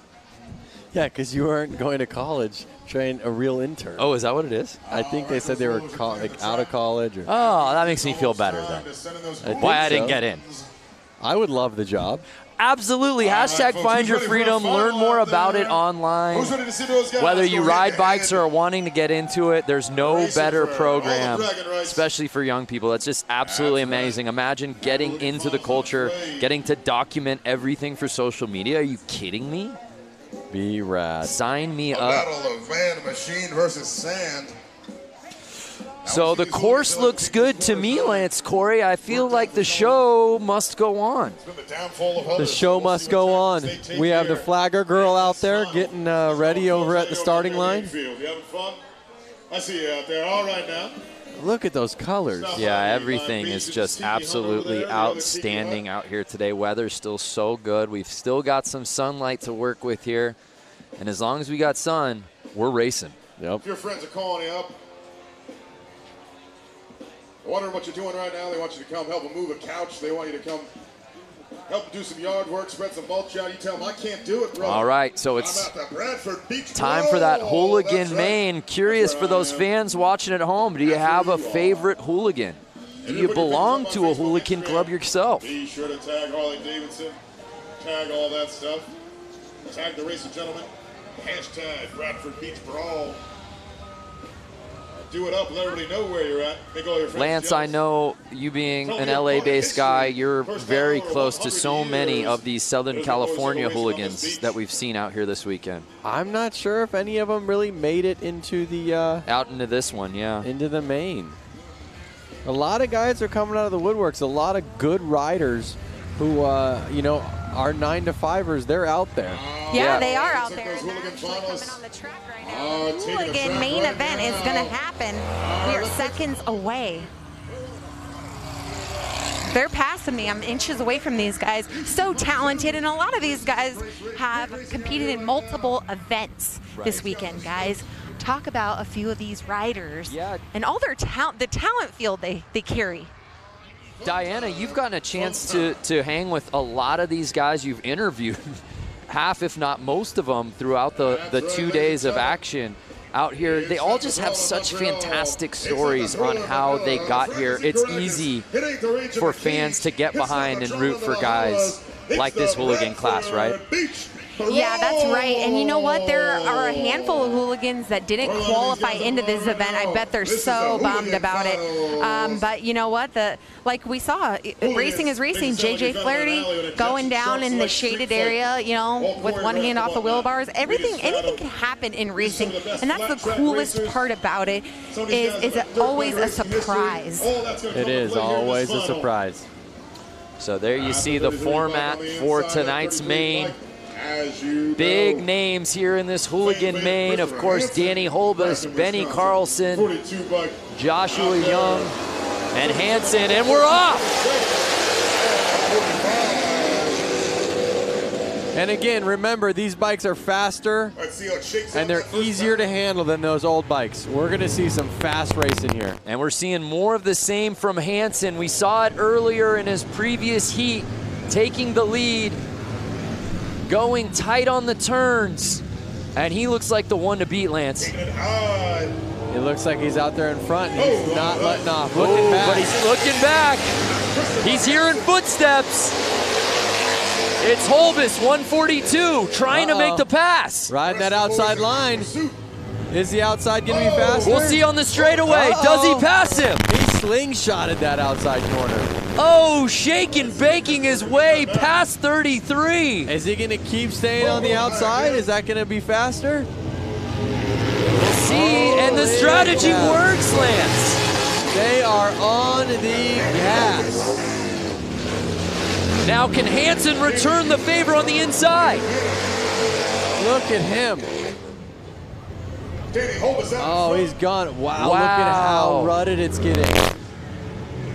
Yeah, because you weren't going to college, train a real intern. Oh, is that what it is? I think they said they were out of college. Or oh, that makes me feel better then. Why I didn't get in. I would love the job. Absolutely. Hashtag Find Your Freedom. Learn more about it online. Whether you ride bikes or are wanting to get into it, there's no better program, especially for young people. That's just absolutely amazing. Imagine getting into the culture, getting to document everything for social media. Are you kidding me? Be rad. Sign me up. Battle of man, machine versus sand. So the course looks good to me, Lance Corey. I feel like the show must go on. The show must go on. We have the flagger girl out there getting ready over at the starting line. You having fun? I see you out there. All right now. Look at those colors. Yeah, everything is just absolutely outstanding out here today. Weather's still so good. We've still got some sunlight to work with here. And as long as we got sun, we're racing. Yep. If your friends are calling you up, wondering what you're doing right now, they want you to come help them move a couch. They want you to come help them do some yard work, spread some mulch out. You tell them, I can't do it, bro. All right, so it's I'm at the Bradford Beach time for that hooligan main. Curious for those fans watching at home, do you have a favorite hooligan? Do you belong to a hooligan club yourself? Be sure to tag Harley-Davidson, tag all that stuff, tag the Racing Gentlemen, hashtag Bradford Beach Brawl. Do it up, let everybody know where you're at. Make all your friends Lance, jealous. I know you being an LA-based guy, you're very close to so many of these Southern California hooligans that we've seen out here this weekend. I'm not sure if any of them really made it into the out into this one, yeah. Into the main. A lot of guys are coming out of the woodworks. A lot of good riders who, you know, are 9-to-5ers. They're out there. Yeah, they are out there. And they're actually coming on the track right now. The hooligan main event is going to happen. We are seconds away. They're passing me. I'm inches away from these guys. So talented, and a lot of these guys have competed in multiple events this weekend, guys. Talk about a few of these riders and all their talent, the talent field they carry. Diana, you've gotten a chance to hang with a lot of these guys you've interviewed, half if not most of them throughout the 2 days of action out here. They all just have such fantastic stories on how they got here. It's easy for fans to get behind and root for guys like this hooligan class, right? Yeah, that's right. And you know what? There are a handful of hooligans that didn't qualify into this event. I bet they're so bummed about it. But you know what? Like we saw, racing is racing. JJ Flaherty going down in the shaded area, you know, with one hand off the wheel bars. Anything can happen in racing, and that's the coolest part about it. Is it always a surprise? It is always a surprise. So there you see the format for tonight's main. Big names here in this hooligan main. Of course, Danny Holbus, Benny Carlson, Joshua Young, and Hansen, and we're off! And again, remember, these bikes are faster, and they're easier to handle than those old bikes. We're going to see some fast racing here. And we're seeing more of the same from Hansen. We saw it earlier in his previous heat, taking the lead, going tight on the turns, and he looks like the one to beat, Lance. It looks like he's out there in front. He's not letting off. Looking back. But he's looking back. He's hearing footsteps. It's Holbus, 142, trying to make the pass. Riding that outside line. Is the outside going to be faster? We'll see on the straightaway. Does he pass him? He slingshotted that outside corner. Oh, shaking, baking his way past 33. Is he going to keep staying on the outside? Is that going to be faster? We'll see, and the strategy works, Lance. They are on the gas. Now can Hansen return the favor on the inside? Look at him. Oh, he's gone. Wow, look at how rutted it's getting.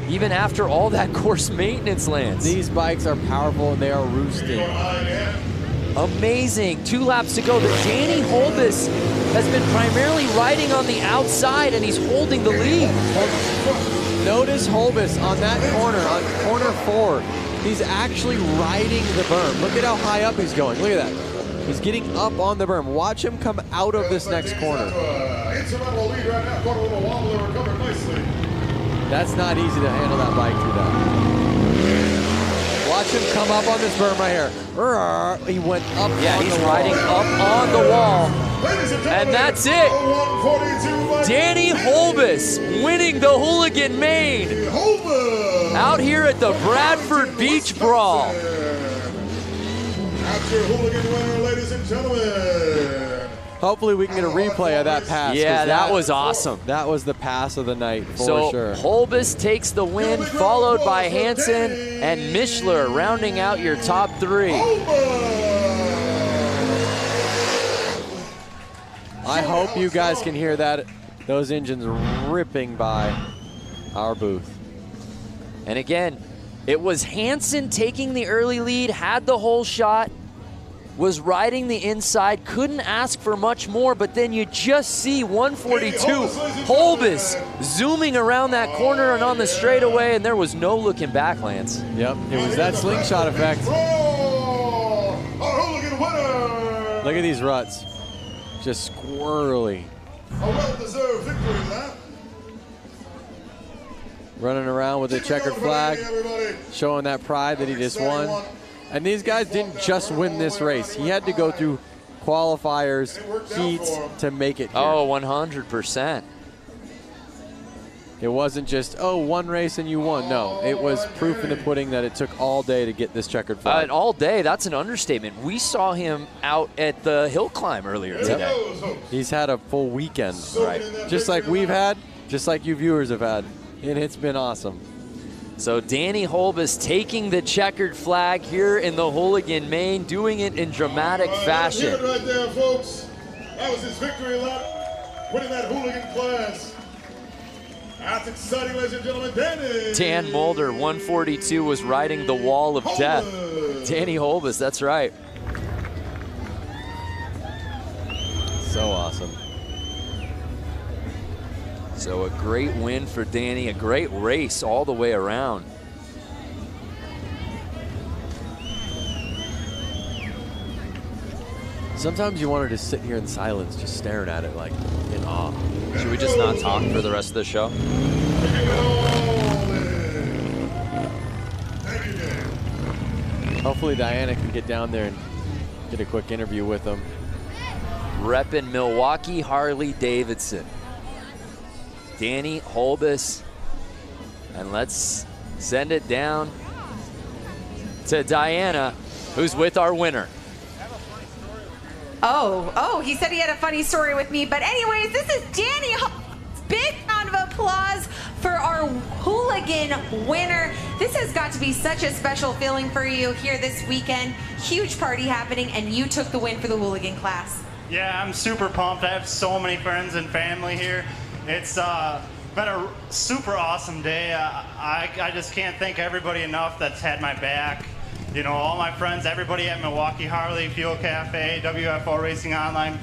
Even after all that course maintenance, Lance. These bikes are powerful and they are roosting. Amazing. 2 laps to go. The Danny Holbis has been primarily riding on the outside, and he's holding the lead. Notice Holbis on that corner, on corner 4. He's actually riding the berm. Look at how high up he's going. Look at that. He's getting up on the berm. Watch him come out of this next corner. That's not easy to handle that bike through that. Watch him come up on this berm right here. He went up. Yeah, he's riding up on the wall. And that's it. Danny Holbis winning the Hooligan Main out here at the Bradford Beach Brawl. That's your Hooligan winner, ladies and gentlemen. Hopefully we can get a replay of that pass. Yeah, that was awesome. That was the pass of the night for sure. Holbis takes the win, followed by Hansen and Mishler rounding out your top 3. I hope you guys can hear that. Those engines ripping by our booth. And again, it was Hansen taking the early lead, had the whole shot, was riding the inside, couldn't ask for much more, but then you just see 142 Holbis zooming around that corner and on the straightaway, and there was no looking back, Lance. Yep, it was that slingshot effect. Look at these ruts. Just squirrely. A well-deserved victory lap. Running around with a checkered flag, showing that pride that he just won. And these guys didn't just win this race. He had to go through qualifiers, heats to make it here. Oh, 100%. It wasn't just, oh, one race and you won. No, it was proof in the pudding that it took all day to get this checkered flag. All day, that's an understatement. We saw him out at the hill climb earlier today. He's had a full weekend, right? Just like we've had, just like you viewers have had. And it's been awesome. So Danny Holbis taking the checkered flag here in the Hooligan Main, doing it in dramatic fashion. That's it right there, folks. That was his victory lap, winning that Hooligan class. That's exciting, ladies and gentlemen. Dan Mulder, 142, was riding the wall of death. Danny Holbis, that's right. So awesome. So a great win for Danny, a great race all the way around. Sometimes you want to just sit here in silence, just staring at it like in awe. Should we just not talk for the rest of the show? Hopefully Diana can get down there and get a quick interview with him. Reppin' Milwaukee Harley-Davidson. Danny Holbis. And let's send it down to Diana, who's with our winner. Oh, he said he had a funny story with me. But anyways, this is Danny Holbis. Big round of applause for our Hooligan winner. This has got to be such a special feeling for you here this weekend. Huge party happening, and you took the win for the Hooligan class. Yeah, I'm super pumped. I have so many friends and family here. It's been a super awesome day. I just can't thank everybody enough that's had my back. You know, all my friends, everybody at Milwaukee Harley, Fuel Cafe, WFO Racing Online,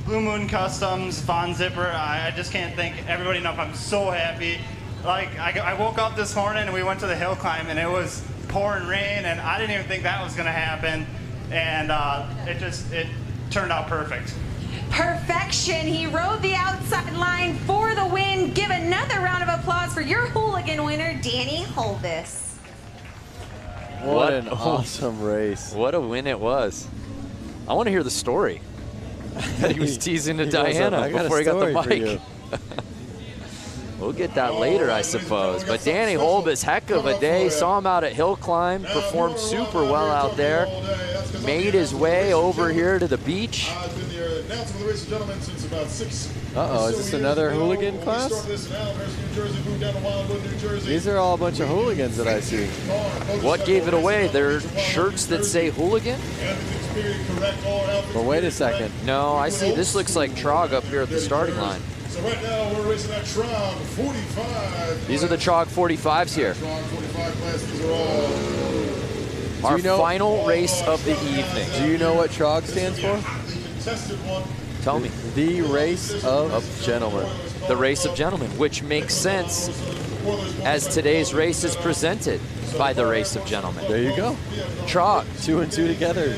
Blue Moon Customs, Von Zipper. I just can't thank everybody enough. I'm so happy. Like, I woke up this morning and we went to the hill climb and it was pouring rain and I didn't even think that was gonna happen. And it turned out perfect. Perfection. He rode the outside line for the win. Give another round of applause for your Hooligan winner, Danny Holbis. What an awesome race. What a win it was. I want to hear the story that he was teasing to Diana before he got the mic. We'll get that later, I suppose. But Danny Holbis, heck of a day. Saw him out at Hill Climb, performed super well out there. Made his way over here to the beach. Uh-oh, is this another Hooligan class? These are all a bunch of hooligans that I see. What gave it away? They're shirts that say Hooligan? But wait a second. No, I see. This looks like TROG up here at the starting line. So right now we're racing at TROG 45. These are the TROG 45s here. TROG 45 classes are all. Our final race of the evening. Do you know what TROG stands for? Tell me. The Race of Gentlemen. The Race of Gentlemen, which makes sense as today's race is presented by the Race of Gentlemen. There you go. TROG. 2 and 2 together.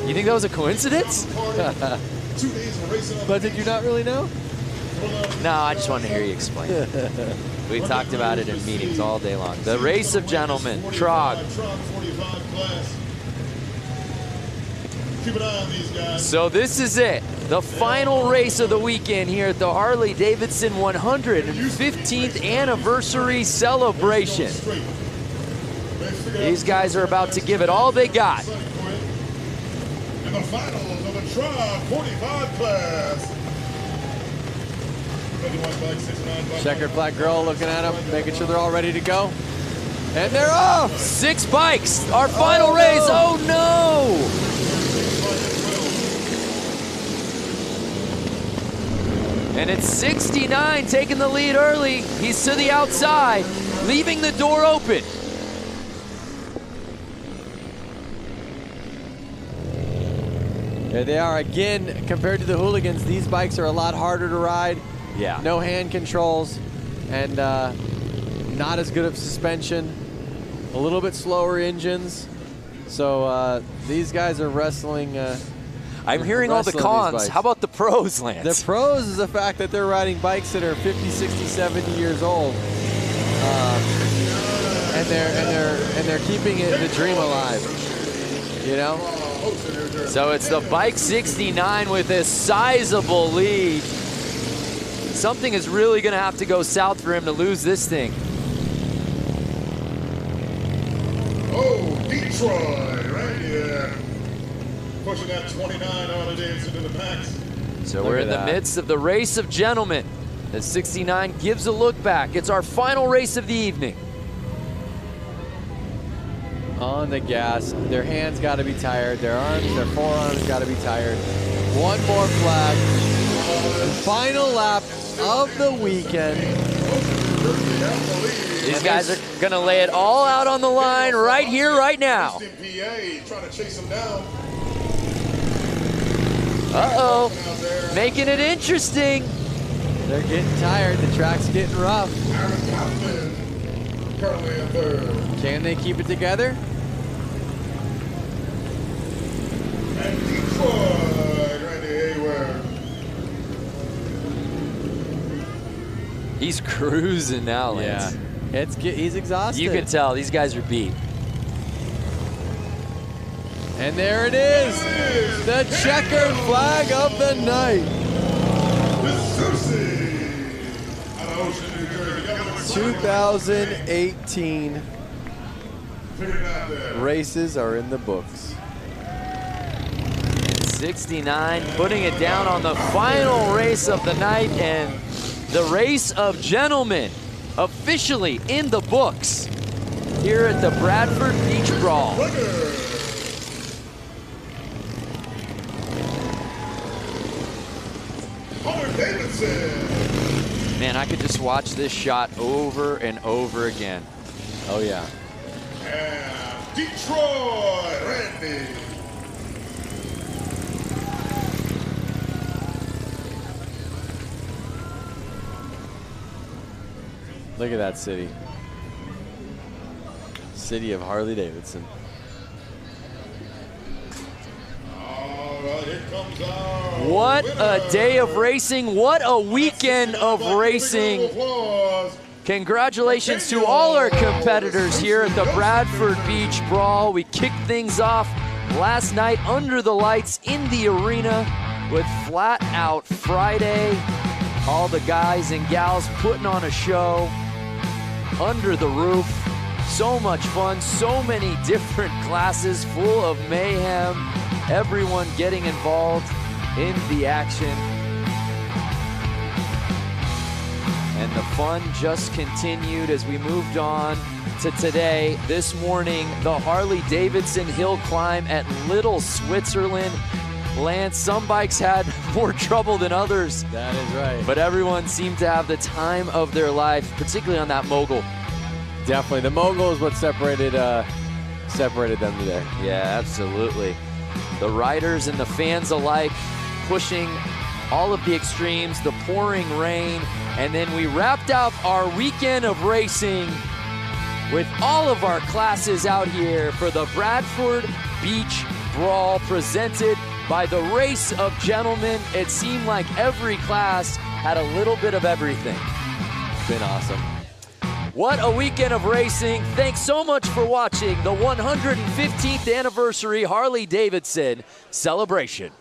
You think that was a coincidence? But did you not really know? No, I just wanted to hear you explain it. We talked about it in meetings all day long. The Race of Gentlemen, TROG. Keep an eye on these guys. So this is it. The final race of the weekend here at the Harley-Davidson 115th anniversary celebration. These guys are about to give it all they got. In the finals of the TROG 45 class. Checkered flag girl looking at them, making sure they're all ready to go. And they're off! 6 bikes, our final race. Oh no! And it's 69 taking the lead early. He's to the outside, leaving the door open. There they are again. Compared to the hooligans, these bikes are a lot harder to ride. Yeah. No hand controls and not as good of suspension. A little bit slower engines. So these guys are wrestling. I'm hearing all the cons. How about the pros, Lance? The pros is the fact that they're riding bikes that are 50, 60, 70 years old, and they're keeping the dream alive. You know. So it's the bike 69 with a sizable lead. Something is really going to have to go south for him to lose this thing. Oh, Detroit, right here. Pushing that 29 Harley-Davidson to the packs. So we're in the midst of the Race of Gentlemen. The 69 gives a look back. It's our final race of the evening. On the gas, their hands got to be tired. Their arms, their forearms got to be tired. One more flag. Final lap of the weekend. These guys are going to lay it all out on the line right here, right now. Trying to chase them down. Uh-oh, making it interesting. They're getting tired. The track's getting rough. Currently in third. Can they keep it together? And Detroit, Randy Hayward. He's cruising now, Lance. Yeah, he's exhausted. You can tell these guys are beat. And there it is, the checkered flag of the night. 2018 races are in the books. 69 putting it down on the final race of the night, and the Race of Gentlemen officially in the books here at the Bradford Beach Brawl. Harley-Davidson. Man, I could just watch this shot over and over again. Oh yeah. And Detroit, Randy. Look at that city. City of Harley-Davidson. What a day of racing. What a weekend of racing. Congratulations to all our competitors here at the Bradford Beach Brawl. We kicked things off last night under the lights in the arena with Flat Out Friday. All the guys and gals putting on a show under the roof. So much fun, so many different classes full of mayhem. Everyone getting involved in the action. And the fun just continued as we moved on to today. This morning, the Harley-Davidson hill climb at Little Switzerland. Lance, some bikes had more trouble than others. That is right. But everyone seemed to have the time of their life, particularly on that mogul. Definitely. The mogul is what separated them today. Yeah, absolutely. The riders and the fans alike pushing all of the extremes, the pouring rain, and then we wrapped up our weekend of racing with all of our classes out here for the Bradford Beach Brawl presented by the Race of Gentlemen. It seemed like every class had a little bit of everything. It's been awesome. What a weekend of racing. Thanks so much for watching the 115th anniversary Harley-Davidson celebration.